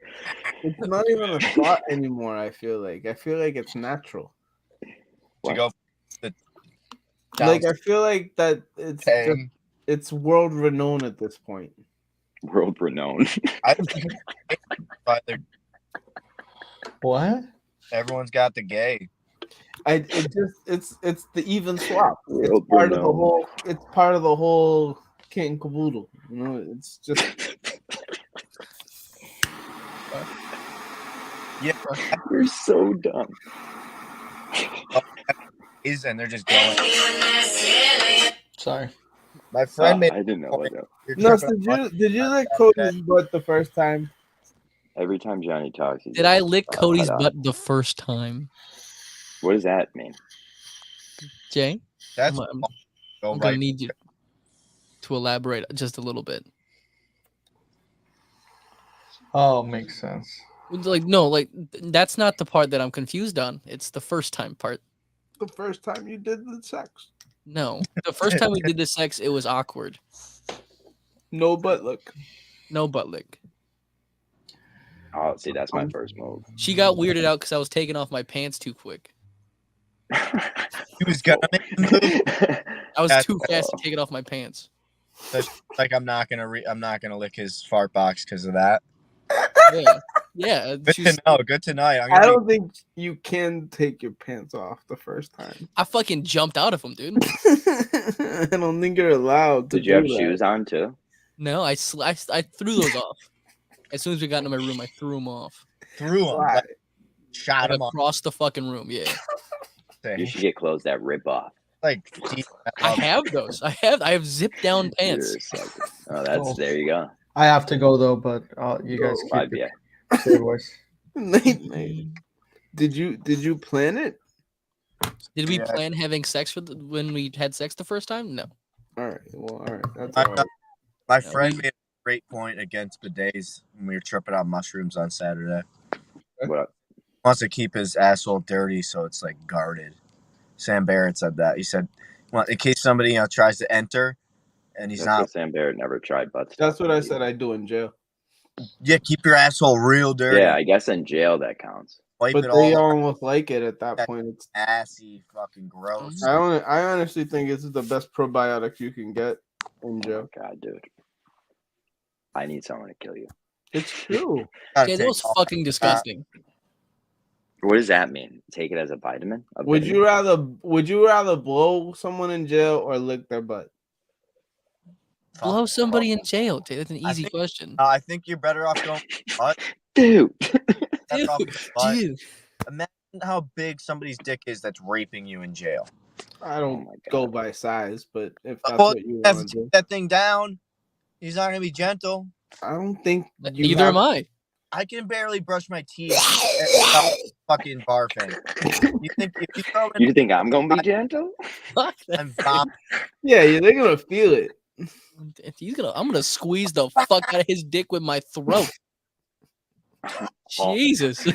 It's not even a thought anymore. I feel like it's natural. to go the Like I feel like that it's Dang. it's world renowned at this point. World renowned. What? Everyone's got the gay. It's the even swap. It's World part of the renowned. whole. It's part of the whole kit and caboodle. You know, it's just. Yeah, You're so dumb. And they're just going. Sorry. My friend made. I didn't know that. No, did you lick Cody's butt the first time? Every time Johnny talks, he Did I goes, lick Cody's "Hold on." butt the first time? What does that mean? Jay? That's I'm go gonna right. need you to elaborate just a little bit. Oh, makes sense. Like no, like that's not the part that I'm confused on. It's the first time part. The first time you did the sex. No, the first time we did the sex, it was awkward. No butt lick. No butt lick. Oh, see, that's my first move. She got weirded out because I was taking off my pants too quick. He was gonna make the move. I was That's- too fast to take it off my pants. That's like I'm not gonna lick his fart box because of that. Yeah, yeah. Good she's- to know. Good to know. I'm I gonna don't think you can take your pants off the first time. I fucking jumped out of them, dude. I don't think you're allowed to. Did you have do that. shoes on too? No, I threw those off. As soon as we got into my room, I threw them off. threw him. Why? Like, shot him off. Across the fucking room. Yeah, You should get clothes that rip off. Like deep. I have those. I have zip down pants. You're a sucker. Oh, that's Oh. there you go. I have to go though, but you guys Five, keep yeah. your voice. Nate, did you plan it? Did we Yeah. plan having sex when we had sex the first time? No. All right. Well, all right. That's My, all right. my friend made a great point against bidets when we were tripping on mushrooms on Saturday. What up? Wants to keep his asshole dirty, so it's like guarded. Sam Barrett said that. He said, "Well, in case somebody tries to enter, and he's That's not." what Sam Barrett never tried butt stuff. That's what I said I do in jail. Yeah, keep your asshole real dirty. Yeah, I guess in jail that counts. Wipe But it they all almost like it at that point. It's assy, fucking gross. I honestly think it's the best probiotic you can get in jail. God, dude. I need someone to kill you. It's true. Yeah, that was fucking disgusting. What does that mean? Take it as a vitamin? A Would vitamin? you rather blow someone in jail or lick their butt? Blow somebody in jail, Jay. That's an I easy think- question. I think you're better off going with the butt. Dude. That's off the butt. Dude. Imagine how big somebody's dick is that's raping you in jail. I don't go by size, but if that's Well, what you you have want to to do, take that thing down. He's not gonna be gentle. I don't think you Either am I. I can barely brush my teeth without fucking barfing. You think if you throw in You think I'm gonna be gentle? Fuck that. and vom- yeah, they're gonna feel it. I'm gonna squeeze the fuck out of his dick with my throat. Jesus.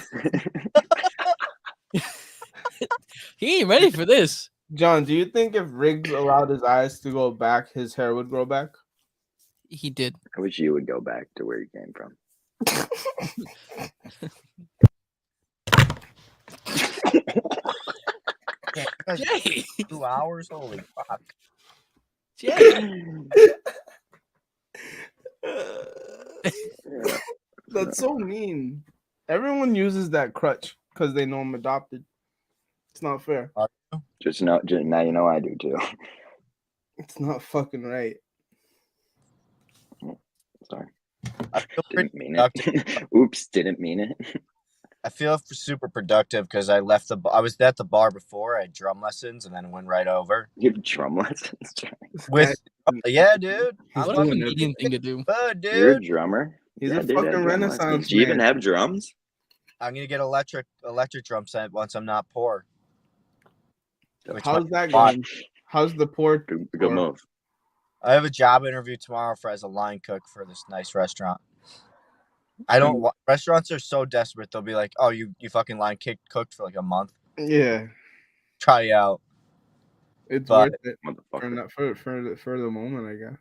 He ain't ready for this. John, do you think if Riggs allowed his eyes to go back, his hair would grow back? He did. I wish you would go back to where you came from. Jay. 2 hours? Holy fuck. Jay. That's so mean. Everyone uses that crutch because they know I'm adopted. It's not fair. Just now you know I do too. It's not fucking right. Sorry. I feel Didn't pretty mean it. Oops, didn't mean it. I feel super productive because I left I was at the bar before. I had drum lessons and then went right over. You have drum lessons? With yeah, dude. He's What a doing comedian thing to do. Good, You're a dude. drummer? He's Yeah, a dude, I fucking have drum Renaissance lessons. Do you even man. have drums? I'm gonna get electric drum set once I'm not poor. Which How's might that be fun. going? How's the port? Good move. I have a job interview tomorrow as a line cook for this nice restaurant. I don't. Restaurants are so desperate. They'll be like, "Oh, you fucking line cooked for like a month. Yeah, Try you out." it's But- worth it for the moment, I guess.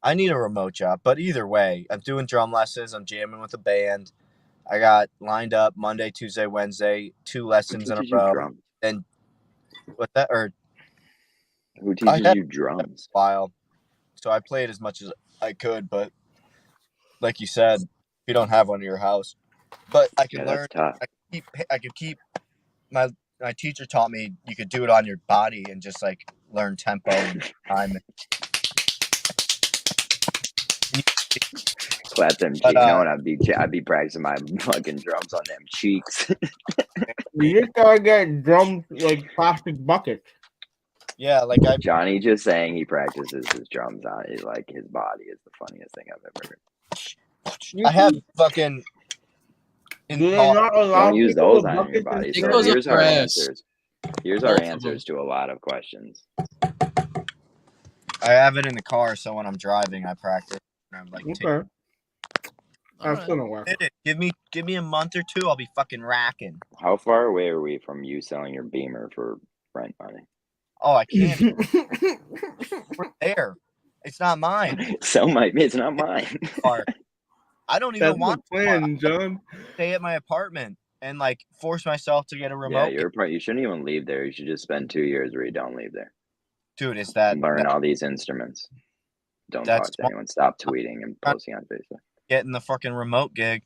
I need a remote job, but either way, I'm doing drum lessons. I'm jamming with a band. I got lined up Monday, Tuesday, Wednesday, 2 lessons in a teaches you row. drums? And what that or Who I teaches had you drums? a while, so I played as much as I could. But like you said, you don't have one in your house. But I can Yeah, learn. that's tough. I could keep my teacher taught me you could do it on your body and just like learn tempo and time. Slap them cheeks. No, and I'd be practicing my fucking drums on them cheeks. You just gotta get drums like plastic buckets. Yeah, like Johnny just saying he practices his drums on it, like his body is the funniest thing I've ever heard. I have fucking. Do they not allow Don't use people those with on your buckets body. and It So goes up here's your our ass. answers. Here's our Both of them. answers to a lot of questions. I have it in the car, so when I'm driving, I practice. And I'm like, Okay. That's Alright. gonna work. give me a month or two, I'll be fucking racking. How far away are we from you selling your Beamer for rent money? Oh, I can't. We're there. It's not mine. Sell my. It's not mine. Car. I don't even That's want the plan, John. to stay at my apartment and like force myself to get a Yeah, remote. you're right. You shouldn't even leave there. You should just spend 2 years where you don't leave there. Dude, it's that Learn all these instruments. Don't That's talk to anyone. Stop tweeting and posting on Facebook. getting the fucking remote gig.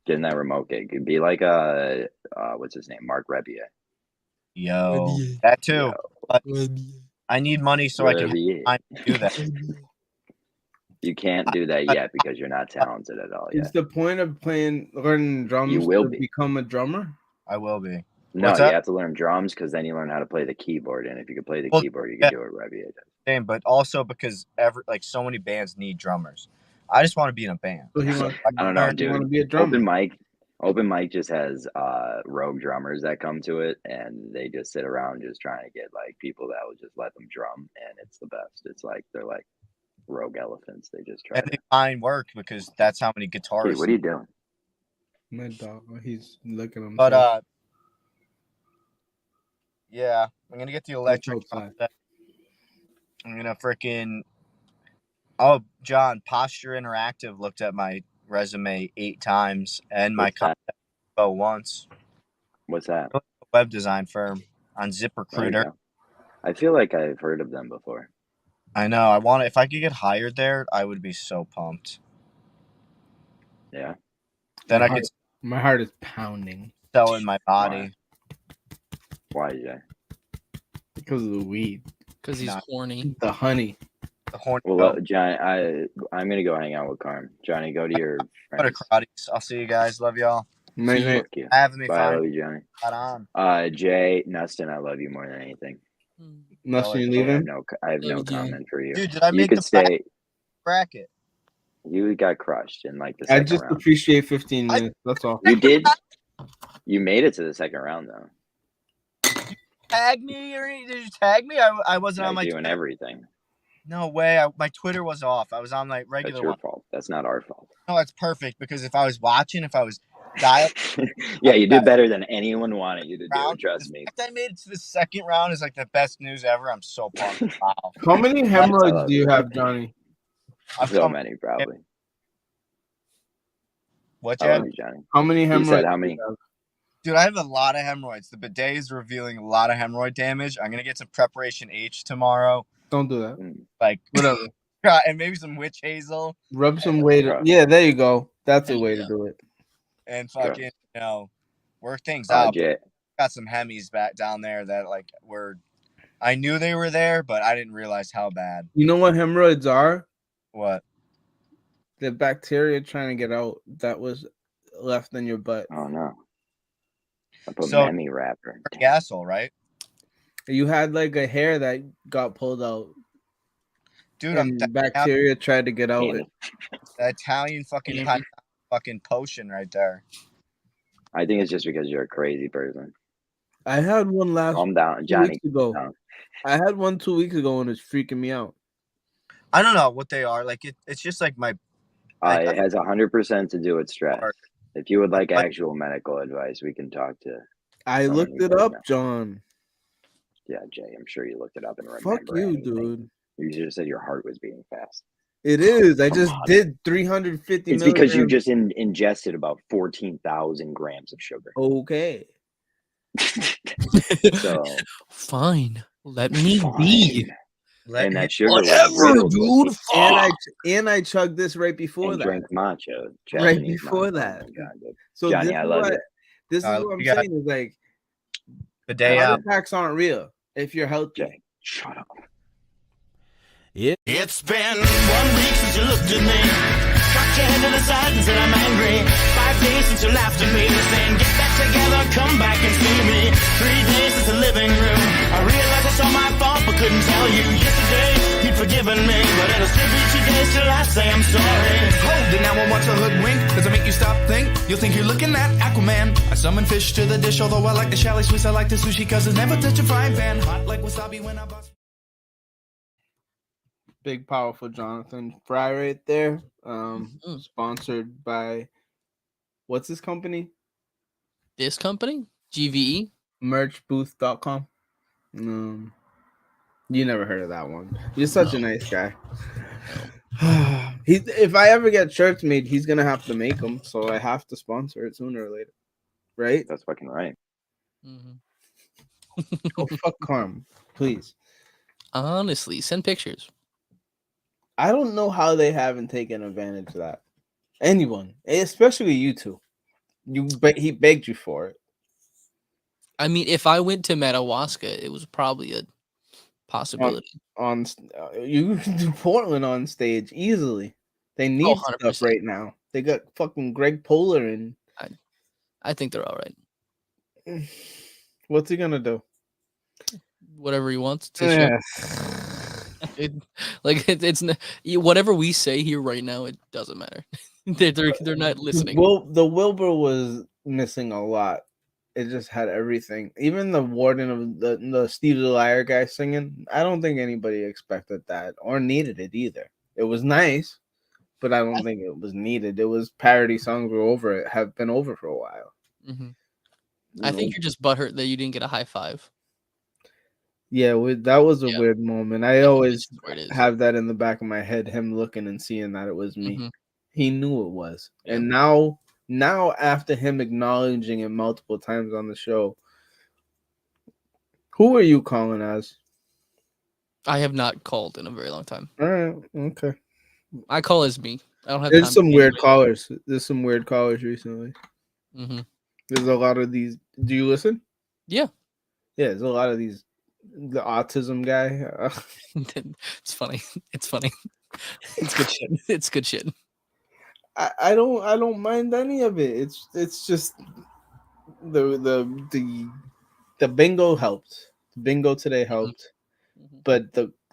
Getting that remote gig. It'd be like what's his name? Mark Rebier. Yo, that too. Yo. But I need money so I can Rebier. have time to do that. You can't do that yet because you're not talented at all Is yet. the point of learning drums You will to be. become a drummer? I will be. No, What's you that? have to learn drums because then you learn how to play the keyboard. And if you could play the Well, keyboard, you yeah. can do what Rebier does. Same, but also because so many bands need drummers. I just want to be in a band. So he So wants, I don't know, you want to dude. be a drummer. Open mic just has rogue drummers that come to it, and they just sit around just trying to get like people that will just let them drum, and it's the best. It's like they're like rogue elephants. They just try. And they find work because that's how many Hey, guitarists. what are you doing? My dog, he's looking at him. But yeah, I'm gonna get the electric. outside. I'm gonna freaking. Oh, John, Posture Interactive looked at my resume 8 times and my What's that? contact info once. What's that? Web design firm on There you ZipRecruiter. go. I feel like I've heard of them before. I know. I want to. If I could get hired there, I would be so pumped. Yeah. Then I could My heart is pounding sell in my body. Why, Jay? because of the weed, Because he's Nah. horny. the honey. The horny Well, goat. Johnny, I'm gonna go hang out with Carm. Johnny, go to your Better friends. karate. I'll see you guys. Love y'all. Night, night. Fuck you. Having me Bye, I fine. love you, Johnny. Right on. Jay Nustin, I love you more than anything. Nothing you I have leaving? no comment for you. Dude, did I You make could the stay. bracket? You got crushed in like the I second just round. appreciate 15 minutes. That's all. You did. You made it to the second round though. Tag me or did you tag me? I wasn't on my Doing Twitter. everything. No way. My Twitter was off. I was on like regular That's your one. fault. That's not our fault. No, that's perfect because if I was watching, if I was dialed, Yeah, you did better than anyone wanted you to do. round, Trust me. the fact I made it to the second round is like the best news ever. I'm so pumped. Wow. How many hemorrhoids do you have, Johnny? So many, probably. What, I love Chad? you, Johnny. How many You hemorrhoids? said how many? Dude, I have a lot of hemorrhoids. The bidet is revealing a lot of hemorrhoid damage. I'm gonna get some Preparation H tomorrow. Don't do that. Like Whatever. and maybe some witch hazel Rub some weight. Yeah, there you go. That's a way to do it. and fucking work things out. Jay. Got some hemis back down there that like were. I knew they were there, but I didn't realize how bad. You know what hemorrhoids are? What? The bacteria trying to get out that was left in your butt. Oh no. I put So- Mammy wrapper. Gasol, right? You had like a hair that got pulled out. Dude, and bacteria tried to get out. Damn it. The Italian fucking potion right there. I think it's just because you're a crazy person. I had one last Calm down, 2 Johnny. weeks ago. Calm down. I had one 2 weeks ago and it's freaking me out. I don't know what they are. Like it's just like my. It has 100% to do with stress. If you would like actual medical advice, we can talk to. I someone looked who it does up, know. John. Yeah, Jay, I'm sure you looked it up and remember. Fuck you, anything. dude. You just said your heart was beating fast. It is. I just did 350 It's because you milligrams. just ingested about 14,000 grams of sugar. Okay. So Fine. Let me be. and that sugar Whatever, dude. And I chugged this right before and that. drink matcha. Right Japanese before matcha. that. Oh my God, dude. So Johnny, this I is love what, you. this is what I'm we got saying is like the day heart out. attacks aren't real if you're healthy. Shut up. It's been 1 week since you looked at me. Cocked your head to the side and said I'm angry. 5 days since you laughed at me, saying get back together, come back and see me. 3 days since the living room. I realized it's all my fault, but couldn't tell you. Yesterday you'd forgiven me, but it'll still be 2 days till I say I'm sorry. Hold it now, I want to hoodwink. Does it make you stop think? You'll think you're looking at Aquaman. I summon fish to the dish, although I like the chalet sweets. I like the sushi, cause it's never touch a frying pan. Hot like wasabi when I bust. Big powerful Jonathan Fry right there. Sponsored by what's this company? This company? GVE? Merchbooth.com. You never heard of that one. You're such a nice guy. If I ever get shirts made, he's gonna have to make them, so I have to sponsor it sooner or later. Right? That's fucking right. Oh fuck Carm, please. Honestly, send pictures. I don't know how they haven't taken advantage of that. Anyone, especially you two. He begged you for it. I mean, if I went to Madawaska, it was probably a possibility. You can do Portland on stage easily. They need stuff right now. They got fucking Greg Polar and I think they're all right. What's he gonna do? Whatever he wants to. It's whatever we say here right now. It doesn't matter. they're not listening. Well, the Wilbur was missing a lot. It just had everything. Even the warden of the Steve the Liar guy singing. I don't think anybody expected that or needed it either. It was nice, but I don't think it was needed. It was parody songs were over. It have been over for a while. Mm-hmm. I think you're just butthurt that you didn't get a high five. Yeah, that was a weird moment. I always where it is. have that in the back of my head, him looking and seeing that it was me. Mhm. He knew it was. And now after him acknowledging it multiple times on the show, who are you calling as? I have not called in a very long time. All right, okay. I call as me. I don't have. There's time some to weird be- callers. There's some weird callers recently. Mhm. There's a lot of these. Do you listen? Yeah. Yeah, there's a lot of these The autism guy. It's funny. It's funny. It's good shit. It's good shit. I don't mind any of it. It's just the bingo helped. The bingo today helped, but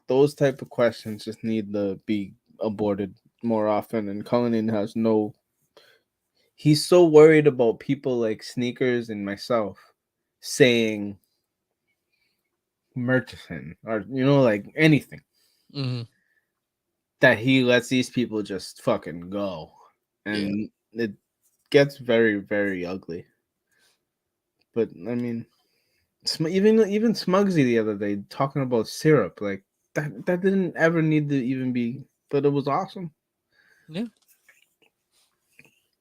those type of questions just need to be aborted more often. And Cullinan has no. He's so worried about people like Sneakers and myself saying Murchison or like anything Mm-hmm. that he lets these people just fucking go, and it gets very, very ugly. But I mean, even Smugsy the other day talking about syrup, like that didn't ever need to even be, but it was awesome. Yeah.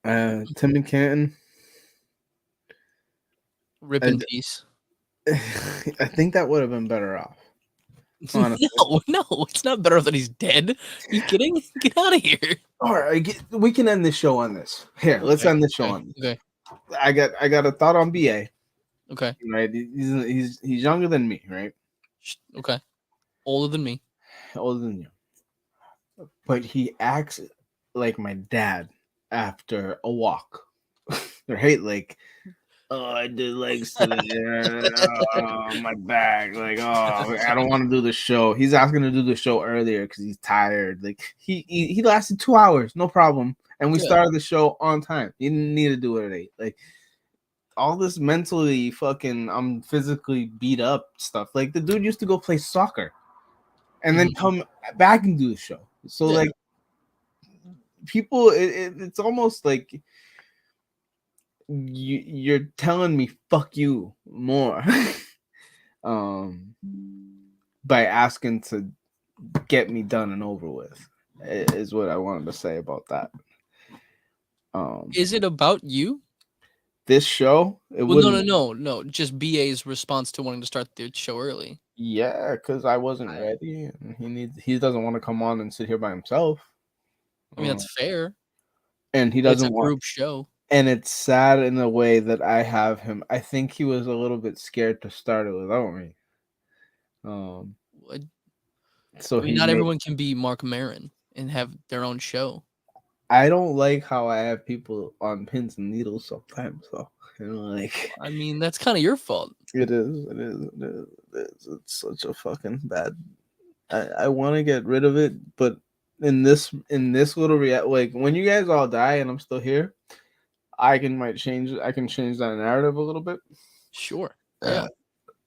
Tim and Canton, Rip in peace. I think that would have been better off. Honestly. No, it's not better than he's dead. Are you kidding? Get out of here. All right, we can end the show on this. Here, let's end the show on this. Okay. I got a thought on BA. Okay. Right, he's younger than me, right? Okay. Older than me. Older than you. But he acts like my dad after a walk. Right? Like, oh, I did legs today. Oh, my back. Like, oh, I don't want to do the show. He's asking to do the show earlier because he's tired. Like, he lasted 2 hours, no problem. And we started the show on time. He didn't need to do it at 8. Like, all this mentally fucking, I'm physically beat up stuff. Like, the dude used to go play soccer and then come back and do the show. So, like, people, it's almost like you're telling me fuck you more by asking to get me done and over with is what I wanted to say about that. Is it about you? This show? No. Just BA's response to wanting to start the show early. Yeah, because I wasn't ready. And he doesn't want to come on and sit here by himself. I mean, that's fair. And he doesn't It's a want group show. And it's sad in the way that I have him. I think he was a little bit scared to start it without me. So I mean, not everyone can be Mark Maron and have their own show. I don't like how I have people on pins and needles sometimes. So like, I mean, that's kind of your fault. It is. It's such a fucking bad. I want to get rid of it, but in this little like when you guys all die and I'm still here, I can change that narrative a little bit. Sure. Yeah.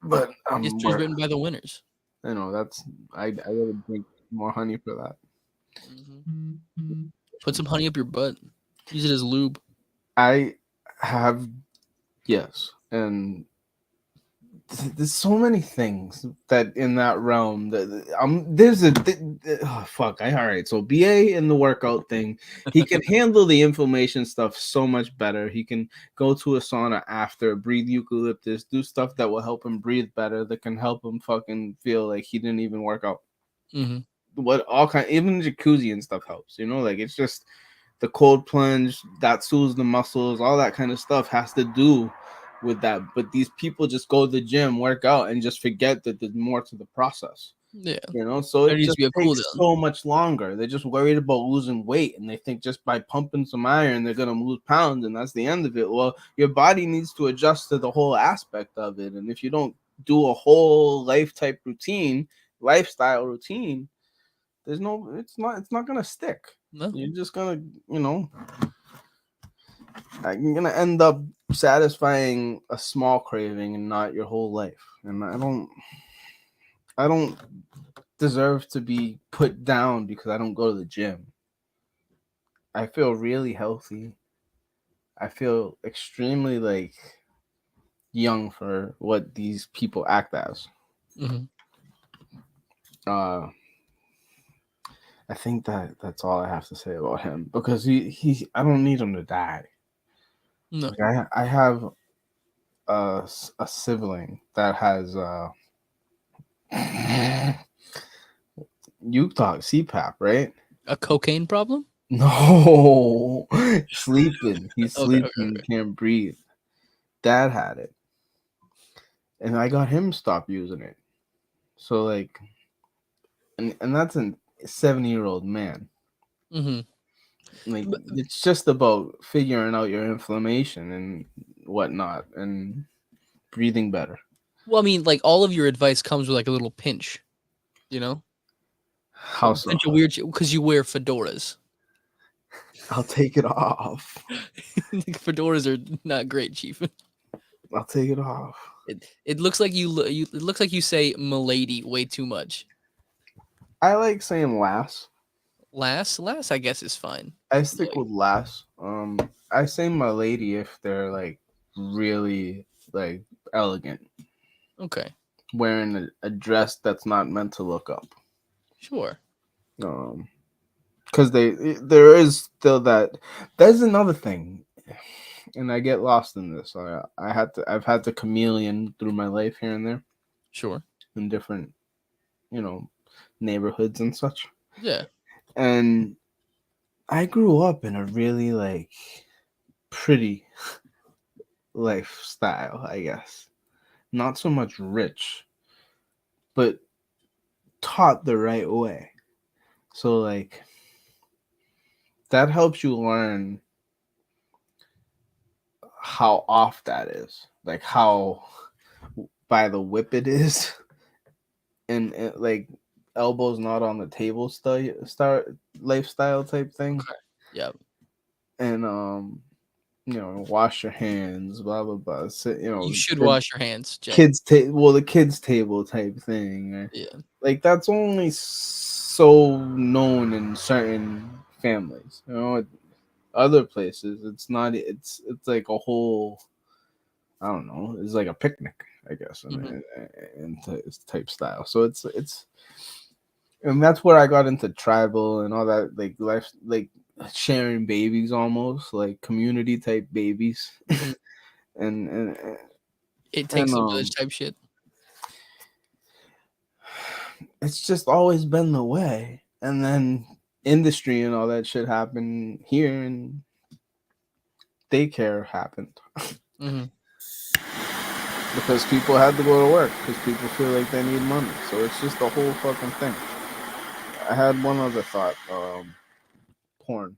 But history's written by the winners. I know I gotta drink more honey for that. Put some honey up your butt. Use it as lube. I have, yes, and there's so many things that in that realm that there's fuck. All right. So BA in the workout thing, he can handle the inflammation stuff so much better. He can go to a sauna after, breathe eucalyptus, do stuff that will help him breathe better. That can help him fucking feel like he didn't even work out. What all kind, even jacuzzi and stuff helps. Like it's just the cold plunge that soothes the muscles. All that kind of stuff has to do with that, but these people just go to the gym, work out, and just forget that there's more to the process. Yeah, so there it needs just to be a takes cooldown. so much longer. They're just worried about losing weight, and they think just by pumping some iron they're gonna lose pounds, and that's the end of it. Well, your body needs to adjust to the whole aspect of it, and if you don't do a whole lifestyle routine, it's not gonna stick. No. You're just gonna, you're gonna end up satisfying a small craving and not your whole life. And I don't deserve to be put down because I don't go to the gym. I feel really healthy. I feel extremely like young for what these people act as. I think that's all I have to say about him, because he I don't need him to die. No. Like I have a sibling that has you talk CPAP, right? A cocaine problem? No, sleeping. He's Okay, sleeping, can't breathe. Dad had it, and I got him to stop using it. So like, and that's a 70-year-old man. Like it's just about figuring out your inflammation and whatnot and breathing better. Well, I mean, like all of your advice comes with like a little pinch, you know? How so? Pinch of weird because you wear fedoras. I'll take it off. Fedoras are not great, Chief. I'll take it off. It looks like it looks like you say "milady" way too much. I like saying lass. Lass, I guess is fine. I stick with lass. I say my lady if they're like really like elegant. Okay. Wearing a dress that's not meant to look up. Sure. Because there is still that. There's another thing, and I get lost in this. I've had to chameleon through my life here and there. Sure. In different, neighborhoods and such. Yeah. And I grew up in a really like pretty lifestyle, I guess. Not so much rich, but taught the right way. So like that helps you learn how off that is. Like how by the whip it is. And like elbows not on the table lifestyle type thing. Okay. Yep. And wash your hands, blah blah blah. So, you should wash your hands, Jay. The kids table type thing. Yeah. Like that's only so known in certain families. Other places it's not. It's like a whole. I don't know. It's like a picnic, I guess, in type style. So it's, and that's where I got into tribal and all that, like life, like sharing babies, almost like community type babies, and it takes a village type shit. It's just always been the way, and then industry and all that shit happened here, and daycare happened. Because people had to go to work because people feel like they need money. So it's just the whole fucking thing. I had one other thought. Porn.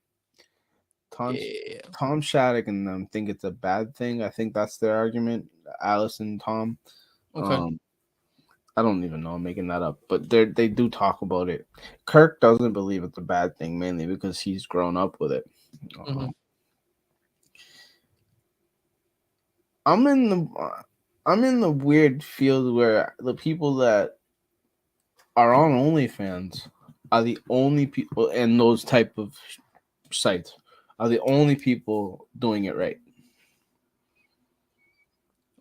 Tom Shattuck and them think it's a bad thing. I think that's their argument. Alice and Tom. Okay. I don't even know. I'm making that up. But they do talk about it. Kirk doesn't believe it's a bad thing, mainly because he's grown up with it. I'm in the weird field where the people that are on OnlyFans are the only people, and those type of sites are the only people doing it right.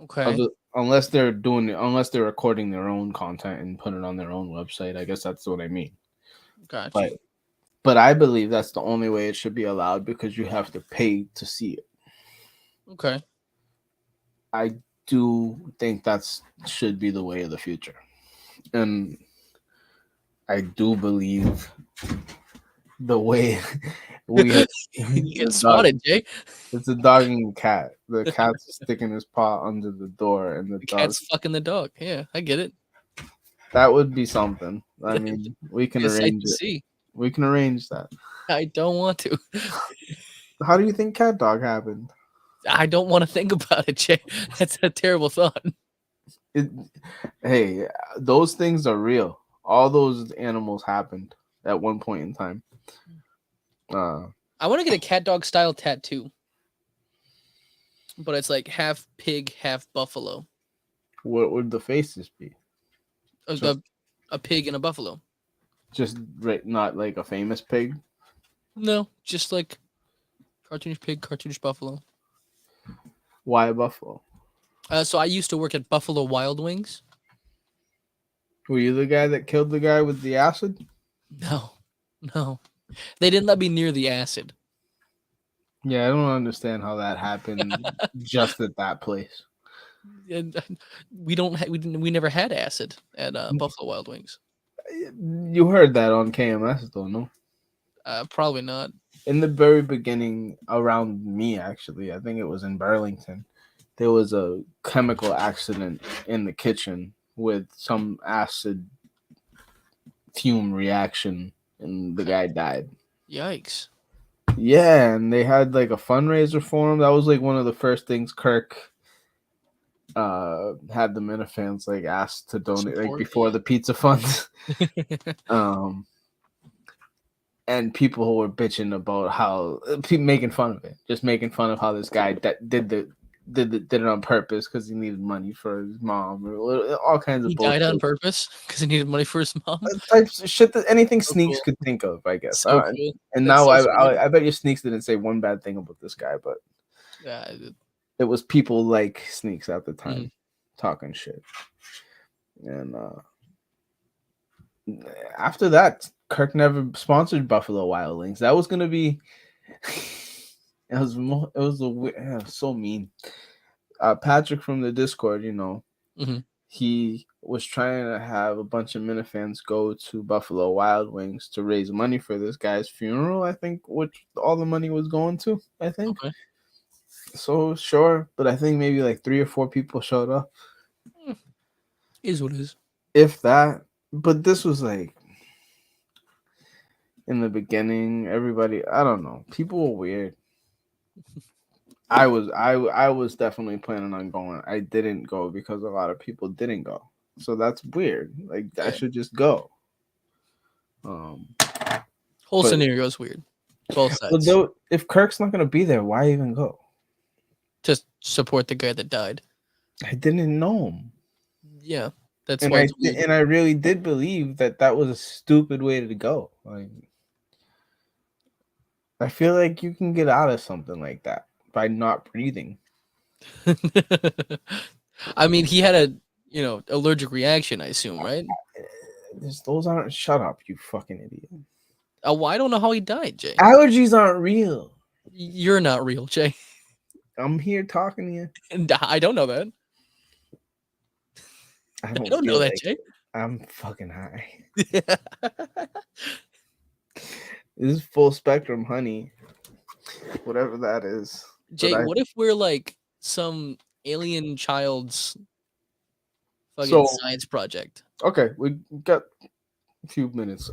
Okay. Unless they're recording their own content and put it on their own website. I guess that's what I mean. Gotcha. But I believe that's the only way it should be allowed because you have to pay to see it. Okay. I do think should be the way of the future. And I do believe the way we you get spotted, Jay. It's a dog and a cat. The cat's sticking his paw under the door and the cat's fucking the dog. Yeah, I get it. That would be something. I mean, we can arrange it. See. We can arrange that. I don't want to. How do you think cat dog happened? I don't want to think about it, Jay. That's a terrible thought. Hey, those things are real. All those animals happened at one point in time. I want to get a cat dog style tattoo, but it's like half pig, half buffalo. What would the faces be? A pig and a buffalo. Just not like a famous pig? No, just like cartoonish pig, cartoonish buffalo. Why a buffalo? So I used to work at Buffalo Wild Wings. Were you the guy that killed the guy with the acid? No. They didn't let me near the acid. Yeah, I don't understand how that happened just at that place. We never had acid at Buffalo Wild Wings. You heard that on KMS though, no? Probably not. In the very beginning, around me actually, I think it was in Burlington, there was a chemical accident in the kitchen with some acid fume reaction, and the guy died. Yikes. Yeah, and they had like a fundraiser for him. That was like one of the first things Kirk had the Minifans like asked to donate like Support, before the pizza fund. And people who were bitching about how making fun of it, just making fun of how this guy that did it on purpose because he needed money for his mom, or all kinds of He bullshit. died on purpose because he needed money for his mom. Types of shit that anything So Sneaks cool. could think of, I guess. So cool. And That's now so sweet. I bet you Sneaks didn't say one bad thing about this guy, but Yeah, it was people like Sneaks at the Mm-hmm. time talking shit. And after that, Kirk never sponsored Buffalo Wild Wings. That was gonna be. It was so mean. Patrick from the Discord, Mhm. he was trying to have a bunch of Minifans go to Buffalo Wild Wings to raise money for this guy's funeral. I think, which all the money was going to. I think. Okay. So sure, but I think maybe like 3 or 4 people showed up. Is what it is. If that, but this was like in the beginning. Everybody, I don't know. People were weird. I was definitely planning on going. I didn't go because a lot of people didn't go. So that's weird. Like I should just go. Whole but- scenario is weird. Both But sides. though, if Kirk's not gonna be there, why even go? Just support the guy that died. I didn't know him. Yeah, that's and why. I It's weird. and I really did believe that was a stupid way to go. Like, I feel like you can get out of something like that by not breathing. I mean, he had a allergic reaction. I assume, right? Those aren't. Shut up, you fucking idiot. Well, I don't know how he died, Jay. Allergies aren't real. You're not real, Jay. I'm here talking to you. And I don't know that. I I don't, don't know feel that, like Jay. I'm fucking high. This is full spectrum honey, whatever that is. Jay, But what if we're like some alien child's fucking So- science project? Okay, we got a few minutes.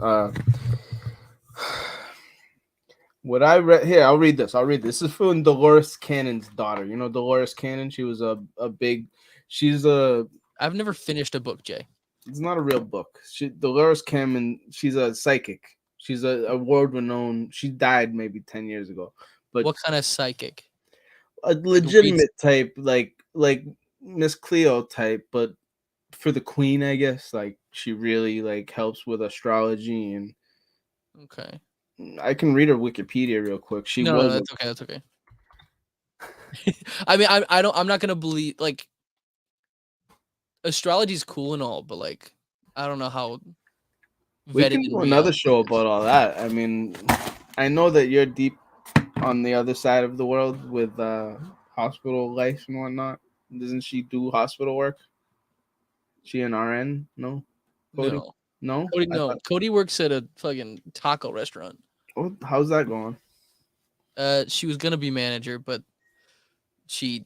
What I read here, I'll read this. This is from Dolores Cannon's daughter. You know Dolores Cannon? She was a big. She's a. I've never finished a book, Jay. It's not a real book. Dolores Cannon. She's a psychic. She's a world renowned. She died maybe 10 years ago. But What kind of psychic? a legitimate type, like Miss Cleo type, but for the queen, I guess. Like she really like helps with astrology, and Okay. I can read her Wikipedia real quick. She No, was that's okay. That's okay. I mean, I'm not gonna believe like astrology's cool and all, but like I don't know how we vetted can in do another reality show it is. about all that. I mean, I know that you're deep on the other side of the world with hospital life and whatnot. Doesn't she do hospital work? She an RN? No. Cody? No. No. Cody, I no. thought- Cody works at a fucking taco restaurant. How's that going? She was gonna be manager, but she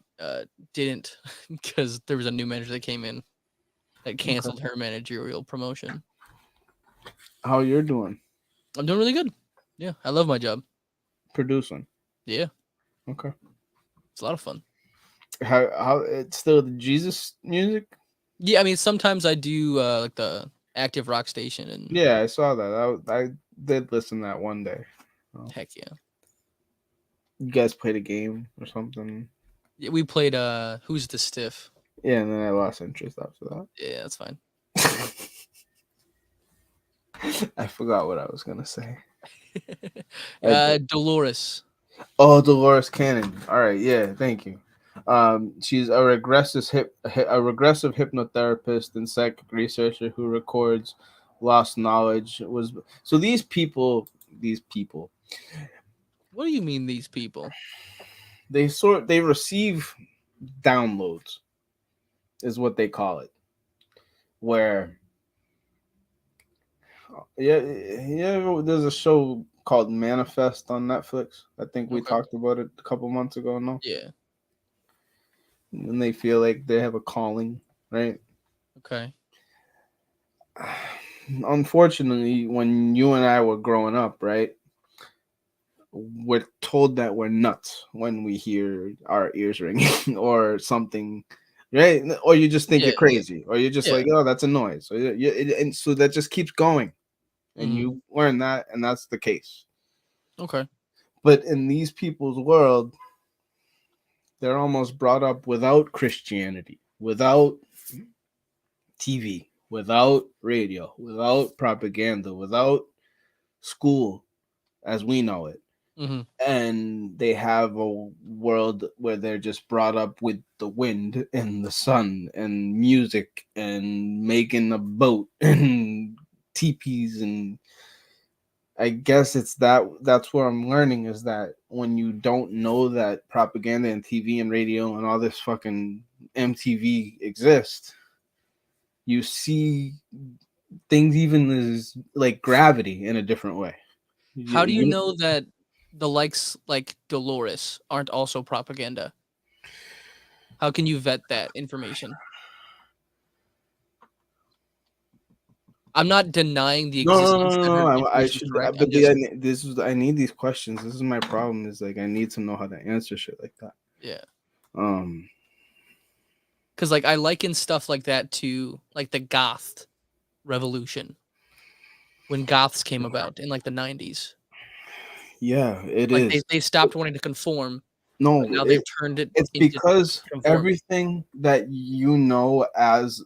didn't because there was a new manager that came in that canceled her managerial promotion. How you're doing? I'm doing really good. Yeah, I love my job. Producing. Yeah, Okay. it's a lot of fun. How it's still the Jesus music? Yeah, I mean sometimes I do like the active rock station and Yeah, I saw that. I did listen to that one day. heck yeah. You guys played a game or something? Yeah, we played Who's the Stiff. Yeah, and then I lost interest after that. Yeah, that's fine. I forgot what I was gonna say. Dolores. Oh, Dolores Cannon. All right, yeah, thank you. She's a regressive hypnotherapist and psychic researcher who records lost knowledge. So these people. What do you mean these people? They receive downloads, is what they call it. Where there's a show called Manifest on Netflix. I think we talked about it a couple months ago. No, Yeah. and they feel like they have a calling, right? Okay. unfortunately, when you and I were growing up, right, we're told that we're nuts when we hear our ears ringing or something, right? Or you just think Yeah. you're crazy, or you're just Yeah. like, oh, that's a noise. So and so that just keeps going, and Mhm. you learn that, and that's the case. Okay. But in these people's world, they're almost brought up without Christianity, without TV, without radio, without propaganda, without school as we know it. Mm-hmm. And they have a world where they're just brought up with the wind and the sun and music and making a boat and teepees. And I guess it's that's what I'm learning, is that when you don't know that propaganda and TV and radio and all this fucking MTV exists, you see things even as like gravity in a different way. How do you know that the likes like Dolores aren't also propaganda? How can you vet that information? I'm not denying the existence that her I information is should, correct. but I'm just, I need these questions. This is my problem. Is like I need to know how to answer shit like that. yeah. Um, Because like I liken stuff like that to like the goth revolution when goths came about in like the 90s. yeah, it Like is. they stopped wanting to conform. No, but now they've turned it. It's into because conform. everything that you know as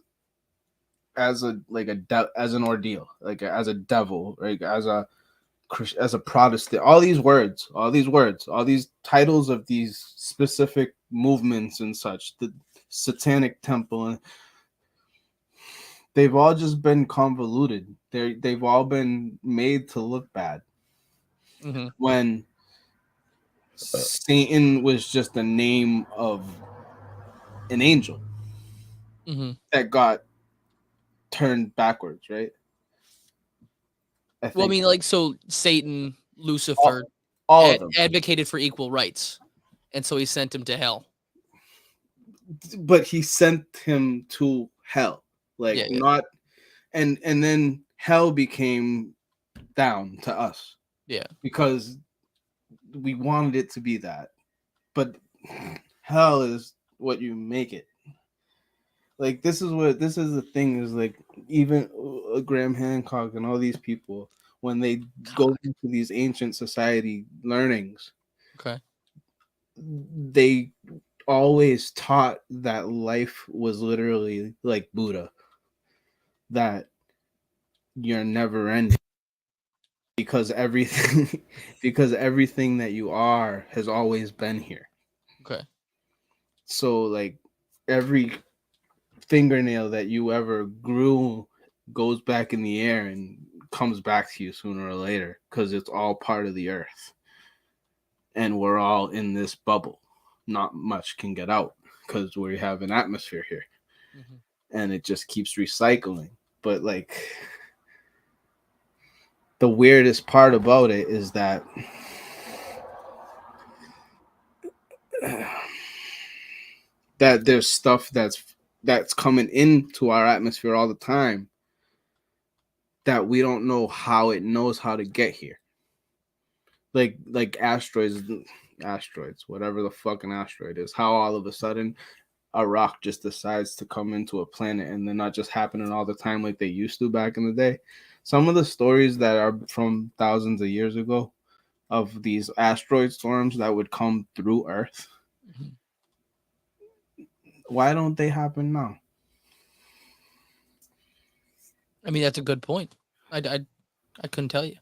a like as an ordeal, like as a devil, like as a Protestant, all these words, all these titles of these specific movements and such, the Satanic Temple, and they've all just been convoluted. They've all been made to look bad. Mm-hmm. When Satan was just the name of an angel Mm-hmm. that got turned backwards, right? Well, I mean, like, so Satan, Lucifer, all of them. advocated for equal rights, and so he sent him to hell. But he sent him to hell, like Yeah, yeah. not, and then hell became down to us, Yeah. because we wanted it to be that, but hell is what you make it. Like this is the thing, is like even Graham Hancock and all these people, when they go into these ancient society learnings, Okay. they always taught that life was literally like Buddha, that you're never ending, because everything that you are has always been here. Okay. So like every fingernail that you ever grew goes back in the air and comes back to you sooner or later, because it's all part of the earth, and we're all in this bubble. Not much can get out because we have an atmosphere here, and it just keeps recycling. But like the weirdest part about it is that there's stuff that's coming into our atmosphere all the time that we don't know how it knows how to get here. Like asteroids, whatever the fucking asteroid is, how all of a sudden a rock just decides to come into a planet, and they're not just happening all the time like they used to back in the day. Some of the stories that are from thousands of years ago of these asteroid storms that would come through Earth, why don't they happen now? I mean, that's a good point. I couldn't tell you.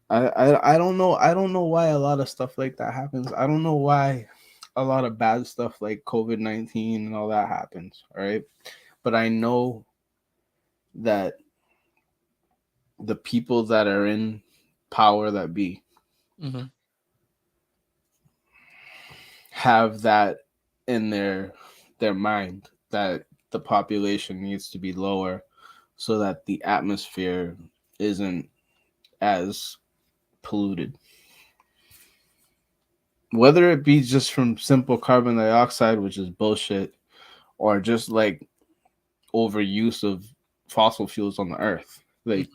I don't know. I don't know why a lot of stuff like that happens. I don't know why a lot of bad stuff like COVID-19 and all that happens. All right. But I know that the people that are in power that be Mm-hmm. have that in their mind, that the population needs to be lower so that the atmosphere isn't as polluted. Whether it be just from simple carbon dioxide, which is bullshit, or just like overuse of fossil fuels on the earth. Like,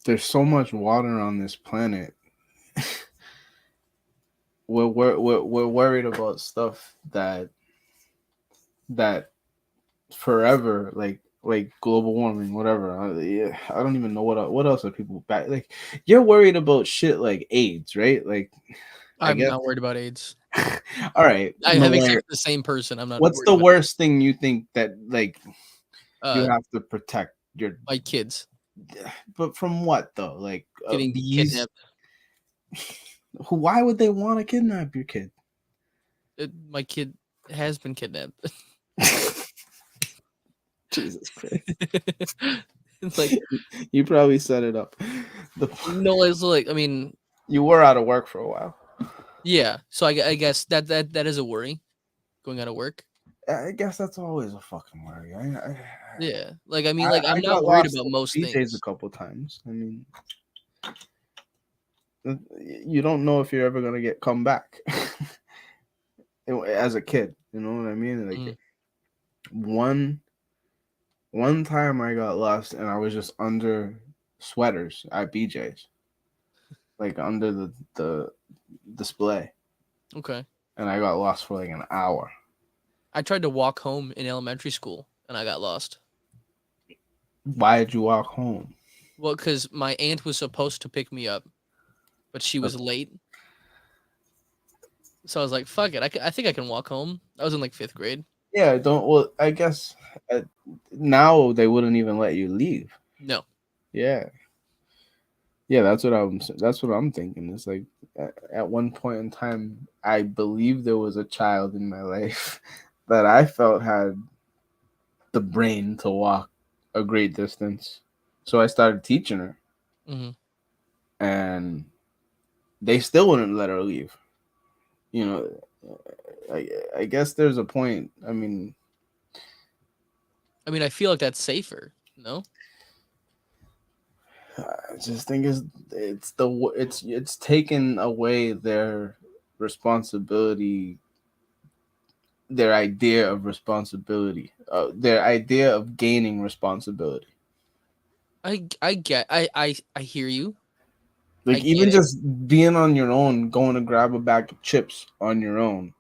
there's so much water on this planet. we're worried about stuff that forever, like global warming, whatever. Yeah, I don't even know what else are people back. Like, you're worried about shit like AIDS, right? Like, I'm not worried about AIDS. All right, I no have worry. exactly the same person. I'm not. What's worried the about worst thing you think that like you Uh, have to protect your my kids? But from what though? Like Getting bees? kidnapped. Why would they want to kidnap your kid? My kid has been kidnapped. Jesus Christ! It's like You probably set it up. no, it's like I mean, You were out of work for a while. yeah. So I guess that is a worry, going out of work. I guess that's always a fucking worry. Yeah, like I mean, like I'm I not got worried lost about in most BJ's things. a couple times. I mean, you don't know if you're ever gonna come back as a kid. You know what I mean? Like one time I got lost and I was just under sweaters at BJ's, like under the display, Okay. and I got lost for like an hour. I tried to walk home in elementary school and I got lost. Why did you walk home? Well, because my aunt was supposed to pick me up, but she was late. So I was like, "Fuck it, I think I can walk home." I was in like 5th grade. Yeah, I don't. Well, I guess now they wouldn't even let you leave. No. Yeah, that's what I'm thinking. It's like at one point in time, I believe there was a child in my life that I felt had the brain to walk a great distance, so I started teaching her, and they still wouldn't let her leave. You know, I guess there's a point. I mean, I feel like that's safer. No. I just think it's taken away their responsibility, their idea of responsibility, their idea of gaining responsibility. I hear you. Like, I even get it. just being on your own, going to grab a bag of chips on your own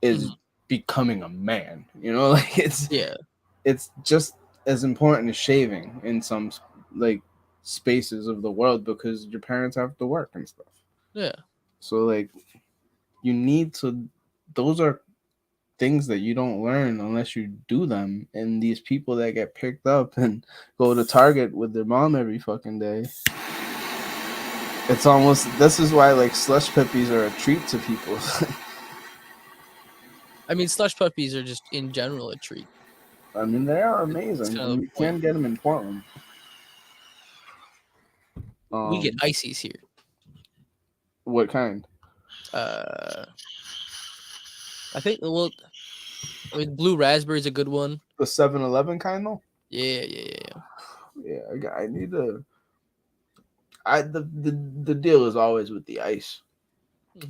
is becoming a man. You know, like it's just as important as shaving in some like spaces of the world because your parents have to work and stuff. Yeah. So like you need to, those are things that you don't learn unless you do them. And these people that get picked up and go to Target with their mom every fucking day, it's almost, this is why like slush puppies are a treat to people. Slush puppies are just in general a treat. I mean, they are amazing. kind of And the you can get them in Portland. We get ices here. What kind? I think blue raspberry is a good one. The 7-Eleven kind though? Yeah. Yeah, I need to. The deal is always with the ice,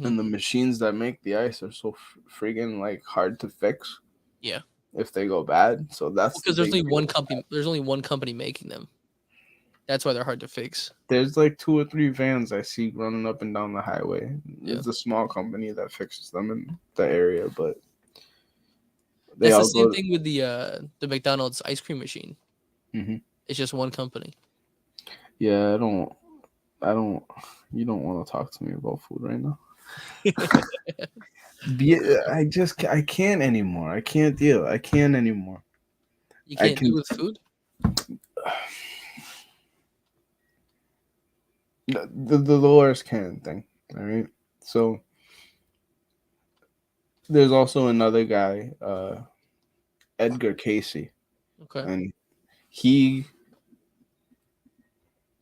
and the machines that make the ice are so friggin' like hard to fix. Yeah. If they go bad, so that's because there's only one company. There's only one company making them. That's why they're hard to fix. There's like 2 or 3 vans I see running up and down the highway. It's a small company that fixes them in the area, but they That's all the same go. thing with the McDonald's ice cream machine. Mhm. It's just one company. Yeah, I don't. You don't want to talk to me about food right now. I can't anymore. I can't deal. I can't anymore. You can't deal with food? The Dolores Cannon thing. All right. So there's also another guy, Edgar Casey. Okay. And he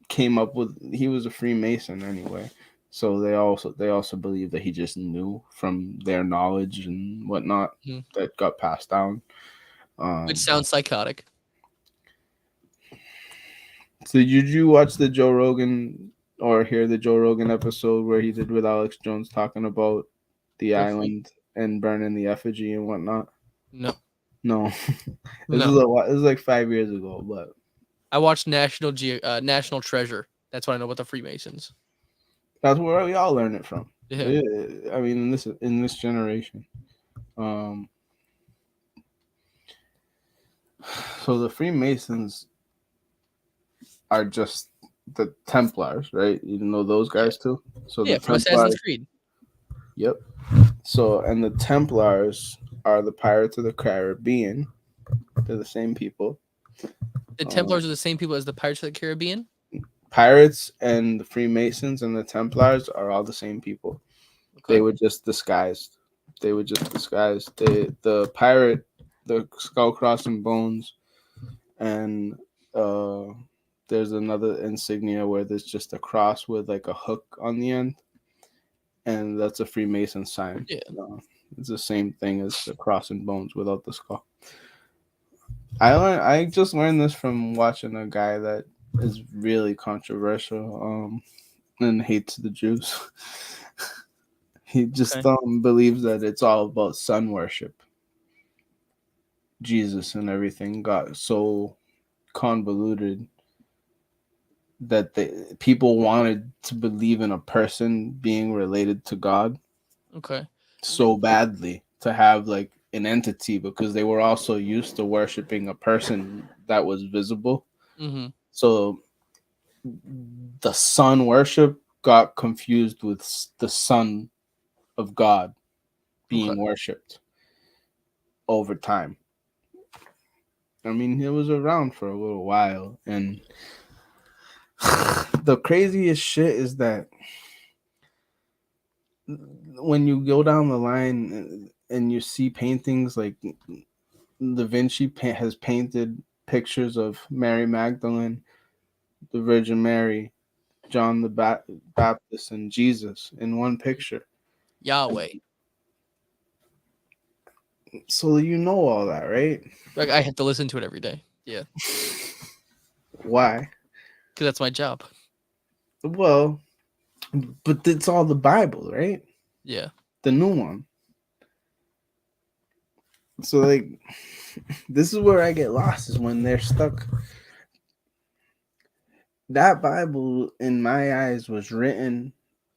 came up with, he was a Freemason anyway. So they also believe that he just knew from their knowledge and whatnot that got passed down. Which sounds psychotic. So did you watch the Joe Rogan or hear the Joe Rogan episode where he did with Alex Jones talking about the island and burning the effigy and whatnot? No. No. No. This is like 5 years ago, but I watched National Treasure. That's what I know about the Freemasons. that's where we all learn it from. Yeah. I mean, in this generation. So the Freemasons are just the Templars, right? You know those guys too. So Yeah, the from Assassin's Creed. Yep. So and the Templars are the Pirates of the Caribbean. They're the same people. The Templars are the same people as the Pirates of the Caribbean. Pirates and the Freemasons and the Templars are all the same people. They were just disguised. The pirate, the skull, cross, and bones, and there's another insignia where there's just a cross with like a hook on the end, and that's a Freemason sign. Yeah. It's the same thing as the cross and bones without the skull. I just learned this from watching a guy that is really controversial and hates the Jews. He just believes that it's all about sun worship. Jesus and everything got so convoluted that people wanted to believe in a person being related to God Okay. so badly to have like an entity, because they were also used to worshiping a person that was visible. Mm-hmm. So the sun worship got confused with the Son of God being worshipped over time. I mean, it was around for a little while, and the craziest shit is that when you go down the line and you see paintings like Da Vinci has painted pictures of Mary Magdalene, the Virgin Mary, John the Baptist, and Jesus in one picture. Yahweh. So you know all that, right? Like I have to listen to it every day. Yeah. Why? Because that's my job. Well, but it's all the Bible, right? Yeah. The new one. So like, this is where I get lost, is when they're stuck. That Bible, in my eyes, was written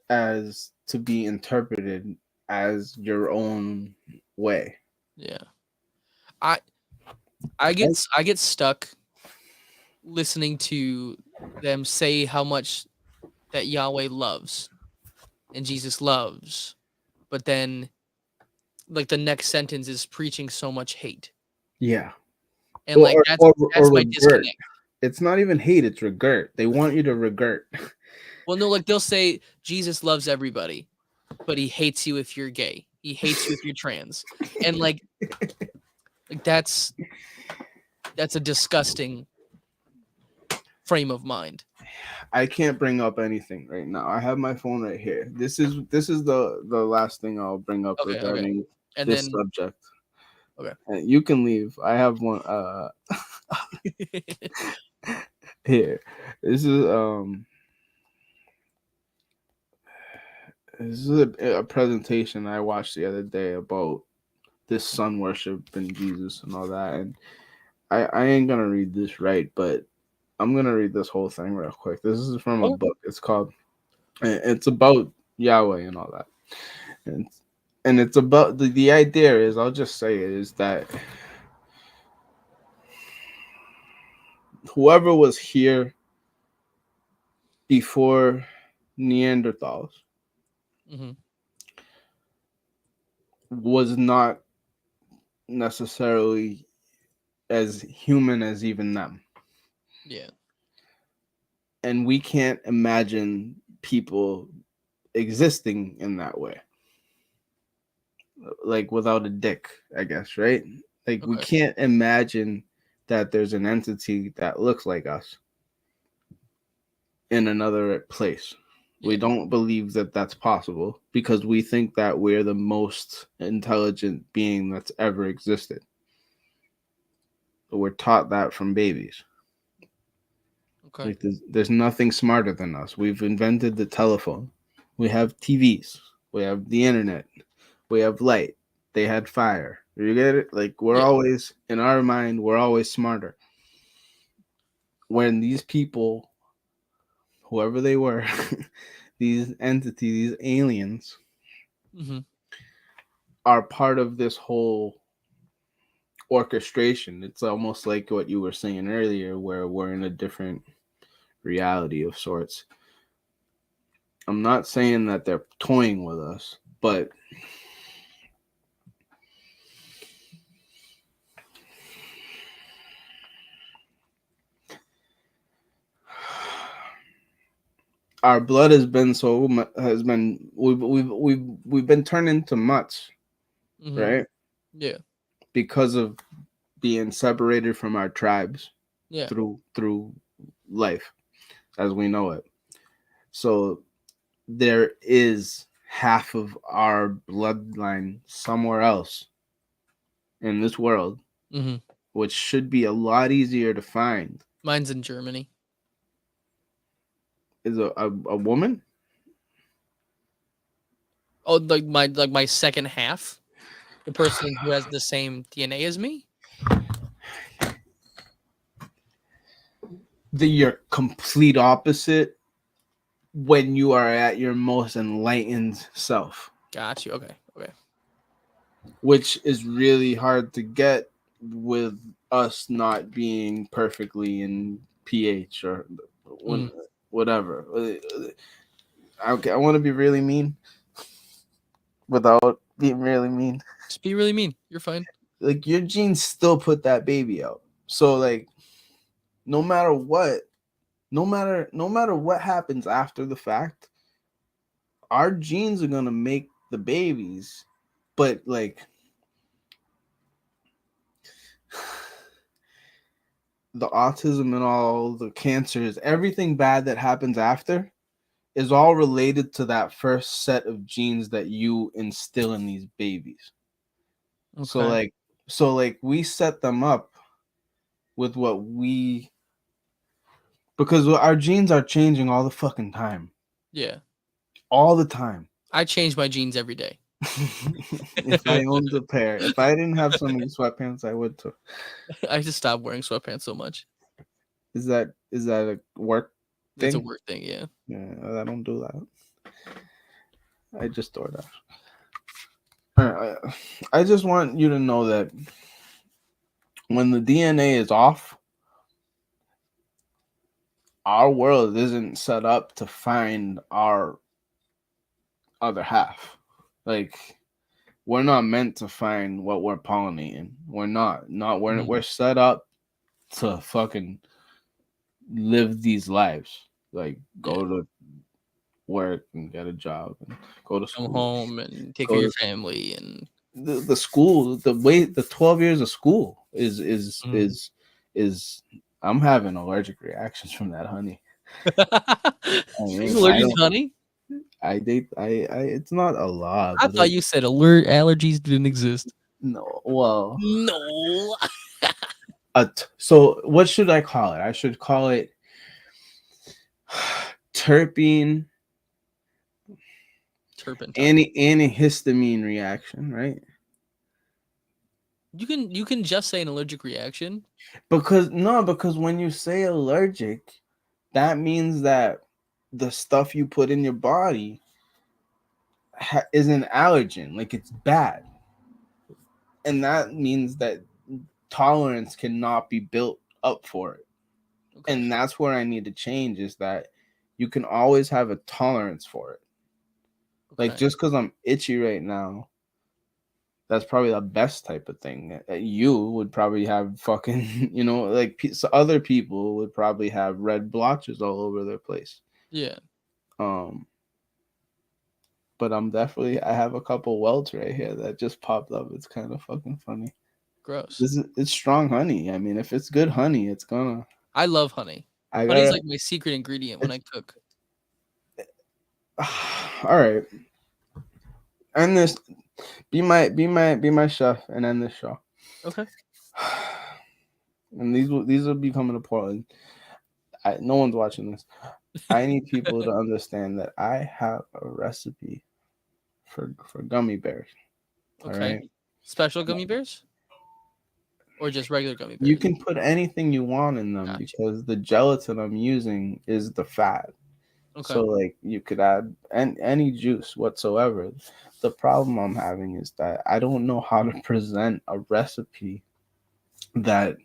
as to be interpreted as your own way. Yeah. I get stuck listening to them say how much that Yahweh loves and Jesus loves, but then like the next sentence is preaching so much hate. Yeah. And like that's my regret. disconnect. It's not even hate, it's regret. They want you to regret. Well, no, like they'll say Jesus loves everybody, but he hates you if you're gay. He hates you if you're trans. And like that's a disgusting frame of mind. I can't bring up anything right now. I have my phone right here. This is the last thing I'll bring up regarding this subject. Okay. And you can leave. I have one here. This is a presentation I watched the other day about this sun worship and Jesus and all that. And I ain't gonna read this right, but I'm gonna read this whole thing real quick. This is from a book. It's about Yahweh and all that. And it's about the idea is, I'll just say it, is that whoever was here before Neanderthals was not necessarily as human as even them. Yeah. And we can't imagine people existing in that way. Like without a dick, I guess, right? Like we can't imagine that there's an entity that looks like us in another place. We don't believe that that's possible because we think that we're the most intelligent being that's ever existed. We're taught that from babies. Okay. Like there's nothing smarter than us. We've invented the telephone. We have TVs. We have the internet. We have light. they had fire. You get it? Like we're Yeah. always in our mind, we're always smarter. When these people, whoever they were, these entities, these aliens, Mm-hmm. are part of this whole orchestration. It's almost like what you were saying earlier, where we're in a different reality of sorts. I'm not saying that they're toying with us, but our blood has been we've been turned into mutts, Mhm. right? Yeah. Because of being separated from our tribes Yeah. through life as we know it. So there is half of our bloodline somewhere else in this world, Mhm. which should be a lot easier to find. Mine's in Germany. Is a woman? Oh, like my second half, the person who has the same DNA as me. Your complete opposite when you are at your most enlightened self, Got you. Okay. Okay. which is really hard to get with us not being perfectly in pH or whatever. Okay, I want to be really mean without being really mean. Just be really mean. You're fine. Like your genes still put that baby out. So like no matter what happens after the fact, our genes are gonna make the babies, but like the autism and all the cancers, everything bad that happens after is all related to that first set of genes that you instill in these babies. Okay. So like we set them up with what we, because our genes are changing all the fucking time. Yeah. All the time. I change my jeans every day. If I owned a pair, if I didn't have so many sweatpants, I would too. I just stopped wearing sweatpants so much. Is that a work thing? It's a work thing, yeah. Yeah, I don't do that. I just throw it out. I just want you to know that when the DNA is off, our world isn't set up to find our other half. Like we're not meant to find what we're pollinating. We're set up to fucking live these lives. Like go to work and get a job and go to school. Come home and take care of your family and the school, the 12 years of school is I'm having allergic reactions from that honey. You allergic to honey? I it's not a lot. I thought you said allergies didn't exist. No, well, no. So what should I call it? I should call it terpene antihistamine reaction, right? You can just say an allergic reaction. Because when you say allergic, that means that the stuff you put in your body is an allergen, like it's bad. And that means that tolerance cannot be built up for it. Okay. And that's where I need to change, is that you can always have a tolerance for it. Okay. Like just because I'm itchy right now, that's probably the best type of thing. You would probably have fucking, like so other people would probably have red blotches all over their place. Yeah. But I have a couple welts right here that just popped up. It's kind of fucking funny. Gross. It's strong honey. I mean, if it's good honey, it's gonna. I love honey. Honey's like my secret ingredient when I cook. All right. End this. Be my chef and end this show. Okay. And these will be coming to Portland. No one's watching this. I need people to understand that I have a recipe for gummy bears. Okay. All right. Special gummy bears, or just regular gummy bears? You can put anything you want in them Gotcha. because the gelatin I'm using is the fat. Okay. So like you could add any juice whatsoever. The problem I'm having is that I don't know how to present a recipe that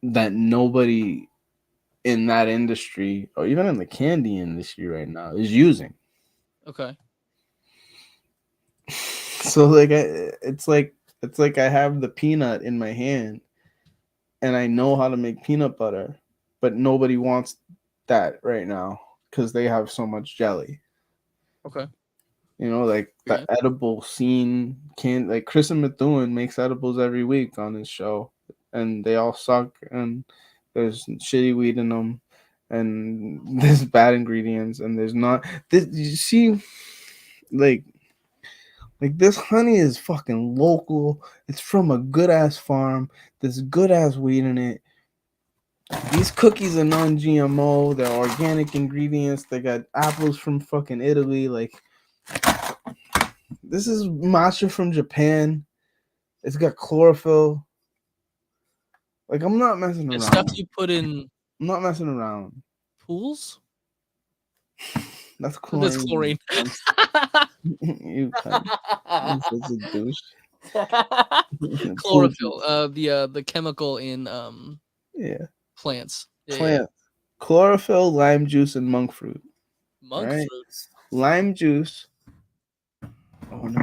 nobody in that industry or even in the candy industry right now is using. Okay. So like it's like I have the peanut in my hand and I know how to make peanut butter, but nobody wants that right now because they have so much jelly. Okay. You know, like the edible scene can't like Chris and Methuen makes edibles every week on his show, and they all suck, and there's shitty weed in them, and there's bad ingredients, and there's not. This you see, like this honey is fucking local. It's from a good ass farm. There's good ass weed in it. These cookies are non-GMO. They're organic ingredients. They got apples from fucking Italy. Like. This is matcha from Japan. It's got chlorophyll. Like I'm not messing around. It's stuff you put in. I'm not messing around. Pools. That's chlorine. That's chlorine. You cunt. You're such a douche. Chlorophyll. The chemical in plants. Yeah, Plant. Chlorophyll, lime juice, and monk fruit. Monk right? fruits. Lime juice. Oh no.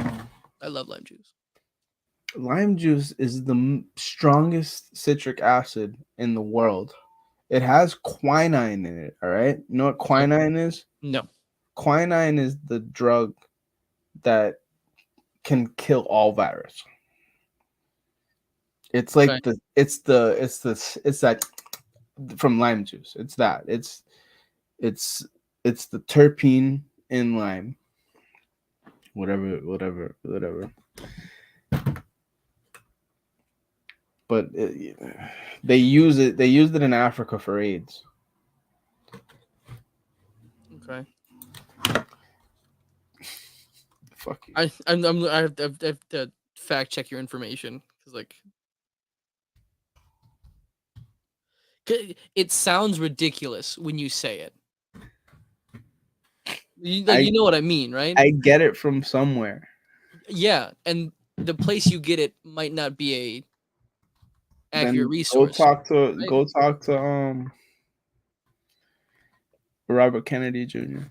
I love lime juice. Lime juice is the strongest citric acid in the world. It has quinine in it, all right? You know what quinine is? No. Quinine is the drug that can kill all virus. It's like it's that from lime juice. It's that. It's the terpene in lime. Whatever. But they used it in Africa for AIDS. Okay. Fuck you. I have to fact check your information because like it sounds ridiculous when you say it. You know what I mean, right? I get it from somewhere. Yeah, and the place you get it might not be a accurate Then resource. Go talk to Robert Kennedy Jr.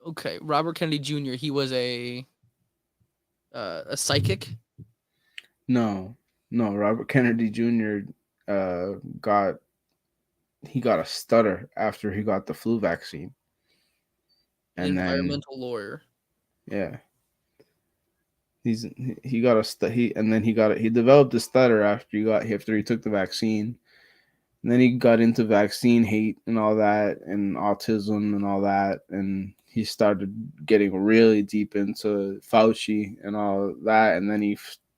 Okay, Robert Kennedy Jr. He was a psychic. No, Robert Kennedy Jr. got a stutter after he got the flu vaccine. And environmental lawyer. Yeah. He developed a stutter after he took the vaccine. And then he got into vaccine hate and all that and autism and all that, and he started getting really deep into Fauci and all that, and then he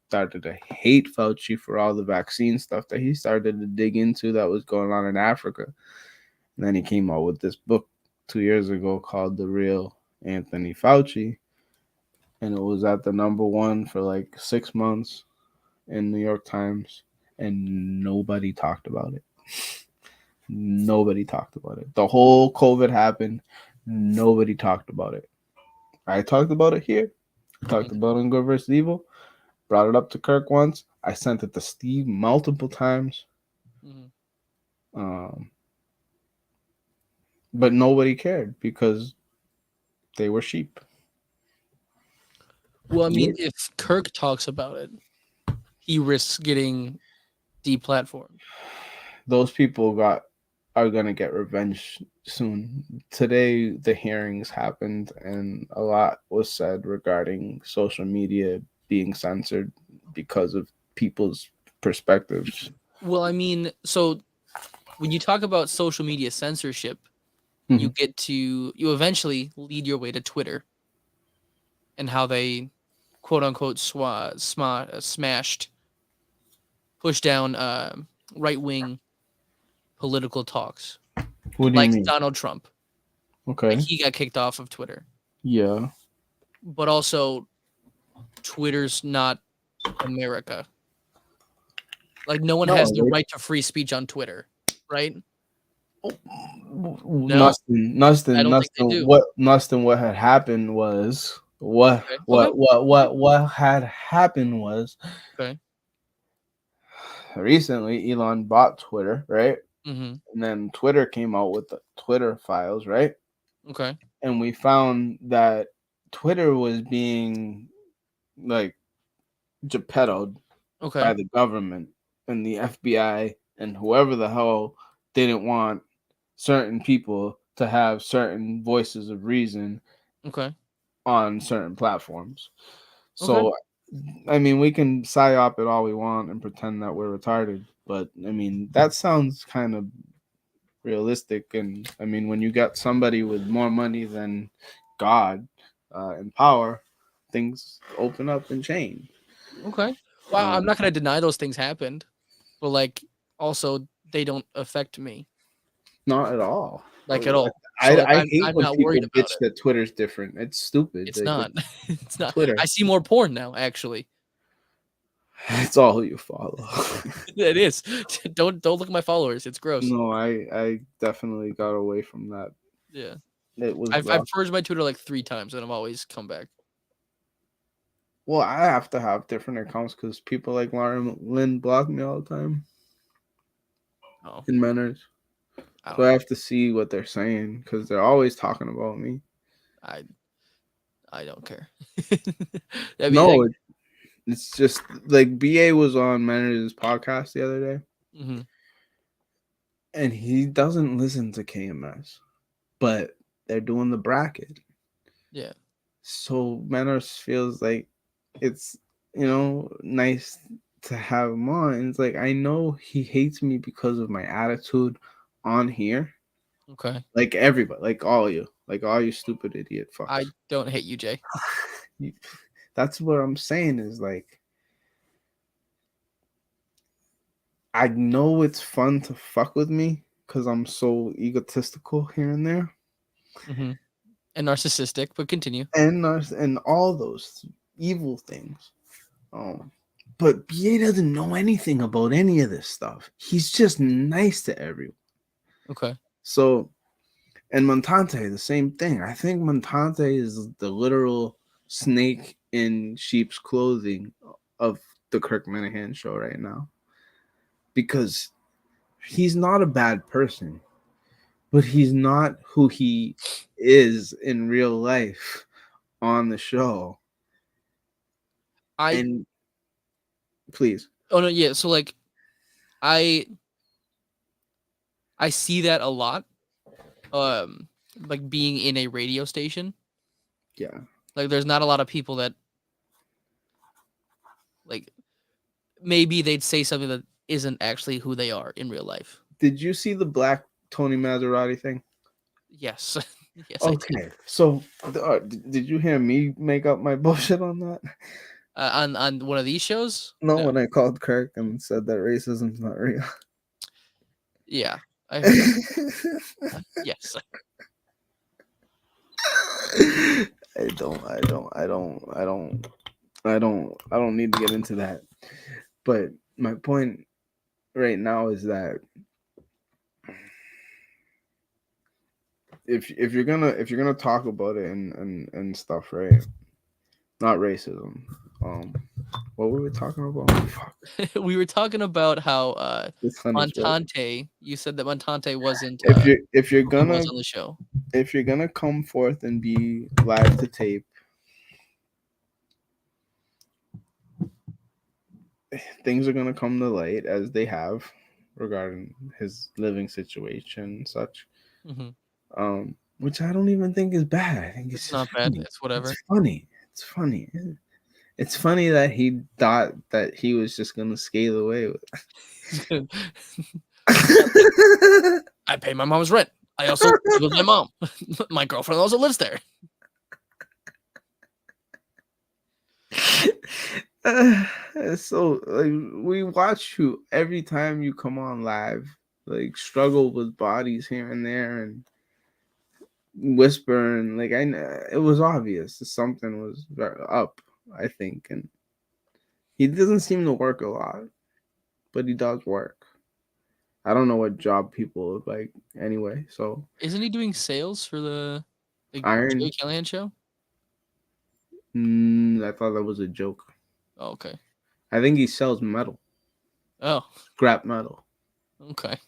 started to hate Fauci for all the vaccine stuff that he started to dig into that was going on in Africa. And then he came out with this book 2 years ago called The Real Anthony Fauci, and it was at the #1 for like 6 months in New York Times, and nobody talked about it. Nobody talked about it. The whole COVID happened. Nobody talked about it. I talked about it here. I talked about it in Good vs. Evil. Brought it up to Kirk once. I sent it to Steve multiple times. But nobody cared because they were sheep. Well, I mean, if Kirk talks about it, he risks getting deplatformed. Those people are gonna get revenge soon. Today, the hearings happened, and a lot was said regarding social media being censored because of people's perspectives. Well, I mean, so when you talk about social media censorship, you eventually lead your way to Twitter and how they quote unquote pushed down right-wing political talks. What do you mean? Donald Trump. Okay. Like he got kicked off of Twitter. Yeah. But also Twitter's not America. Like no one No, has the they- right to free speech on Twitter, right? Nothing. I don't think they do. What had happened was what had happened was Okay. recently Elon bought Twitter, right? Mm-hmm. And then Twitter came out with the Twitter files, right? Okay. And we found that Twitter was being like Geppettoed Okay. by the government and the FBI and whoever the hell didn't want certain people to have certain voices of reason Okay. on certain platforms. So, I mean, we can psyop it all we want and pretend that we're retarded, but I mean, that sounds kind of realistic. And I mean, when you got somebody with more money than God and power, things open up and change. Okay. Well, I'm not gonna deny those things happened, but like also they don't affect me Not at all. like at all. I, So, like, I I'm- hate I'm when not people worried about bitch it. that Twitter's different. It's stupid. It's Like, not. It's not. Twitter. I see more porn now. Actually, It's all who you follow. it is. Don't look at my followers. It's gross. No, I definitely got away from that. Yeah. It was I've rough. purged my Twitter like 3 times and I've always come back. Well, I have to have different accounts because people like Lauren Lynn block me all the time. Oh. In manners. So I have to see what they're saying because they're always talking about me. I don't care. I mean, No, like- it's just like BA was on Manners' podcast the other day. Mhm. And he doesn't listen to KMS, but they're doing the bracket. Yeah. So Manners feels like it's, nice to have him on. It's like, I know he hates me because of my attitude on here. Okay. Like everybody, like all you stupid idiot fucks. I don't hate you, Jay. That's what I'm saying is like, I know it's fun to fuck with me because I'm so egotistical here and there. Mm-hmm. And narcissistic, but continue. And all those evil things. But BA doesn't know anything about any of this stuff. He's just nice to everyone. Okay. So, and Montante, the same thing. I think Montante is the literal snake in sheep's clothing of the Kirk Minahan show right now. Because he's not a bad person, but he's not who he is in real life on the show. And please. Oh no, yeah. So like, I see that a lot. Like being in a radio station. Yeah. Like, there's not a lot of people that, like, maybe they'd say something that isn't actually who they are in real life. Did you see the Black Tony Maserati thing? Yes. Yes. I did. Okay. So, did you hear me make up my bullshit on that? On one of these shows? No, when I called Kirk and said that racism's not real. Yeah. I heard that. Yes. I don't need to get into that. But my point right now is that if you're gonna talk about it and stuff, right? Not racism. What were we talking about? Fuck. We were talking about how This honey's right. Montante. You said that Montante wasn't. If you're gonna was on the show. If you're gonna come forth and be live to tape, things are gonna come to light as they have regarding his living situation and such. Mhm. Which I don't even think is bad. I think It's not bad. funny. It's whatever. It's funny. It's funny. It's funny that he thought that he was just gonna scale away with. I pay my mom's rent. I also live with my mom. My girlfriend also lives there. So like we watch you every time you come on live, like struggle with bodies here and there and whisper and like I know it was obvious that something was up I think, and he doesn't seem to work a lot, but he does work. I don't know what job people look like anyway. So Isn't he doing sales for the Iron. Joey Callahan show? I thought that was a joke. Oh, okay. I think he sells metal, Oh, scrap metal, okay.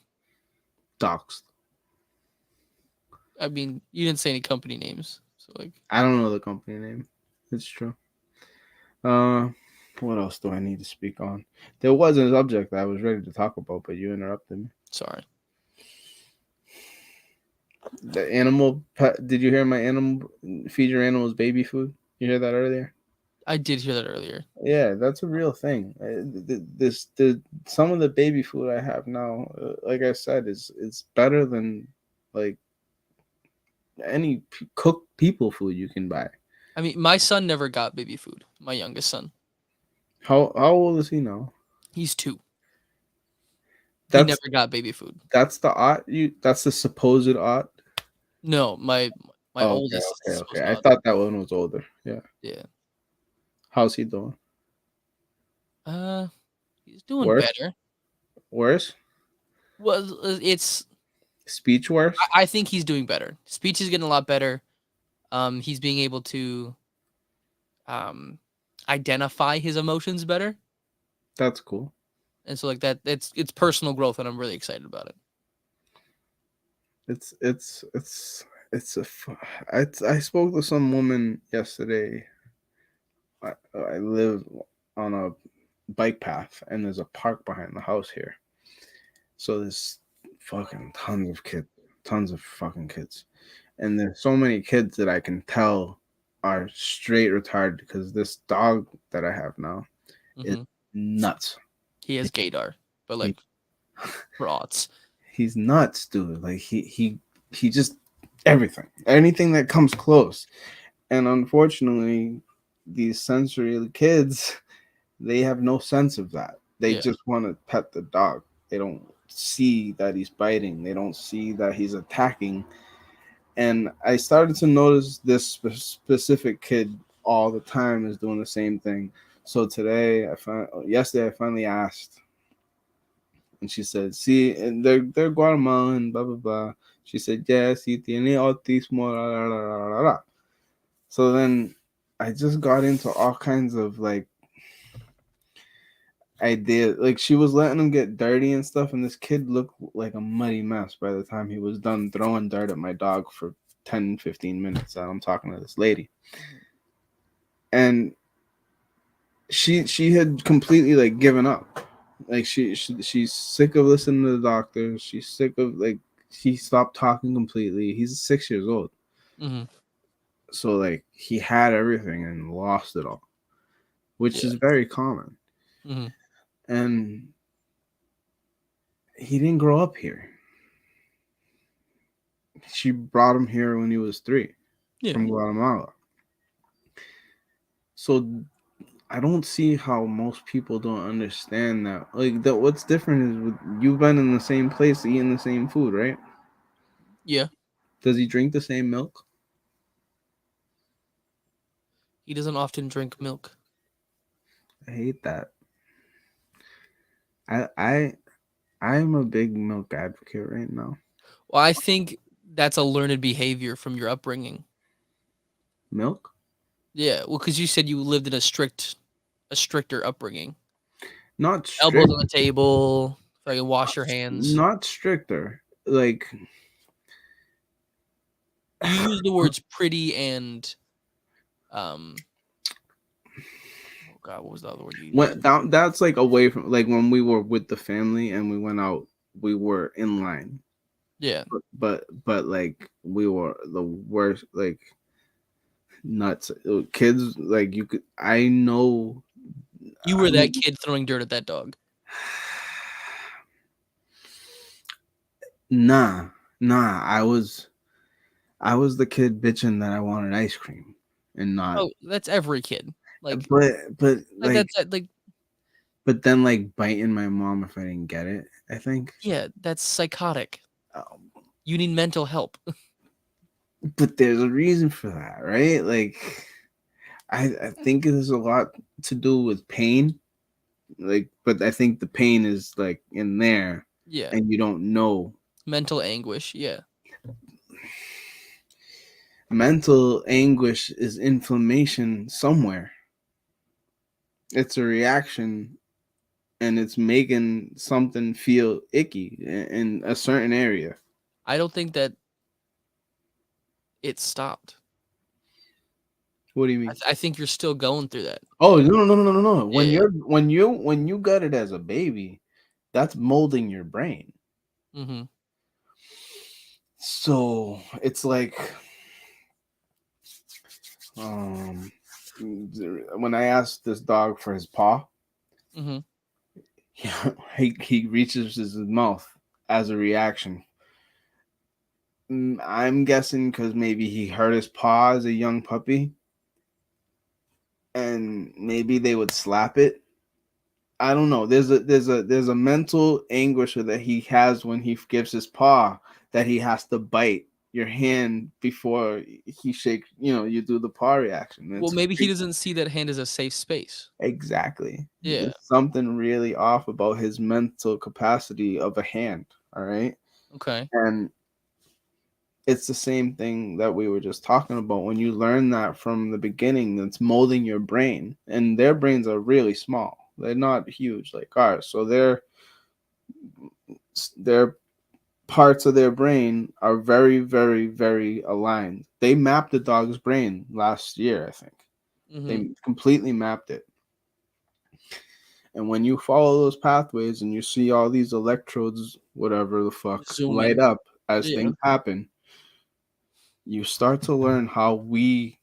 doxed. I mean, you didn't say any company names, so like. I don't know the company name. It's true. What else do I need to speak on? There was a subject that I was ready to talk about, but you interrupted me. Sorry. The animal pet. Did you hear my animal feed your animals baby food? You hear that earlier? I did hear that earlier. Yeah, that's a real thing. Some of the baby food I have now, like I said, is better than like any cooked people food you can buy. I mean, my son never got baby food. My youngest son. How old is he now? He's 2. That's, he never got baby food. That's the ought. That's the supposed ought. No, my oldest. is supposed Okay. to I not- thought that one was older. Yeah. Yeah. How's he doing? He's doing Worse? better. Worse? Well, it's Speech worse? I think he's doing better. Speech is getting a lot better. He's being able to identify his emotions better. That's cool. And so like that it's personal growth, and I'm really excited about it. I spoke to some woman yesterday. I live on a bike path, and there's a park behind the house here. So there's fucking tons of fucking kids. And there's so many kids that I can tell are straight retarded because this dog that I have now is nuts. He has gaydar, but like rots. He's nuts, dude. Like he just anything that comes close. And unfortunately, these sensory kids, they have no sense of that. They just want to pet the dog. They don't see that he's biting. They don't see that he's attacking. And I started to notice this specific kid all the time is doing the same thing. So yesterday I finally asked, and she said, "See, and they're Guatemalan, blah blah blah." She said, "Yes, he tiene autismo." La, la, la, la, la. So then I just got into all kinds of like ideas. Like she was letting him get dirty and stuff, and this kid looked like a muddy mess by the time he was done throwing dirt at my dog for 10-15 minutes. I'm talking to this lady, and she had completely like given up. Like she's sick of listening to the doctors. She's sick of like he stopped talking completely. He's 6 years old. Mm-hmm. So like he had everything and lost it all, which is very common. Mm-hmm. And he didn't grow up here. She brought him here when he was 3 from Guatemala. So I don't see how most people don't understand that. Like that, what's different is you've been in the same place eating the same food, right? Yeah. Does he drink the same milk? He doesn't often drink milk. I hate that. I'm a big milk advocate right now. Well, I think that's a learned behavior from your upbringing. Milk? Yeah, well, because you said you lived in a stricter upbringing. Not strict. Elbows on the table, so I can wash your hands. Not stricter. Like you use the words pretty and oh God, what was the other word you used? That's like away from like when we were with the family and we went out, we were in line. Yeah. But like we were the worst, like nuts kids. Like I know you were that kid throwing dirt at that dog. Nah. I was the kid bitching that I wanted ice cream and not. Oh, that's every kid. Like, but like that's like. But then like biting my mom if I didn't get it. I think. Yeah, that's psychotic. You need mental help. But there's a reason for that, right? Like, I think it has a lot to do with pain. Like, but I think the pain is like in there, Yeah. and you don't know. Mental anguish. Yeah. Mental anguish is inflammation somewhere. It's a reaction, and it's making something feel icky in a certain area. I don't think that it stopped. What do you mean? I think you're still going through that. Oh no! Yeah. When you got it as a baby, that's molding your brain. Mm-hmm. So it's like, when I asked this dog for his paw, Mm-hmm. he reaches his mouth as a reaction. I'm guessing because maybe he hurt his paw as a young puppy, and maybe they would slap it. I don't know. There's a mental anguish that he has when he gives his paw, that he has to bite your hand before he shakes. You do the paw reaction. Well, It's maybe he doesn't see that hand as a safe space. exactly. Yeah. There's something really off about his mental capacity of a hand. All right. Okay. And it's the same thing that we were just talking about. When you learn that from the beginning, it's molding your brain, and their brains are really small. They're not huge like ours. So their parts of their brain are very, very, very aligned. They mapped the dog's brain last year, I think. They completely mapped it. And when you follow those pathways and you see all these electrodes, whatever the fuck, light up as things happen, you start to learn how we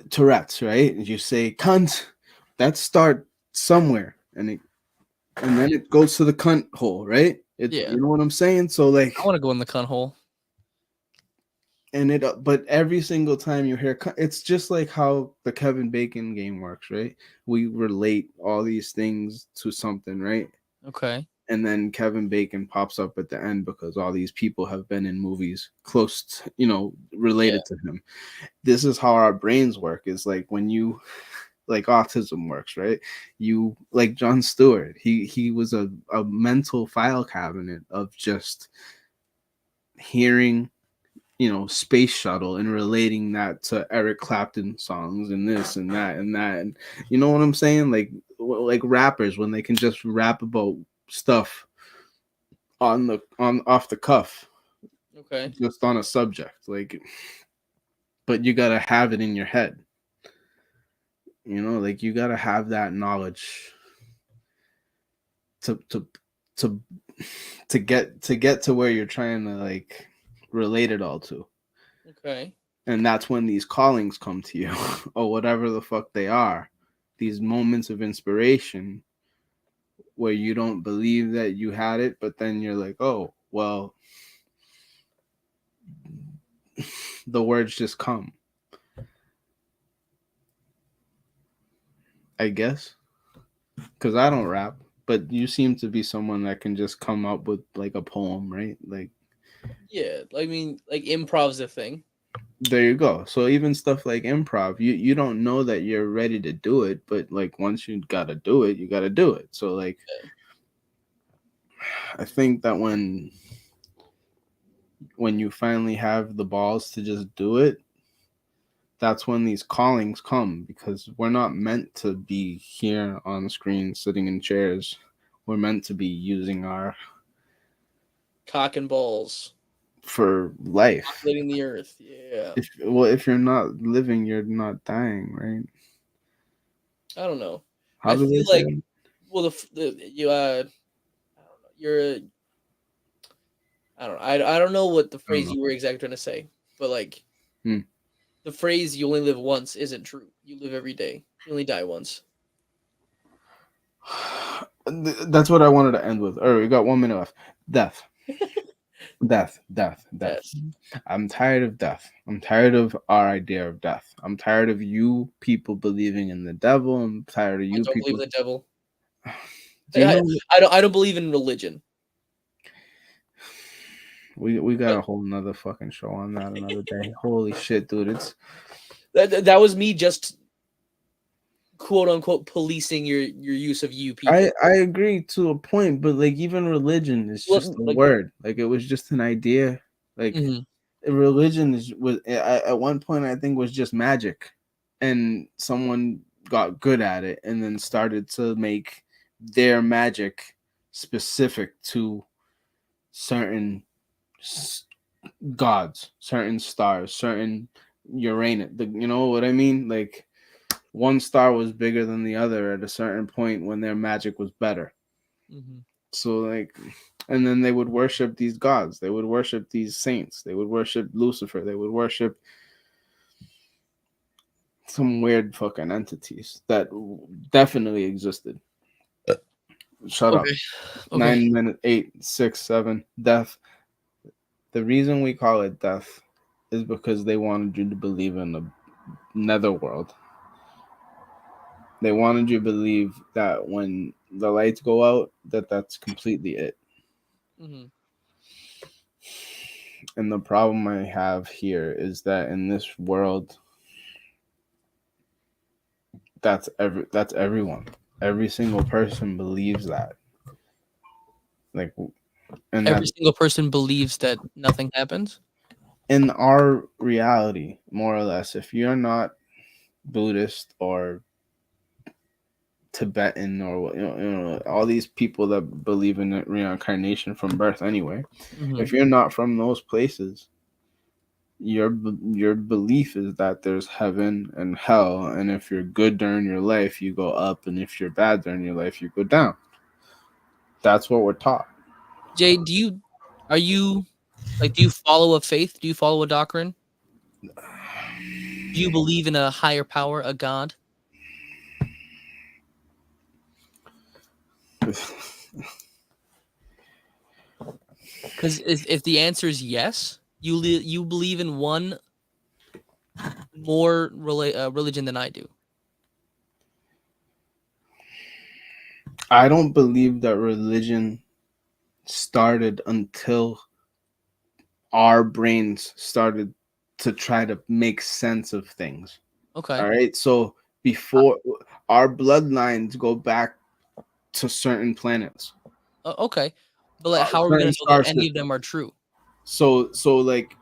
Tourette's, right? You say cunt, that start somewhere, and then it goes to the cunt hole, right? You know what I'm saying? So like, I want to go in the cunt hole. And but every single time you hear, it's just like how the Kevin Bacon game works, right? We relate all these things to something, right? Okay. And then Kevin Bacon pops up at the end because all these people have been in movies close to, related to him. This is how our brains work. Is like when you, like autism works, right? You, like Jon Stewart, he was a mental file cabinet of just hearing, Space Shuttle and relating that to Eric Clapton songs and this and that and that. And you know what I'm saying? Like rappers, when they can just rap about stuff off the cuff, okay, just on a subject, like, but you gotta have it in your head, like you gotta have that knowledge to get to where you're trying to like relate it all to. Okay. And that's when these callings come to you or whatever the fuck they are, these moments of inspiration where you don't believe that you had it, but then you're like, oh, well, the words just come. I guess. Because I don't rap, but you seem to be someone that can just come up with like a poem, right? Like, yeah, I mean, like improv's a thing. There you go. So even stuff like improv, you don't know that you're ready to do it, but like once you gotta do it, you gotta do it. So like, I think that when you finally have the balls to just do it, that's when these callings come, because we're not meant to be here on the screen sitting in chairs. We're meant to be using our cock and balls for life, populating the earth. Yeah. If you're not living, you're not dying, right? I don't know. How I do they feel say like, it? well, I don't know what the phrase you were exactly trying to say, but like the phrase "you only live once" isn't true. You live every day. You only die once. That's what I wanted to end with. All right, we got 1 minute left. Death. Death. I'm tired of death. I'm tired of our idea of death. I'm tired of you people believing in the devil. I'm tired of you I don't people. believe in the devil. Do you know- I don't believe in religion. We got a whole nother fucking show on that another day. Holy shit, dude! It's That was me just quote unquote policing your use of you people. I agree to a point, but like even religion is Well, just a like- word. Like it was just an idea. Like Mhm. religion was at one point I think was just magic, and someone got good at it and then started to make their magic specific to certain gods, certain stars, certain Uranus. You know what I mean? Like one star was bigger than the other at a certain point when their magic was better. Mhm. So like, and then they would worship these gods. They would worship these saints. They would worship Lucifer. They would worship some weird fucking entities that definitely existed. Shut up. Okay. 9 minutes, 8, 6, 7. Death. The reason we call it death is because they wanted you to believe in the netherworld. They wanted you to believe that when the lights go out, that's completely it. Mhm. And the problem I have here is that in this world, that's everyone. Every single person believes that. Like, and Every that single person believes that nothing happens. in our reality, more or less, if you're not Buddhist or Tibetan or you know all these people that believe in reincarnation from birth anyway, Mhm. if you're not from those places, your belief is that there's heaven and hell, and if you're good during your life you go up, and if you're bad during your life you go down. That's what we're taught. Jay, do you follow a faith? Do you follow a doctrine? Do you believe in a higher power, a god? Because if the answer is yes, you believe in one more religion than I do. I don't believe that religion started until our brains started to try to make sense of things. Okay. All right. So before our bloodlines go back to certain planets. Okay, but like, how are we going to know that any of them are true? So like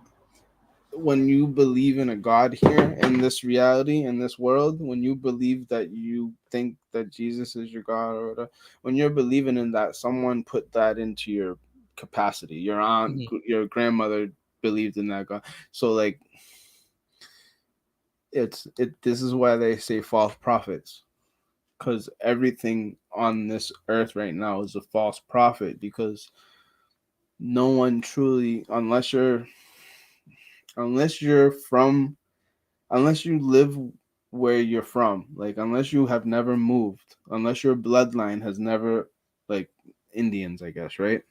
when you believe in a god here in this reality, in this world, when you believe that you think that Jesus is your God or whatever, when you're believing in that, someone put that into your capacity. Your aunt, your grandmother believed in that God. So like this is why they say false prophets, because everything on this earth right now is a false prophet, because no one truly, unless you live where you're from, like unless you have never moved, unless your bloodline has never, like Indians, I guess, right?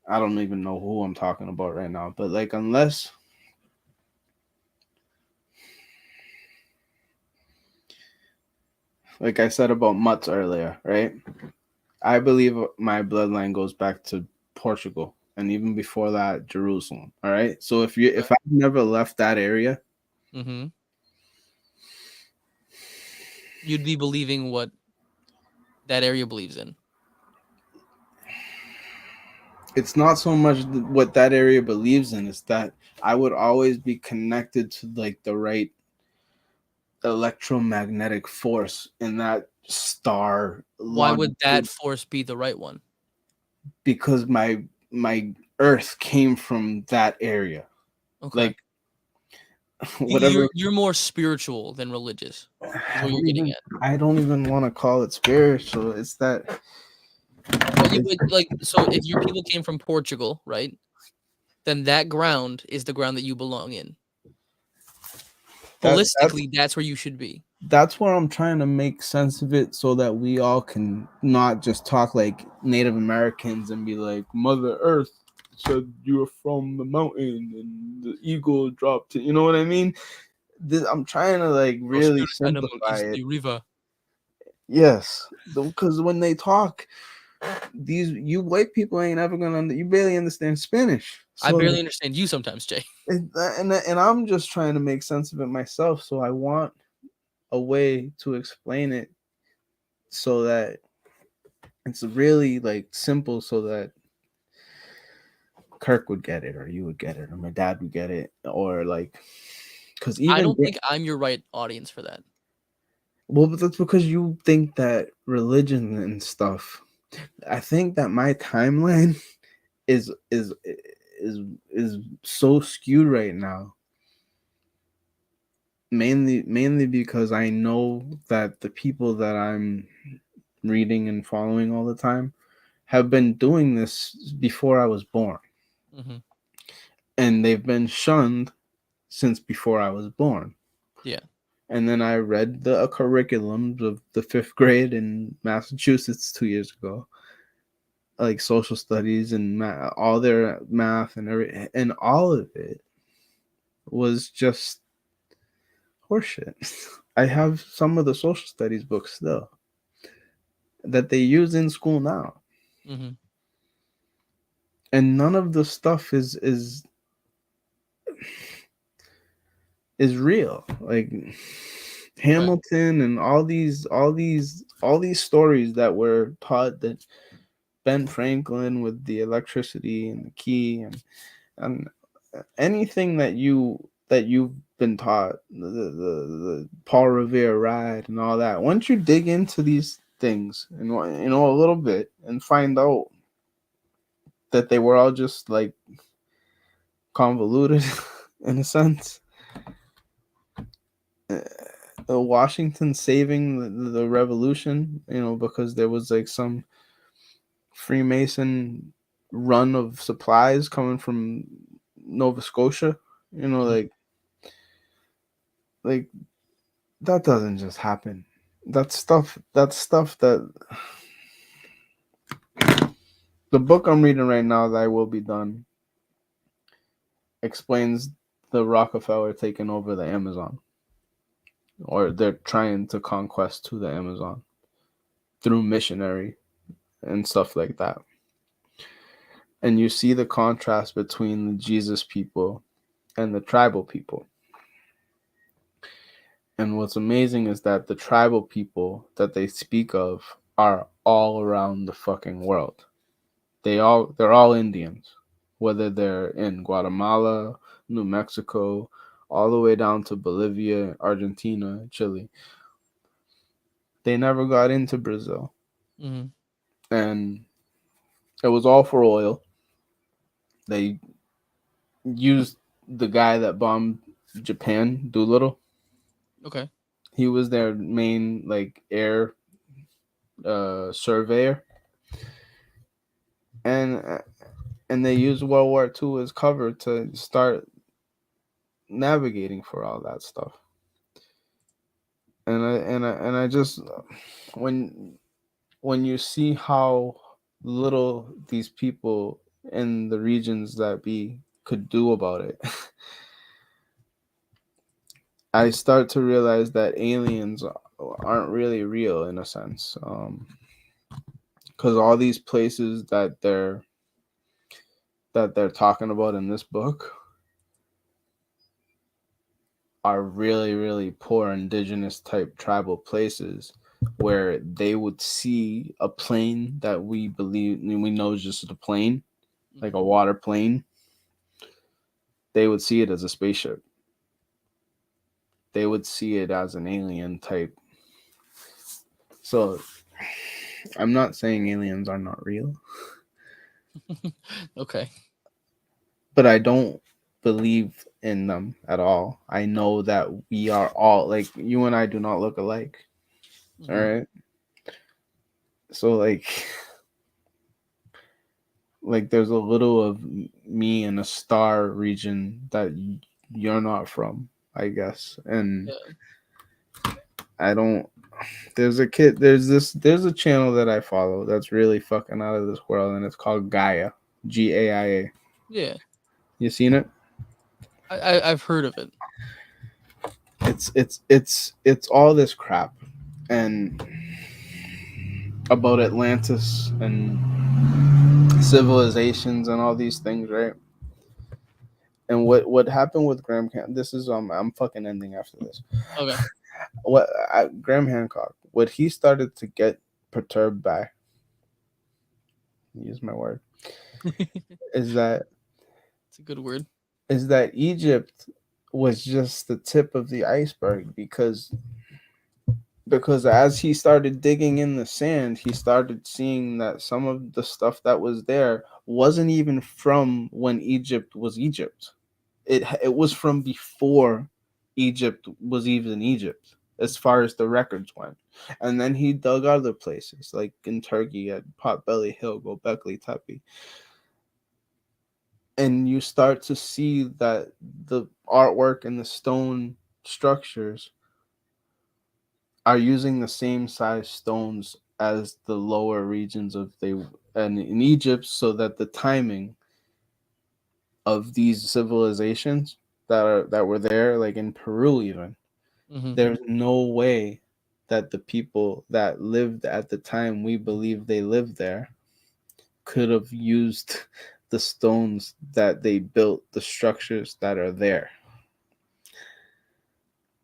I don't even know who I'm talking about right now, but like unless like I said about mutts earlier, right? I believe my bloodline goes back to Portugal, and even before that, Jerusalem. All right. So if I've never left that area, Mm-hmm. You'd be believing what that area believes in. it's not so much what that area believes in, it's that I would always be connected to like the right electromagnetic force in that star. Why would that force be the right one? Because my earth came from that area. Okay. Like whatever. You're more spiritual than religious. Is what you're getting at. I don't even want to call it spiritual. It's that So if your people came from Portugal, right? Then that ground is the ground that you belong in. Holistically, that's where you should be. That's where I'm trying to make sense of it, so that we all can not just talk like Native Americans and be like, Mother Earth said you're from the mountain and the eagle dropped it. You know what I mean? I'm trying to like really simplify it. The river. Yes, because when they talk, you white people ain't ever gonna you barely understand Spanish. I So- barely understand you sometimes, Jay. and I'm just trying to make sense of it myself. So I want a way to explain it so that it's really like simple, so that Kirk would get it, or you would get it, or my dad would get it, or like, because even I don't think I'm your right audience for that. well, but that's because you think that religion and stuff. I think that my timeline is so skewed right now. Mainly because I know that the people that I'm reading and following all the time have been doing this before I was born. Mhm. And they've been shunned since before I was born. Yeah. And then I read the curriculums of the 5th grade in Massachusetts 2 years ago, like social studies and all their math and everything, and all of it was just horseshit. I have some of the social studies books still that they use in school now, Mhm. and none of the stuff is real. Like Hamilton and all these stories that were taught, that Ben Franklin with the electricity and the key and anything that you've been taught, the Paul Revere ride and all that. Once you dig into these things and a little bit and find out that they were all just like convoluted in a sense. Washington saving the revolution, because there was like some Freemason run of supplies coming from Nova Scotia, like that doesn't just happen. That's stuff that the book I'm reading right now, that I Will Be Done, explains the Rockefeller taking over the Amazon, or they're trying to conquest to the Amazon through missionary and stuff like that. And you see the contrast between the Jesus people and the tribal people. And what's amazing is that the tribal people that they speak of are all around the fucking world. They're all Indians, whether they're in Guatemala, New Mexico, all the way down to Bolivia, Argentina, Chile. They never got into Brazil. Mhm. And it was all for oil. They used the guy that bombed Japan, Doolittle. Okay. He was their main like air surveyor, and they used World War II as cover to start navigating for all that stuff. And I just when you see how little these people in the regions that be could do about it, I start to realize that aliens aren't really real in a sense, because all these places that they're talking about in this book are really, really poor indigenous type tribal places where they would see a plane that we know is just a plane, like a water plane. They would see it as a spaceship. They would see it as an alien type. So I'm not saying aliens are not real. Okay. But I don't believe in them at all. I know that we are all, like, you and I do not look alike. Mhm. All right. So like there's a little of me in a star region that you're not from, I guess. And I don't, there's a channel that I follow that's really fucking out of this world, and it's called Gaia, Gaia. Yeah. You seen it? I've heard of it. It's all this crap, and about Atlantis and civilizations and all these things, right? And what happened with Graham this is I'm fucking ending after this. Okay. Graham Hancock, what he started to get perturbed by, use my word, is that It's a good word. is that Egypt was just the tip of the iceberg because as he started digging in the sand, he started seeing that some of the stuff that was there wasn't even from when Egypt was Egypt. It was from before Egypt was even Egypt, as far as the records went. And then he dug other places, like in Turkey at Potbelly Hill, Gobekli Tepe. And you start to see that the artwork and the stone structures are using the same size stones as the lower regions and in Egypt, so that the timing of these civilizations that were there, like in Peru even, there's no way that the people that lived at the time we believe they lived there could have used the stones that they built the structures that are there.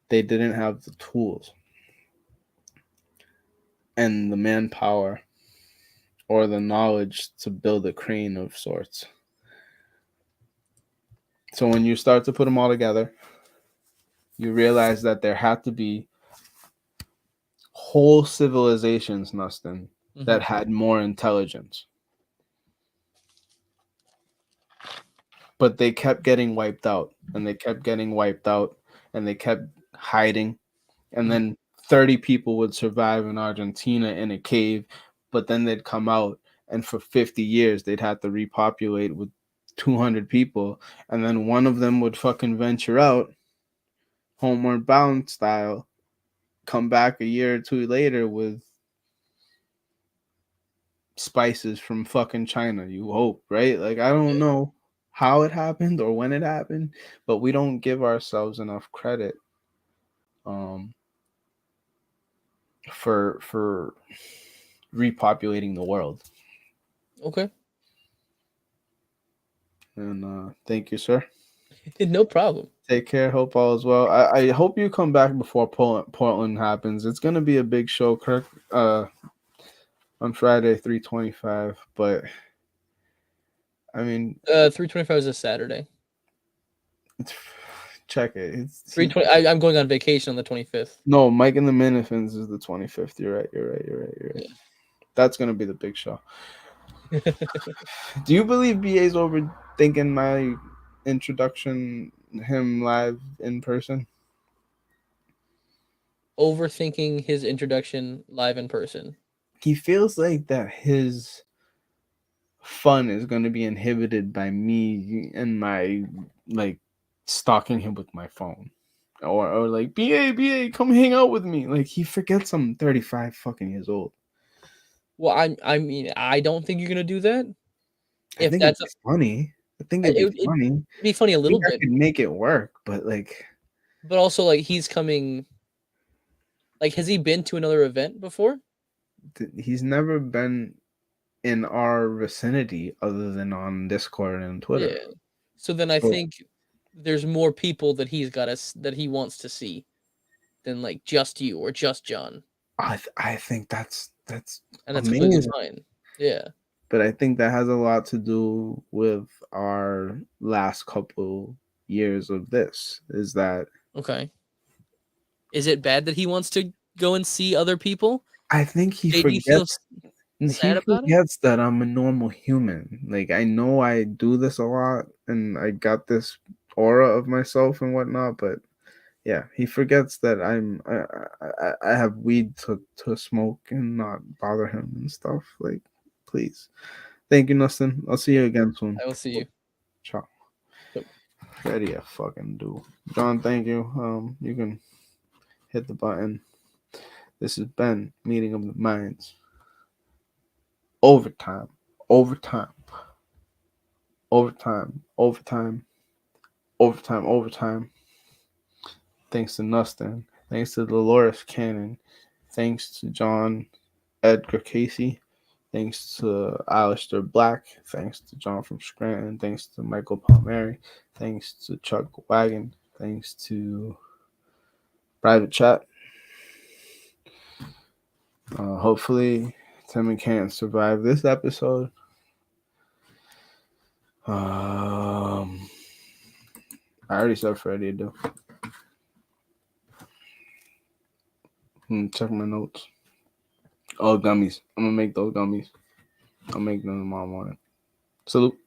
They didn't have the tools and the manpower or the knowledge to build a crane of sorts. So when you start to put them all together, you realize that there had to be whole civilizations, Nustin, that had more intelligence. But they kept getting wiped out, and they kept getting wiped out, and they kept hiding. And then 30 people would survive in Argentina in a cave, but then they'd come out, and for 50 years, they'd have to repopulate with 200 people. And then one of them would fucking venture out, Homeward Bound style, come back a year or two later with spices from fucking China, you hope, right? Like, I don't know how it happened or when it happened, but we don't give ourselves enough credit for repopulating the world. Okay. And thank you, sir. No problem. Take care. Hope all is well. I hope you come back before Portland happens. It's gonna be a big show, Kirk. On Friday, 3:25. But I mean, 3:25 is a Saturday. Check it. It's 3:20. I'm going on vacation on the 25th. No, Mike and the Minifins is the 25th. You're right. You're right. Yeah. That's gonna be the big show. Do you believe BA's overthinking my introduction, him live in person? Overthinking his introduction live in person. He feels like that his fun is going to be inhibited by me and my like stalking him with my phone, or like BA, come hang out with me. Like, he forgets I'm 35 fucking years old. Well, I mean, I don't think you're gonna do that. I think that's funny. I think it'd be funny. It'd be funny a little bit. I could make it work, but like. But also, like, he's coming. Like, has he been to another event before? He's never been in our vicinity other than on Discord and Twitter. Yeah. So then I think there's more people that that he wants to see than like just you or just John. I think that's and that's amazing. completely fine. Yeah. But I think that has a lot to do with our last couple years of this. Is that okay? Is it bad that he wants to go and see other people? I think he Maybe forgets. He sad about it? forgets that I'm a normal human. Like, I know I do this a lot, and I got this aura of myself and whatnot. But yeah, he forgets that I have weed to smoke and not bother him and stuff. Like, please, thank you, Nustin. I'll see you again soon. I will see you. Ciao. Ready a fucking do. John, thank you. You can hit the button. This has been Meeting of the Minds. Overtime. Thanks to Nustin. Thanks to Dolores Cannon. Thanks to John Edgar Casey. Thanks to Alistair Black. Thanks to John from Scranton. Thanks to Michael Palmieri. Thanks to Chuck Wagon. Thanks to Private Chat. Hopefully, Timmy can't survive this episode. I already said Freddie to do. Check my notes. Oh, gummies. I'm gonna make those gummies. I'll make them tomorrow morning. Salute.